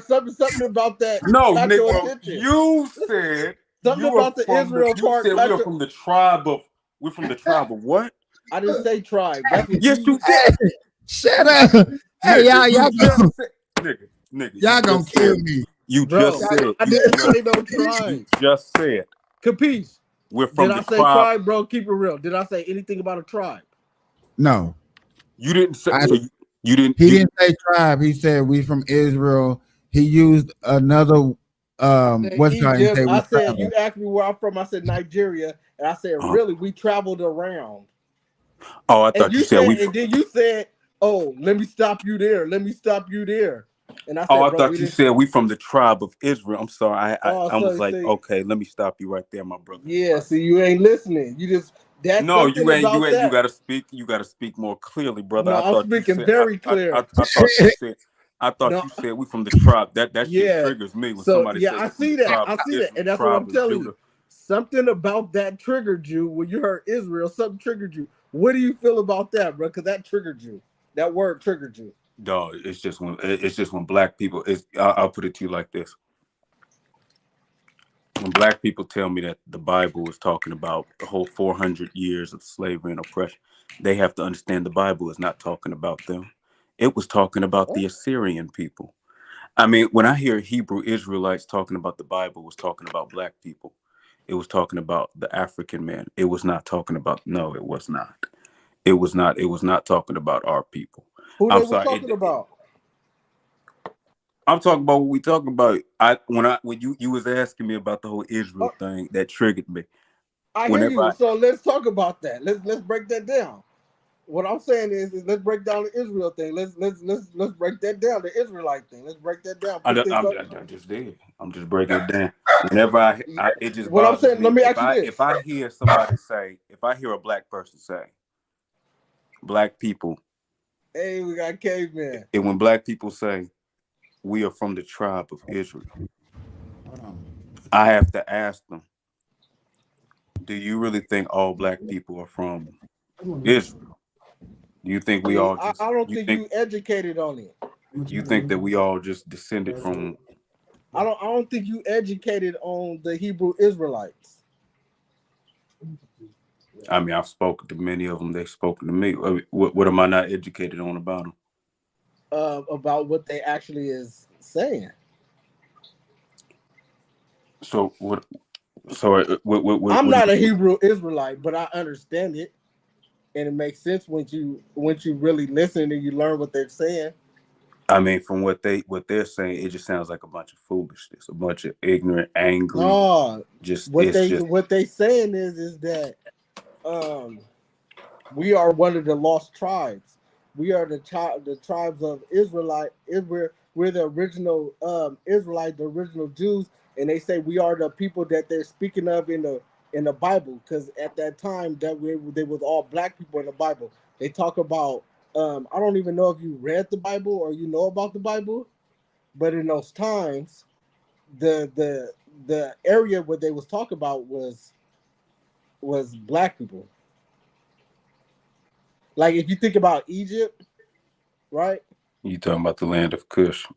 Something about that. No, got your nigga, attention. you said something you about the Israel part. You said we are from the tribe of. We're from the tribe of what? I didn't say tribe. That's what yes, you said. Shut up. Hey, y'all nigga. Y'all gonna kill me. You just said. I didn't say no tribe. You just said. Capiche? We're from Did the I say tribe, tribe, bro? Keep it real. Did I say anything about a tribe? No. You didn't say. You didn't. He didn't say tribe. He said we from Israel. He used another. What's Egypt. I said travel. you asked me where I'm from. I said Nigeria, and I said really we traveled around. Oh, I thought you said we. And then you said, "Oh, let me stop you there. Let me stop you there." And I said, I thought you said we from the tribe of Israel. I'm sorry. I was like, see, okay, let me stop you right there, my brother. Yeah, see, you ain't listening. You just no, you ain't. You gotta speak. You gotta speak more clearly, brother. No, I thought I'm speaking you said, very clear. I thought you said. I thought you said we from the tribe. That shit triggers me when somebody says I see that. I see that, and that's what I'm telling you. Something about that triggered you when you heard Israel. Something triggered you. What do you feel about that, bro? Because that triggered you. That word triggered you. No, it's just when black people. I'll put it to you like this. When black people tell me that the Bible is talking about the whole 400 years of slavery and oppression, they have to understand the Bible is not talking about them. It was talking about the Assyrian people. I mean, when I hear Hebrew Israelites talking about the Bible, it was talking about black people. It was talking about the African man. It was not talking about, no, it was not. It was not talking about our people. Who they were talking about? I'm talking about what we talking about. When you was asking me about the whole Israel thing, that triggered me. I hear you. So let's talk about that. Let's break that down. What I'm saying is let's break down the Israel thing. Let's break that down. The Israelite thing. Let's break that down. I just did. I'm just breaking it down. Whenever it just what I'm bothers saying. me. Let me ask you this: if I hear somebody say, if I hear a black person say, black people. Hey, we got caveman. And when black people say, we are from the tribe of Israel, I have to ask them, do you really think all black people are from Israel? Do you think we all just... I don't think you educated on it. You think that we all just descended from... I don't think you educated on the Hebrew Israelites. I mean, I've spoken to many of them. They've spoken to me. What am I not educated on about them? About what they actually is saying. So what? So what? I'm not a Hebrew Israelite, but I understand it, and it makes sense when you really listen and you learn what they're saying. I mean, from what they're saying, it just sounds like a bunch of foolishness, a bunch of ignorant, angry. No, just what they saying is that We are one of the lost tribes. We are the tribes of Israelite. We're the original Israelite, the original Jews, and they say we are the people that they're speaking of in the Bible. Because at that time, they was all black people in the Bible. They talk about. I don't even know if you read the Bible or you know about the Bible, but in those times, the area where they was talking about was black people. Like if you think about Egypt, right? You talking about the land of Cush?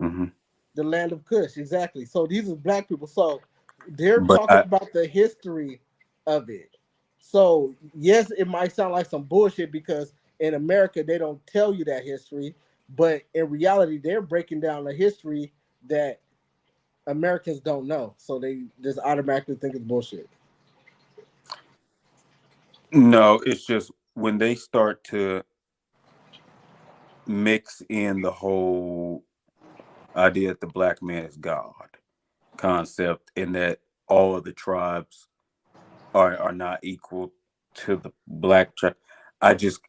The land of Cush, exactly. So these are black people. So they're But talking about the history of it. So yes, it might sound like some bullshit because in America they don't tell you that history, but in reality they're breaking down the history that Americans don't know. So they just automatically think it's bullshit. no, it's just when they start to mix in the whole idea that the black man is God concept and that all of the tribes are not equal to the black tribe.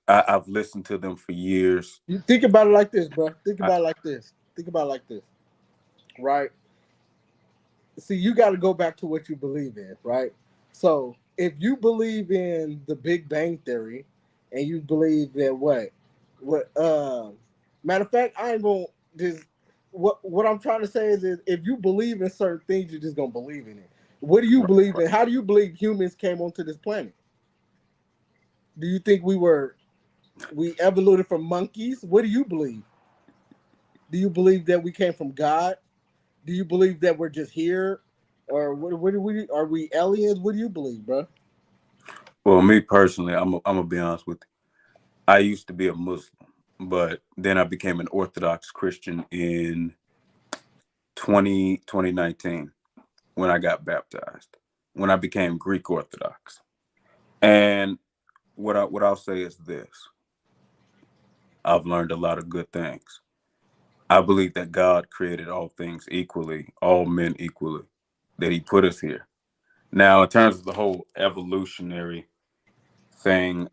I've listened to them for years. You think about it like this, bro. Think I, about it like this. Think about it like this. Right? See, you got to go back to what you believe in, right? So, if you believe in the Big Bang Theory and you believe that matter of fact, I ain't gonna just what I'm trying to say is if you believe in certain things, you're just gonna believe in it. What do you believe in? How do you believe humans came onto this planet? Do you think we evoluted from monkeys? What do you believe? Do you believe that we came from God? Do you believe that we're just here, or what do we are we aliens? What do you believe, bro? well, me personally, I'm gonna be honest with you. I used to be a Muslim, but then I became an Orthodox Christian in 2019 when I got baptized, when I became Greek Orthodox. And what I'll say is this: I've learned a lot of good things. I believe that God created all things equally, all men equally, that He put us here. Now, in terms of the whole evolutionary thing,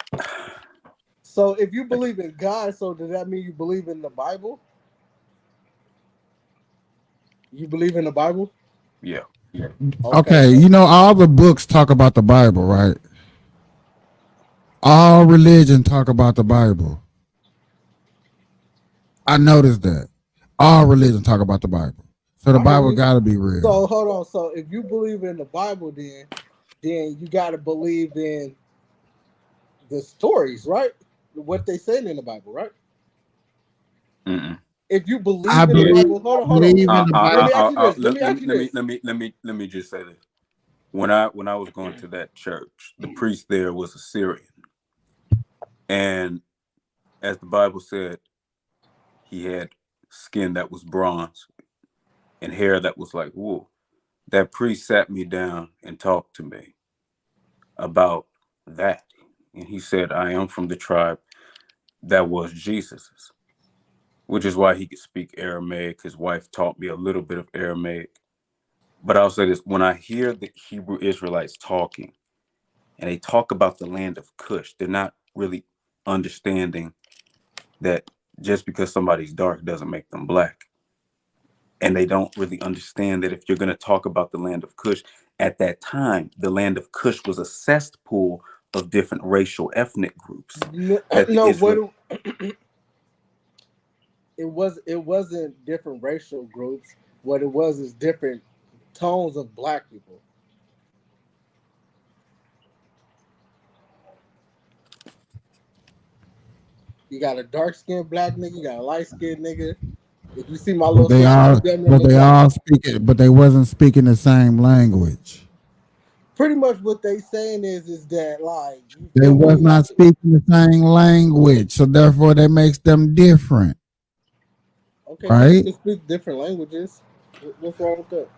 So, if you believe in God, so does that mean you believe in the Bible? You believe in the Bible? yeah. Okay, you know all the books talk about the Bible, right? All religion talk about the Bible. I noticed that. All religion talk about the Bible. So the I Bible believe. got to be real. So hold on. So if you believe in the Bible, then you got to believe in the stories, right? What they say in the Bible, right? Mm-mm. If you believe I in the believe, Bible, hold on. believe in the Let Bible. me ask you this. Let me just say this. When I was going to that church, the priest there was a Syrian, and as the Bible said, he had skin that was bronze and hair that was like wool. That priest sat me down and talked to me about that, and he said, "I am from the tribe that was Jesus's," which is why he could speak Aramaic. His wife taught me a little bit of Aramaic. But I'll say this: when I hear the Hebrew Israelites talking, and they talk about the land of Cush, they're not really understanding that just because somebody's dark doesn't make them black. And they don't really understand that if you're going to talk about the land of Cush, at that time, the land of Cush was a cesspool of different racial ethnic groups. It wasn't different racial groups. What it was is different tones of black people. You got a dark skinned black nigga, you got a light skinned nigga. If you see my But little sister, she damn near but look they like all me. speak it, but they wasn't speaking the same language. Pretty much what they saying is that like you They feel was me? not speaking the same language, so therefore that makes them different, Okay, people right? can speak different languages. What's wrong with that?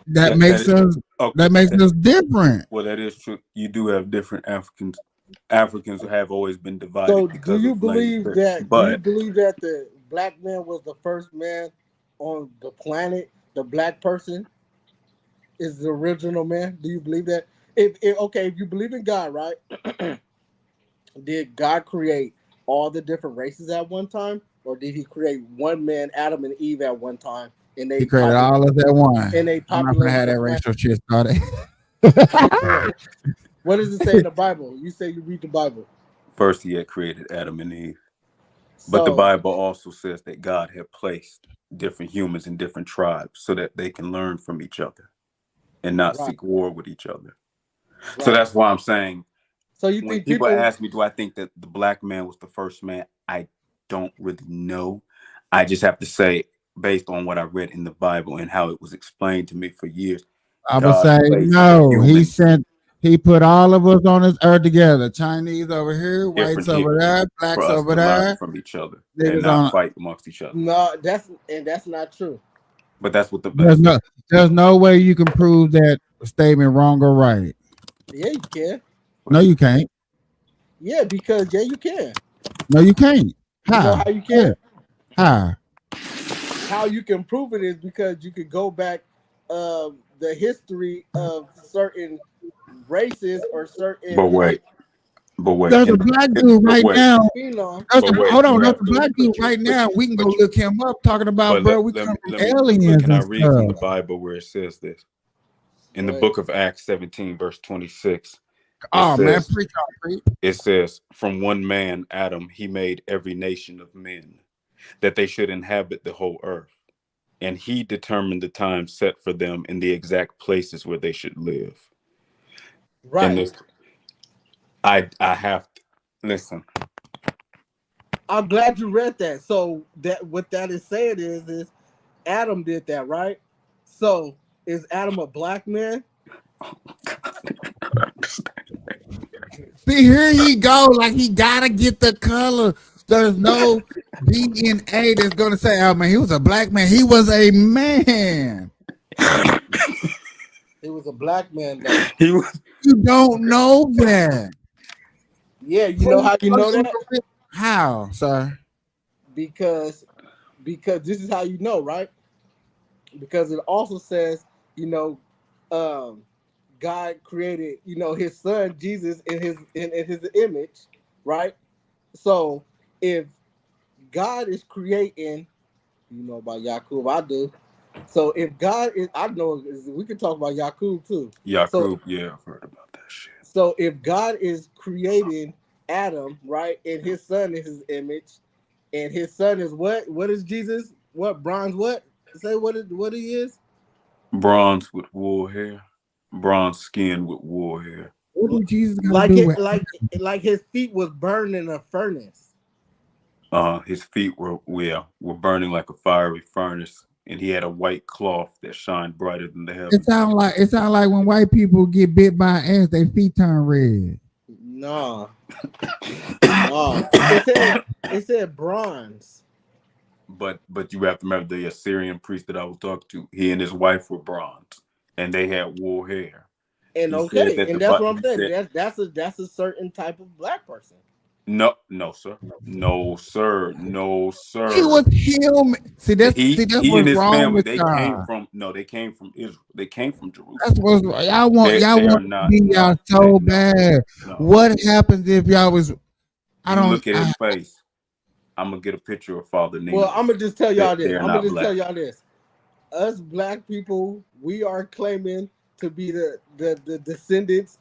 That makes us okay. that makes us different. Well, that is true. You do have different Africans. Africans have always been divided So because of language. do you But believe that the black man was the first man on the planet? The black person is the original man. Do you believe that? If okay, if you believe in God, right? did God create all the different races at one time, or did He create one man, Adam and Eve, at one time, and He created all of that one. and they I'm not gonna populated have the that planet? racial shit started. What does it say in the Bible? You say you read the Bible. First, He had created Adam and Eve. So, but the Bible also says that God had placed different humans in different tribes so that they can learn from each other and not seek war with each other. Right. So that's why I'm saying, so you when think people ask me, do I think that the black man was the first man? I don't really know. I just have to say, based on what I read in the Bible and how it was explained to me for years, I would say no. He put all of us on this earth together. Chinese over here, whites over there, blacks over there, from each other and not fight amongst each other. No, that's not true. But that's what there's no way you can prove that statement wrong or right. Yeah, you can. No, you can't. Yeah, because you can. No, you can't. How? You know how you can? How? How you can prove it is because you could go back the history of certain races or certain. But wait. There's a black dude right now. Hold on, there's a black dude right now. We can go look him up. Talking about, bro, we come from aliens. Can I read from the Bible where it says this? In the book of Acts 17, verse 26. Man, preach. It says, from one man, Adam, he made every nation of men, that they should inhabit the whole earth. And he determined the time set for them in the exact places where they should live. Right. I have to listen. I'm glad you read that. So that what that is saying is Adam did that, right? So is Adam a black man? See, here he go. Like he gotta get the color. There's no DNA that's gonna say, "Oh man, he was a black man." He was a man. He was a black man. Though. He was. You don't know that. Yeah, you know how you know that? How, sir? Because this is how you know, right? Because it also says, God created, his son Jesus in his image, right? So if God is creating, you know about Yakub, I do. So if God is, I know we can talk about Yakub too. Yakub, yeah, I've heard about that shit. So if God is creating Adam, right, and his son is his image, and his son is what? What is Jesus? What bronze? What? Say what he is? Bronze with wool hair, bronze skin with wool hair. What did Jesus like it? Like his feet was burned in a furnace. His feet were burning like a fiery furnace, and he had a white cloth that shined brighter than the heavens. It sounds like when white people get bit by ants, their feet turn red. No. It said bronze. But you have to remember the Assyrian priest that I was talking to. He and his wife were bronze, and they had wool hair. And that's what I'm saying. That's a certain type of black person. No, sir. No, sir. He was human. See, that's he what's and his wrong family. with They y'all. they came from Israel. They came from Jerusalem. That's what y'all want. Y'all want to be y'all so bad. What happens if y'all was? I don't look at his face. I'm gonna get a picture of Father Nino. Well, I'm gonna just tell y'all this. Us black people, we are claiming to be the descendants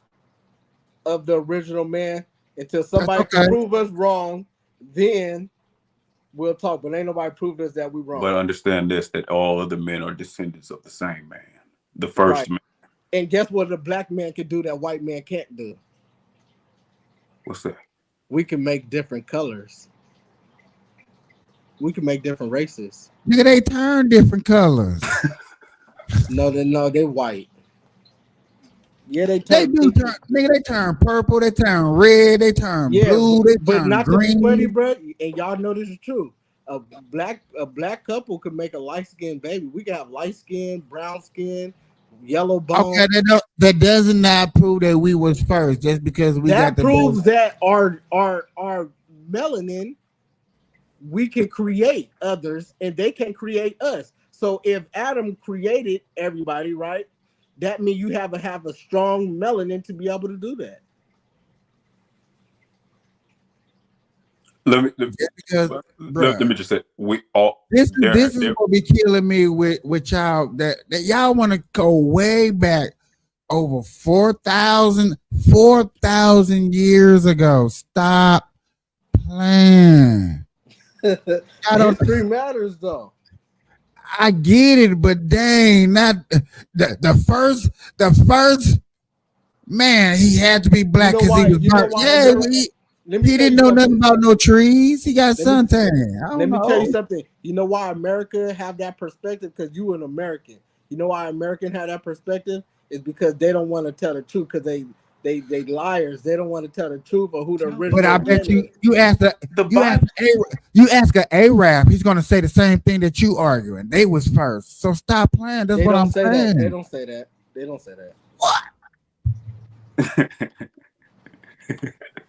of the original man. Until somebody can prove us wrong, then we'll talk. But ain't nobody proved us that we wrong. But understand this: that all other men are descendants of the same man, the first man. And guess what? A black man can do that white man can't do. What's that? We can make different colors. We can make different races. Nigga, they turn different colors. No, they white. Yeah, they turn. They turn purple. They turn red. They turn blue. They turn not green. To be funny, bro. And y'all know this is true. A black couple could make a light skinned baby. We can have light skin, brown skin, yellow bone. Okay, that does not prove that we was first. Just because we got the proves that our melanin, we can create others, and they can create us. So if Adam created everybody, right? That means you have a strong melanin to be able to do that. because, let me just say we all this is what be killing me with y'all that y'all want to go way back over 4,000 years ago. Stop playing. History matters though. I get it, but dang, not the first man. He had to be black because he was black. Yeah, he didn't know nothing about no trees. He got suntan. Let me tell you something. You know why America have that perspective? Because you an American. You know why American have that perspective? Is because they don't want to tell the truth because they liars. They don't want to tell the truth of who the original. But I bet you ask a Arab, he's gonna say the same thing that you arguing. They was first, so stop playing. That's what I'm saying. They don't say that. They don't say that. What?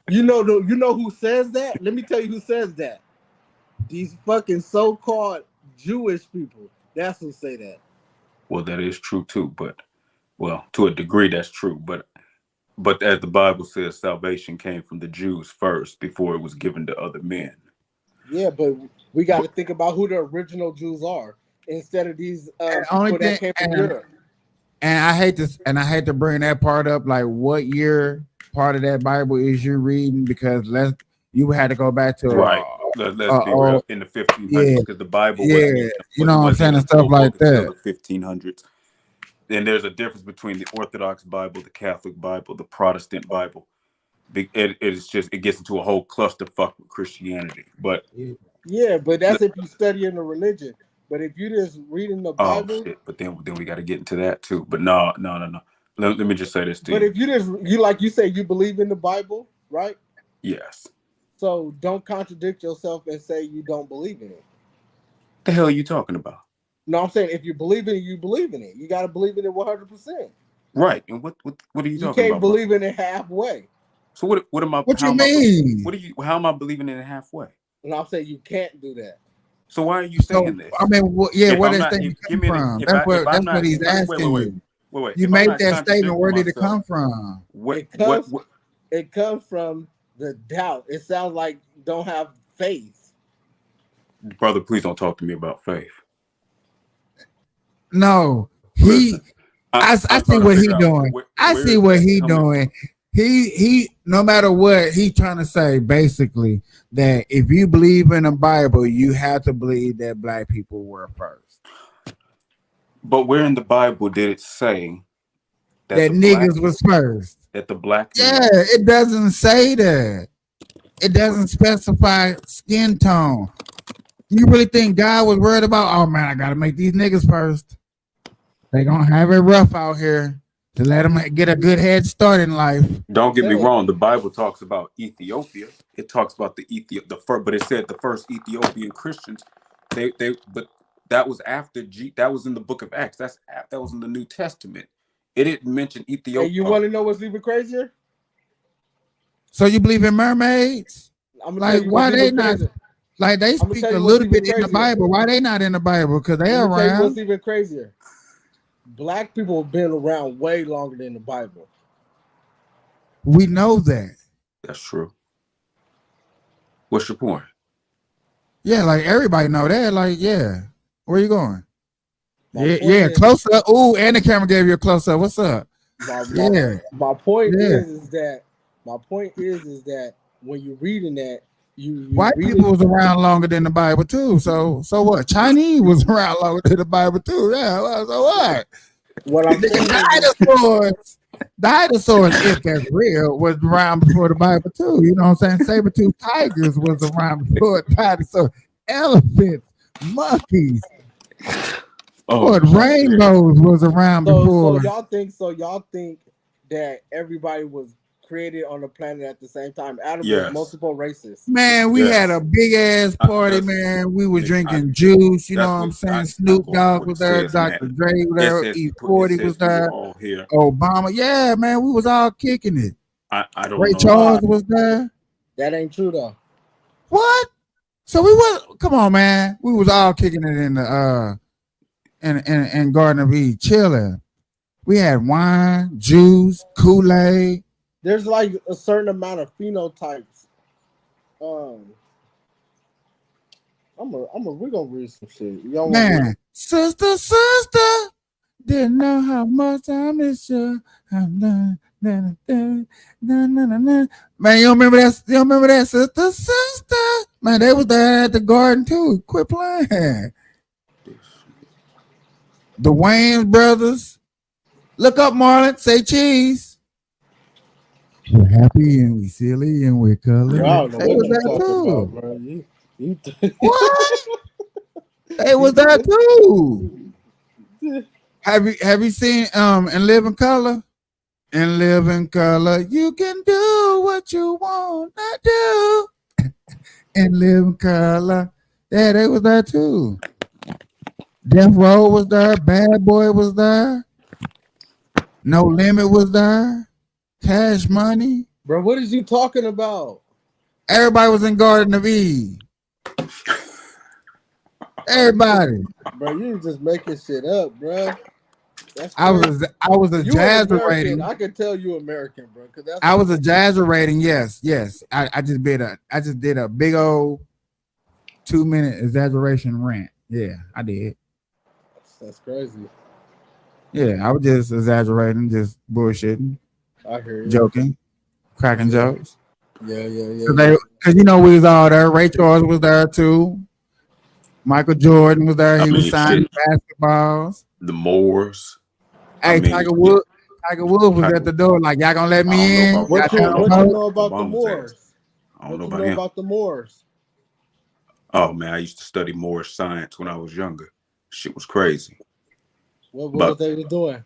You know who says that? Let me tell you who says that. These fucking so-called Jewish people. That's who say that. Well, that is true too, but to a degree that's true, but as the Bible says, salvation came from the Jews first before it was given to other men. Yeah, but we got to think about who the original Jews are instead of these people that came from Europe. And I hate to bring that part up. Like, what year part of that Bible is you reading? Because you had to go back to right. Let's be real, in the 1500s, because the Bible wasn't, you know what I'm saying, and stuff like that. The 1500s. And there's a difference between the Orthodox Bible, the Catholic Bible, the Protestant Bible. It gets into a whole clusterfuck with Christianity. But but that's if you study in the religion. But if you just reading the Bible, but then we got to get into that too. But no. Let me just say this to you. But if you like you say you believe in the Bible, right? Yes. So don't contradict yourself and say you don't believe in it. The hell are you talking about? No, I'm saying if you believe in it, you believe in it. You got to believe in it 100%. Right. And what are you talking about? You can't believe in it halfway. So what am I? What you mean? How am I believing in it halfway? No, I'm saying you can't do that. So why are you saying this? I mean, where does that come from? That's what he's asking you. Wait. You made that statement. Where did it come from? It comes from the doubt. It sounds like you don't have faith. Brother, please don't talk to me about faith. No, I see what he's doing. I see what he's doing. He no matter what he's trying to say, basically, that if you believe in the Bible, you have to believe that black people were first. But where in the Bible did it say that niggas was first? That the black it doesn't say that. It doesn't specify skin tone. You really think God was worried about, oh man, I gotta make these niggas first. They gonna have it rough out here to let them get a good head start in life. Don't get me wrong. The Bible talks about Ethiopia. It talks about but it said the first Ethiopian Christians. But that was after that was in the Book of Acts. That was in the New Testament. It didn't mention Ethiopia. Hey, you want to know what's even crazier? So you believe in mermaids? Like why they not? Like they speak a little bit in the Bible. Why they not in the Bible? Because they are around. What's even crazier? Black people have been around way longer than the Bible. We know that. That's true. What's your point? Yeah, like everybody know that. Like, yeah. Where you going? Yeah, close up. Ooh, and the camera gave you a close up. What's up? My point is that when you're reading that, white people was around longer than the Bible too. So what? Chinese was around longer than the Bible too. Yeah. So what? What I'm saying, dinosaurs, if that's real, was around before the Bible too. You know what I'm saying? Saber-toothed tigers was around before the dinosaurs. Elephants, monkeys. Rainbows was around before. So y'all think that everybody was created on the planet at the same time? Adam was multiple races. Man, we had a big ass party, man. We were drinking juice, you know what I'm saying? Snoop Dogg was there, Dr. Dre was there, E40 was there, Obama. Yeah, man, we was all kicking it. I don't Ray know. Charles was there. That ain't true though. What? So we was, come on, man. We was all kicking it in the in Garden of Eden, chilling. We had wine, juice, Kool-Aid. There's like a certain amount of phenotypes we're gonna read some shit. Y'all want Man, sister, didn't know how much I miss you. Man, you don't remember that? You don't remember that, sister? Man, they was there at the garden too. Quit playing. The Wayans brothers. Look up, Marlon. Say cheese. We're happy and we silly and we're colorful. I don't know They what was you there talking too. about, bro. You What? They was there too. Have you seen In Living Color? In Living Color, you can do what you want to do. In Living Color, yeah, they was there too. Death Row was there. Bad Boy was there. No Limit was there. Cash Money. Bro, what is you talking about? Everybody was in Garden of Eve. Everybody. Bro, you just making shit up, bro. That's I crazy. was You an American. exaggerating. I can tell you American, bro. Cause that's I was exaggerating. Yes. I just did a big old 2-minute exaggeration rant. Yeah, I did. That's crazy. Yeah, I was just exaggerating, just bullshitting, I hear you. joking, cracking jokes. Yeah. Because we was all there. Ray Charles was there too. Michael Jordan was there. He was signing basketballs. The Moors. Hey, Tiger Woods was at the door, like, y'all gonna let me in? What you know about the Moors? I don't know What you about know him. about the Moors? Oh man, I used to study Moorish science when I was younger. Shit was crazy. What was they was doing?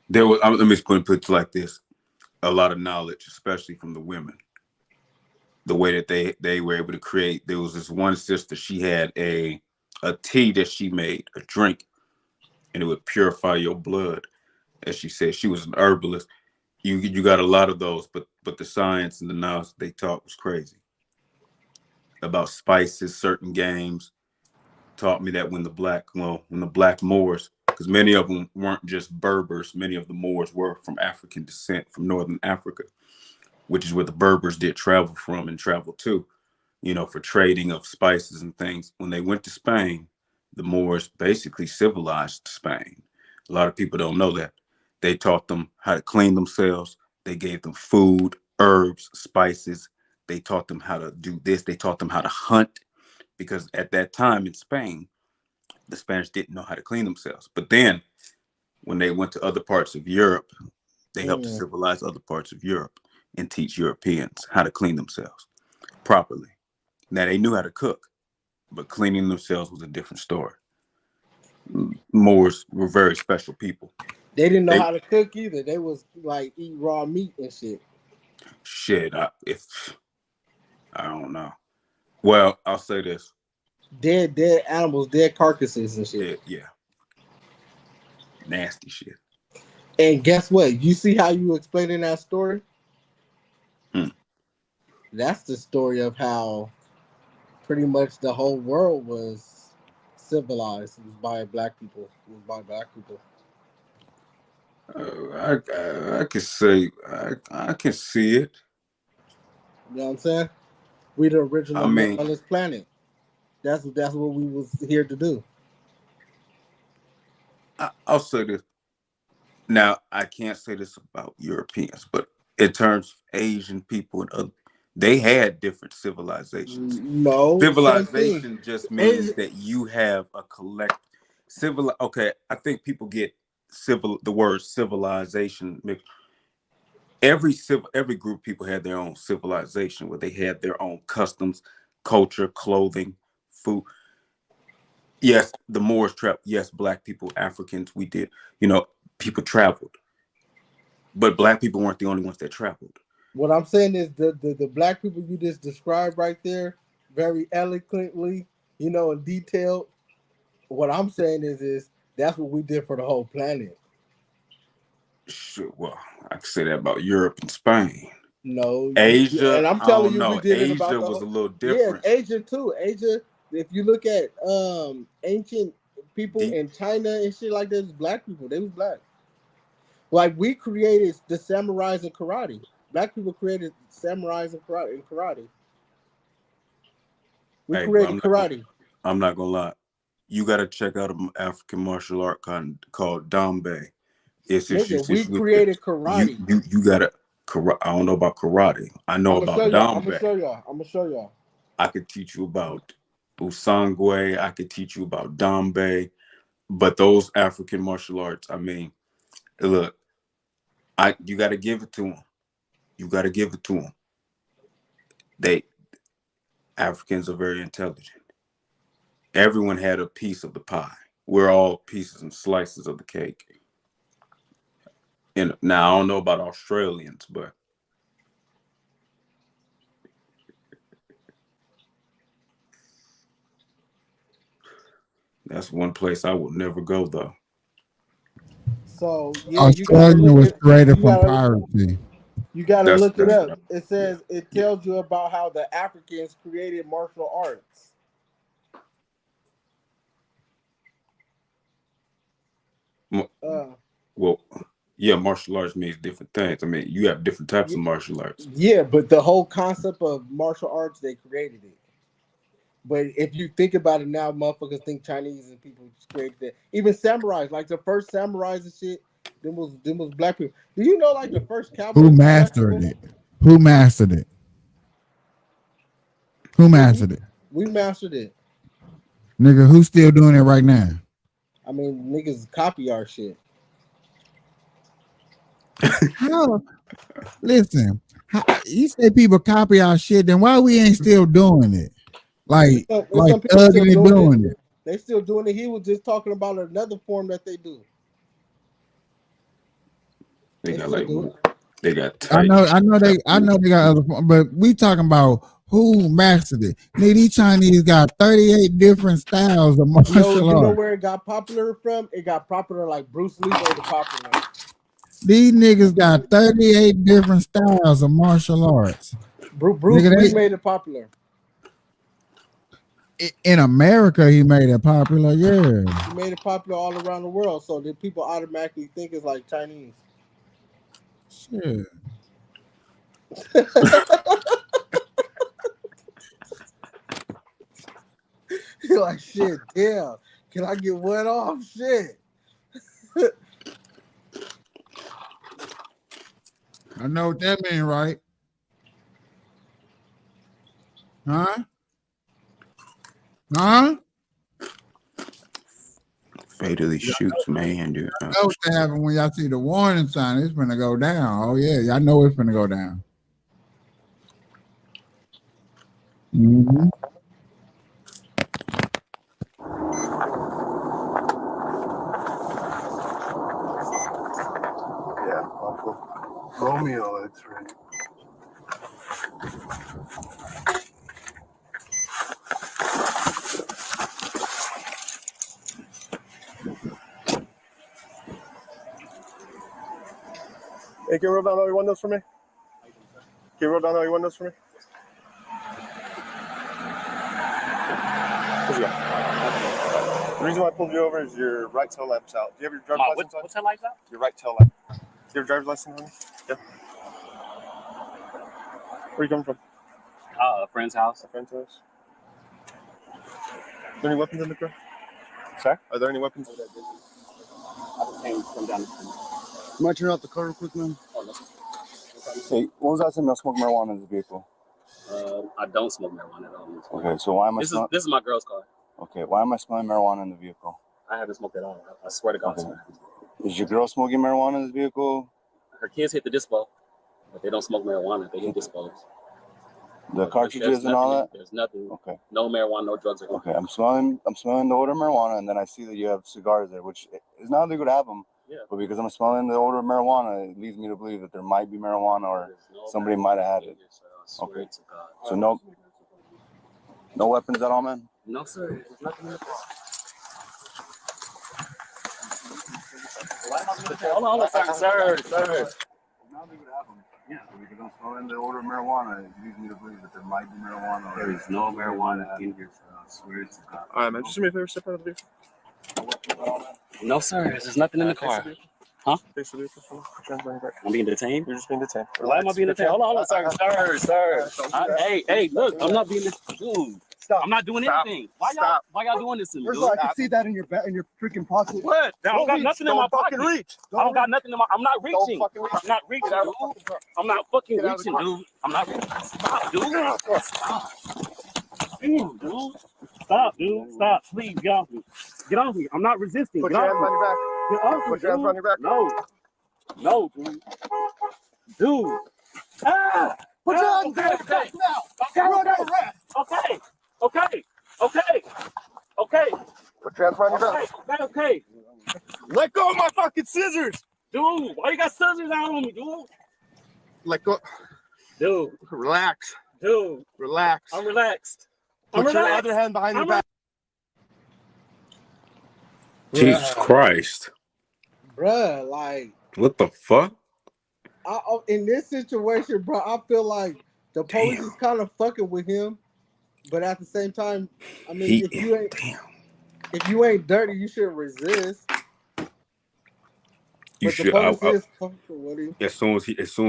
There was. Let me put it like this: a lot of knowledge, especially from the women. The way that they were able to create. There was this one sister. She had a tea that she made, a drink, and it would purify your blood. As she said, she was an herbalist. You got a lot of those, but the science and the knowledge they taught was crazy. About spices, certain games, taught me that when the black Moors, because many of them weren't just Berbers, many of the Moors were from African descent, from Northern Africa, which is where the Berbers did travel from and travel to, for trading of spices and things. When they went to Spain, the Moors basically civilized Spain. A lot of people don't know that. They taught them how to clean themselves. They gave them food, herbs, spices. They taught them how to do this. They taught them how to hunt, because at that time in Spain, the Spanish didn't know how to clean themselves. But then when they went to other parts of Europe, they helped to civilize other parts of Europe and teach Europeans how to clean themselves properly. Now, they knew how to cook, but cleaning themselves was a different story. Moors were very special people. They didn't know how to cook either. They was like eat raw meat and shit. Shit, I don't know. Well, I'll say this: dead animals, dead carcasses and shit. Yeah, nasty shit. And guess what? You see how you explaining that story? That's the story of how pretty much the whole world was civilized. It was by black people. I can say I can see it. You know what I'm saying? We the original men on this planet. That's what we was here to do. I'll say this. Now, I can't say this about Europeans, but in terms of Asian people and other, they had different civilizations. No, civilization just means that you have a Okay, I think people get the word civilization mixed. Every group of people had their own civilization, where they had their own customs, culture, clothing, food. Yes, the Moors traveled. Yes, black people, Africans, we did. People traveled, but black people weren't the only ones that traveled. What I'm saying is the black people you just described right there, very eloquently, and detailed. What I'm saying is that's what we did for the whole planet. Sure, well, I can say that about Europe and Spain. No, Asia, and I'm telling you, we did Asia it about the was a little different. Yeah, Asia too. Asia, if you look at ancient people in China and shit like that, black people. They was black. Like we created the samurais and karate. Black people created samurais and karate. We Hey, created karate. I'm not gonna lie. You gotta check out an African martial art called Dambe. Nigga, we created karate. You gotta I don't know about karate. I know I'm gonna about show y'all. I'm Dambe. gonna show y'all. I'm gonna show y'all. I could teach you about Usangwe. I could teach you about Dambe. But those African martial arts, I mean, look, you got to give it to them. You got to give it to them. Africans are very intelligent. Everyone had a piece of the pie. We're all pieces and slices of the cake. And now I don't know about Australians, but that's one place I will never go, though. So yeah, Australia was created from piracy. You gotta look it up. It says it tells you about how the Africans created martial arts. Well, yeah, martial arts means different things. I mean, you have different types of martial arts. Yeah, but the whole concept of martial arts, they created it. But if you think about it now, motherfuckers think Chinese and people just created that. Even samurais, like the first samurais and shit, them was black people. Do you know like the first cowboys? Who mastered it? Who mastered it? Who mastered it? We mastered it. Nigga, who's still doing it right now? I mean, niggas copy our shit. How? Listen, you say people copy our shit, then why we ain't still doing it? Like ugly doing it. They still doing it. He was just talking about another form that they do. They got like I know they got other forms, but we talking about who mastered it. Nigga, these Chinese got 38 different styles of martial arts. You know where it got popular from? It got popular like Bruce Lee made it popular. These niggas got 38 different styles of martial arts. Bruce Lee made it popular. In America, he made it popular, yeah. He made it popular all around the world, so the people automatically think it's like Chinese. Shit. You're like, shit, damn. Can I get one off? Shit. I know what that means, right? Huh? Huh? Fatally shoots, man. Dude. I know what that happens when y'all see the warning sign. It's gonna go down. Oh yeah, y'all know it's gonna go down. Mm-hmm. Yeah, Uncle Romeo, that's right. Hey, can you roll down all your windows for me? Can you roll down all your windows for me? The reason why I pulled you over is your right tail lamp's out. Do you have your driver's license on? What's that lights out? Your right tail lamp. Do you have a driver's license on? Yeah. Where are you coming from? A friend's house. A friend's house. Are there any weapons in the car? Sir? Are there any weapons? I just came from down the street. You might turn out the car real quick, man. Hey, when was the last time you smoked marijuana in this vehicle? I don't smoke marijuana at all. Okay, so why am I This is my girl's car. Okay, why am I smelling marijuana in the vehicle? I haven't smoked at all. I swear to God. Okay. Is your girl smoking marijuana in this vehicle? Her kids hit the dispo, but they don't smoke marijuana. They hit dispos. The cartridges and all that? There's nothing. Okay. No marijuana, no drugs. Okay, I'm smelling the odor of marijuana, and then I see that you have cigars there, which is not illegal to have them. Yeah. But because I'm smelling the odor of marijuana, it leads me to believe that there might be marijuana or somebody might have had it. Okay. So no weapons at all, man? No, sir. There's nothing in the car. Hold on, sir. Not legal to have them. Yeah. Because I'm smelling the odor of marijuana, it leads me to believe that there might be marijuana. There is no marijuana in here, sir. I swear to God. All right, man. Just do me a favor, step out of the vehicle. No, sir. There's nothing in the car. Huh? I'm being detained? You're just being detained. Why am I being detained? Hold on, sir. Hey, look, I'm not being detained. Dude, Stop. I'm not doing Stop. anything. Stop. Why y'all doing this to me? First dude? of all, I can see that in your freaking pocket. What? I don't got reach. nothing in my Don't fucking pocket. reach. I don't got nothing in my. I'm not Don't reaching. fucking reach. I'm not reaching, Get out of the dude. fucking car. I'm not fucking Get out of the reaching, car. dude. I'm not reaching. Stop, dude. Stop. Damn, dude. Stop, dude. Stop. Please, get off me. Get off me. I'm not resisting. Put Get your off hands me. on your back. Get off me, Put your hands dude. on your back. No. No, dude. Dude. Ah. Put your hands on Okay, your okay. back now. Okay, You're under okay. arrest. Okay. Okay. Okay. Okay. Put your hands on your back. Okay. Okay. Let go of my fucking scissors. Dude, why you got scissors out on me, dude? Let go. Dude. Relax. Dude. Relax. I'm relaxed. I'm Put your relaxed. other hand behind your I'm back. Jesus Christ. Bruh, like, What the fuck? in this situation, bro, I feel like the police is kind of fucking with him, but at the same time, I mean, if you ain't dirty, you should resist. You But the should. police is fucking with him. As soon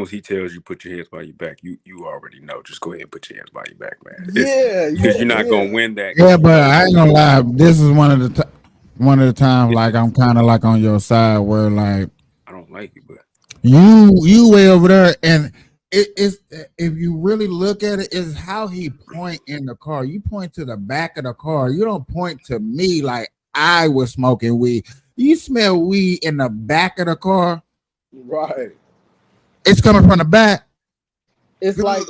as he tells you put your hands by your back, you already know. Just go ahead and put your hands by your back, man. Because you're not gonna win that. Yeah, but I ain't gonna lie. This is one of the times like I'm kind of like on your side where like I don't like it, but you way over there, and it's if you really look at it, it's how he point in the car. You point to the back of the car. You don't point to me like I was smoking weed. You smell weed in the back of the car. Right. It's coming from the back. It's like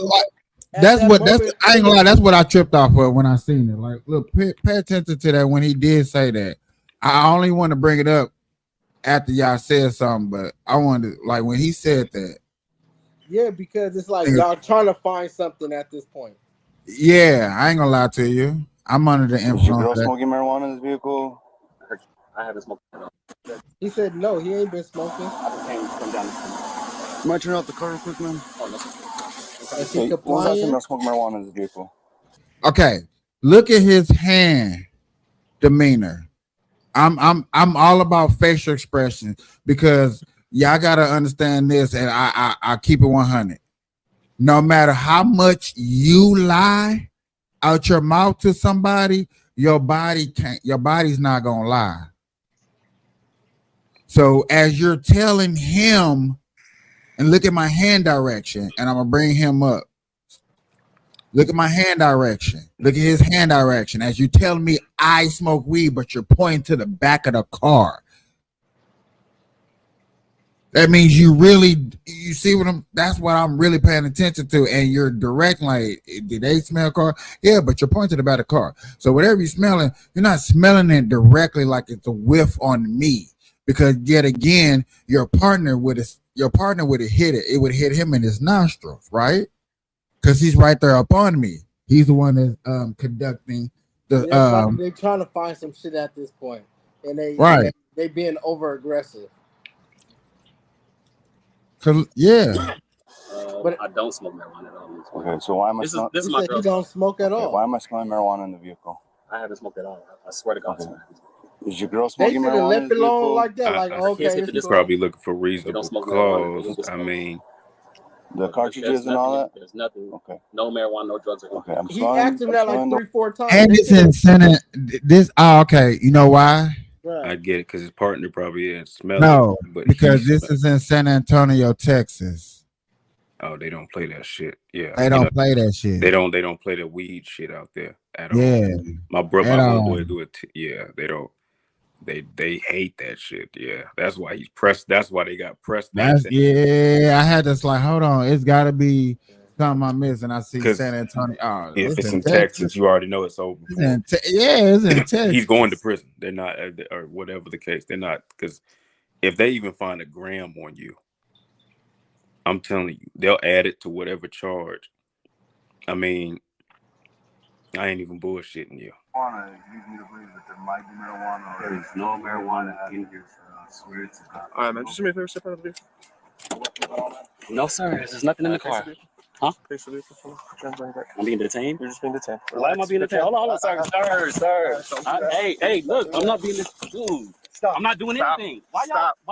that's what I ain't gonna lie. That's what I tripped off of when I seen it. Like, look, pay attention to that when he did say that. I only want to bring it up after y'all said something, but I wanted to, like when he said that. Yeah, because it's like y'all trying to find something at this point. Yeah, I ain't gonna lie to you. I'm under the influence. Was your girl smoking marijuana in this vehicle? I haven't smoked. He said no, he ain't been smoking. I came from down the street. Might turn off the car real quick, man. Oh, no. Is he When's the last time compliant? I smoked marijuana in this vehicle? Okay, look at his hand demeanor. I'm all about facial expression because y'all gotta understand this, and I keep it 100. No matter how much you lie out your mouth to somebody, your body's not gonna lie. So as you're telling him, and look at my hand direction, and I'm gonna bring him up. Look at my hand direction. Look at his hand direction. As you telling me I smoke weed, but you're pointing to the back of the car. That means you see that's what I'm really paying attention to. And you're direct, like, did they smell a car? Yeah, but you're pointing to the back of the car. So whatever you're smelling, you're not smelling it directly like it's a whiff on me. Because yet again, your partner would have hit it. It would hit him in his nostrils, right? Because he's right there up on me. He's the one that's conducting the Like they're trying to find some shit at this point. And they being over aggressive. Yeah. But I don't smoke marijuana at all. Okay, so why am I smelling? This is my You don't smoke at all. Why am I smelling marijuana in the vehicle? I haven't smoked at all. I swear to God. Okay. Is your girl They smoking should have marijuana? left it alone like that. Like, okay, you're probably looking for reasonable cause. I mean, the cartridges and all that. There's nothing. Okay. No marijuana, no drugs. Okay, I'm he smelling. asked him that like 3-4 times. And it's in Senate. Okay. You know why? I get it because his partner probably didn't smell No, it. But because this is in San Antonio, Texas. Oh, they don't play that shit. Yeah, They don't play that shit. They don't play the weed shit out there at all. Yeah, my homeboy do it. Yeah, they don't. They hate that shit. Yeah, that's why he's pressed. That's why they got pressed. I had this like, hold on, it's got to be something I missed, and I see San Antonio. Oh, if it's in Texas, you already know it's over. It's in Texas. He's going to prison. They're not, or whatever the case. They're not, because if they even find a gram on you, I'm telling you, they'll add it to whatever charge. I mean, I ain't even bullshitting you. There is no marijuana in here, sir. I swear to God. All right, man. Just do me a favor, step out of the vehicle. No, sir. There's nothing in the car. Huh? I'm being detained? You're just being detained. Why am I being detained? Hold on, sir. Hey, look, I'm not being detained. Stop. I'm not doing anything. Why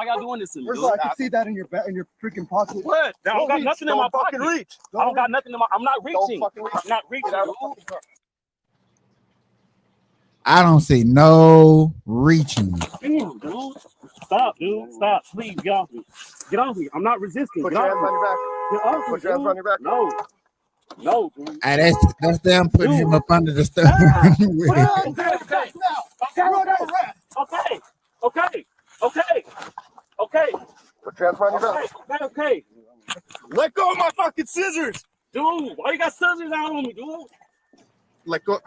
y'all doing this to me? First of all, I can see that in your freaking pocket. What? I don't got nothing in my pocket. Reach. I don't got nothing in my. I'm not reaching. I'm not reaching. I don't see no reaching. Damn, dude. Stop, dude. Stop. Please get off me. Get off me. I'm not resisting. Put Get your off hands me. on your back. Get off me. Put your hands on your back. No. No, dude. Hey, that's them putting him up under the stove. Okay. Put your hands on your back. Okay. Let go of my fucking scissors. Dude, why you got scissors out on me, dude? Let go.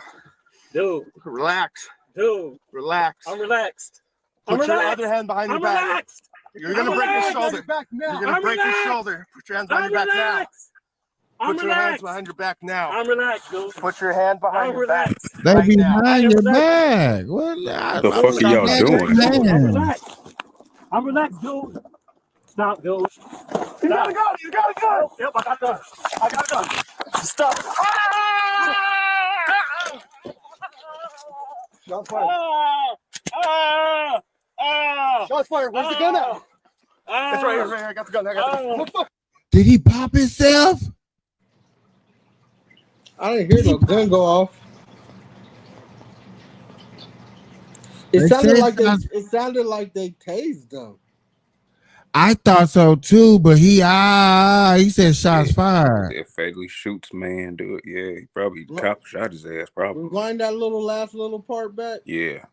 Dude. Relax. Dude. Relax. I'm relaxed. Put your other hand behind your back. Relaxed. You're gonna break your shoulder. You're gonna break your shoulder. Put your hands behind your back now. Put your hands behind your back now. I'm relaxed, dude. Put your hand behind your back. They right be now. behind your back. What The fuck are y'all doing? I'm relaxed, dude. Stop, dude. You gotta go. You gotta go. Yep, I got done. Stop. Shots fired. Shots fired. Where's the gun at? It's right here. I got the gun. I got the gun. Did he pop himself? I didn't hear no gun go off. It sounded like they tased them. I thought so too, but he said shots fired. If fatally shoots man, do it. Yeah, he probably the cop shot his ass. Probably. Rewind that last little part back. Yeah.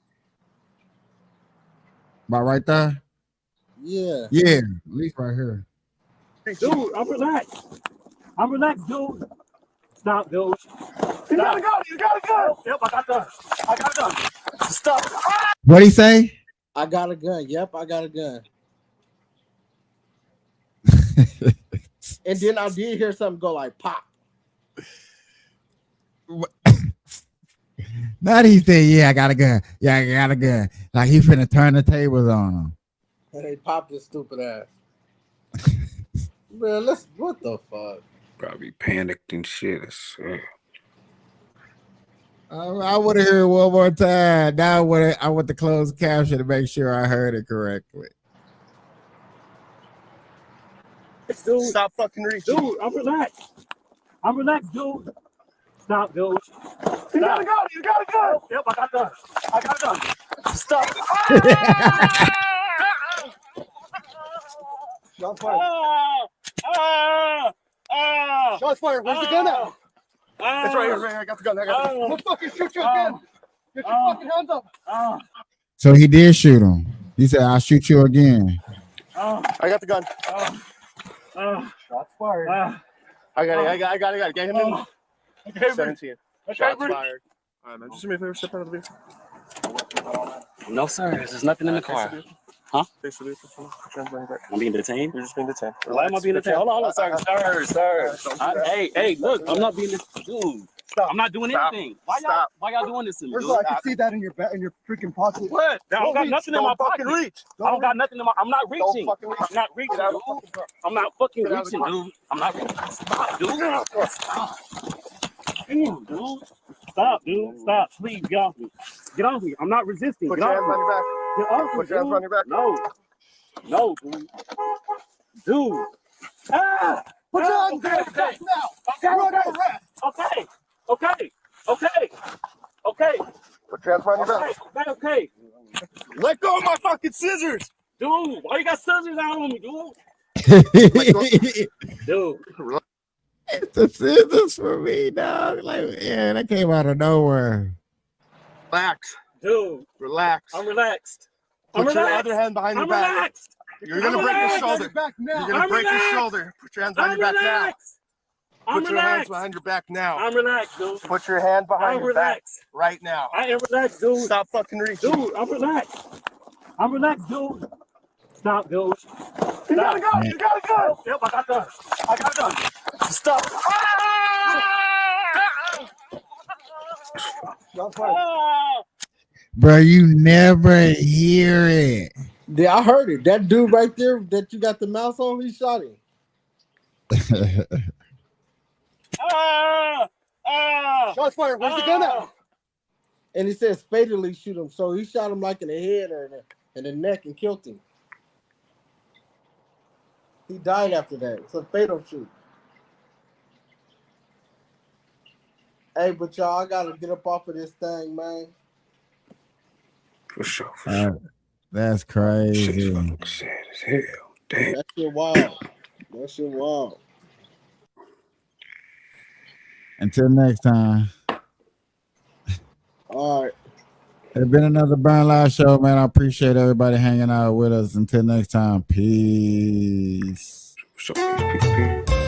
About right there. Yeah. Yeah, at least right here. Dude, I'm relaxed. Dude. Stop, dude. You gotta go. You gotta go. Yep, I got done. Stop. What'd he say? I got a gun. Yep, I got a gun. And then I did hear something go like pop. Not he said, yeah, I got a gun. Yeah, I got a gun. Like he finna turn the tables on him. And they popped his stupid ass. Man, what the fuck? Probably panicked and shit. I would have heard it one more time. Now I want to close the caption to make sure I heard it correctly. Dude, stop fucking reaching. Dude, I'm relaxed, dude. Stop, dude. You gotta go. You gotta go. Yep, I got done. Stop. Shots fired. Shots fired. Where's the gun at? It's right here. I got the gun. I got the gun. We'll fucking shoot you again. Get your fucking hands up. So he did shoot him. He said, I'll shoot you again. I got the gun. Shots fired. I got it. Get him in. 17. Shots fired. All right, man. Just do me a favor. Step out of the vehicle. No, sir. There's nothing in the car. Huh? I'm being detained? You're just being detained. Why am I being detained? Hold on, sir. Hey, look, I'm not being dude. I'm not doing anything. Why y'all doing this to me? First of all, I can see that in your freaking pocket. What? I don't got nothing in my pocket. Reach. I don't got nothing in my. I'm not reaching. I'm not reaching, dude. I'm not fucking reaching, dude. I'm not reaching. Stop, dude. Stop. Damn, dude. Stop, dude. Stop. Please get off me. Get off me. I'm not resisting. Put your hands on your back. Get off me. Put your hands on your back. No, dude. Dude. Ah! Put your hands on your back now. Okay. Put your hands on your back. Okay. Let go of my fucking scissors. Dude, why you got scissors out on me, dude? Dude. It's the scissors for me, dog. Like, yeah, that came out of nowhere. Relax. Dude. Relax. I'm relaxed. Put your other hand behind your back. Relaxed. You're gonna break your shoulder. You're gonna break your shoulder. Put your hands behind your back now. Put your hands behind your back now. I'm relaxed, dude. Put your hand behind your back right now. I am relaxed, dude. Stop fucking reaching. Dude, I'm relaxed, dude. Stop, dude. You gotta go. You gotta go. Yep, I got done. Stop. Shots fired. Bro, you never hear it. Yeah, I heard it. That dude right there that you got the mouse on, he shot him. Shots fired. Where's the gun at? And he says fatally shoot him. So he shot him like in the head or in the neck and killed him. He died after that. It's a fatal shoot. Hey, but y'all, I gotta get up off of this thing, man. For sure. For sure. That's crazy. Shit's fucking sad as hell. Damn. That shit wild. That shit wild. Until next time. All right. It's been another Burn Live show, man. I appreciate everybody hanging out with us. Until next time, peace. For sure. Peace.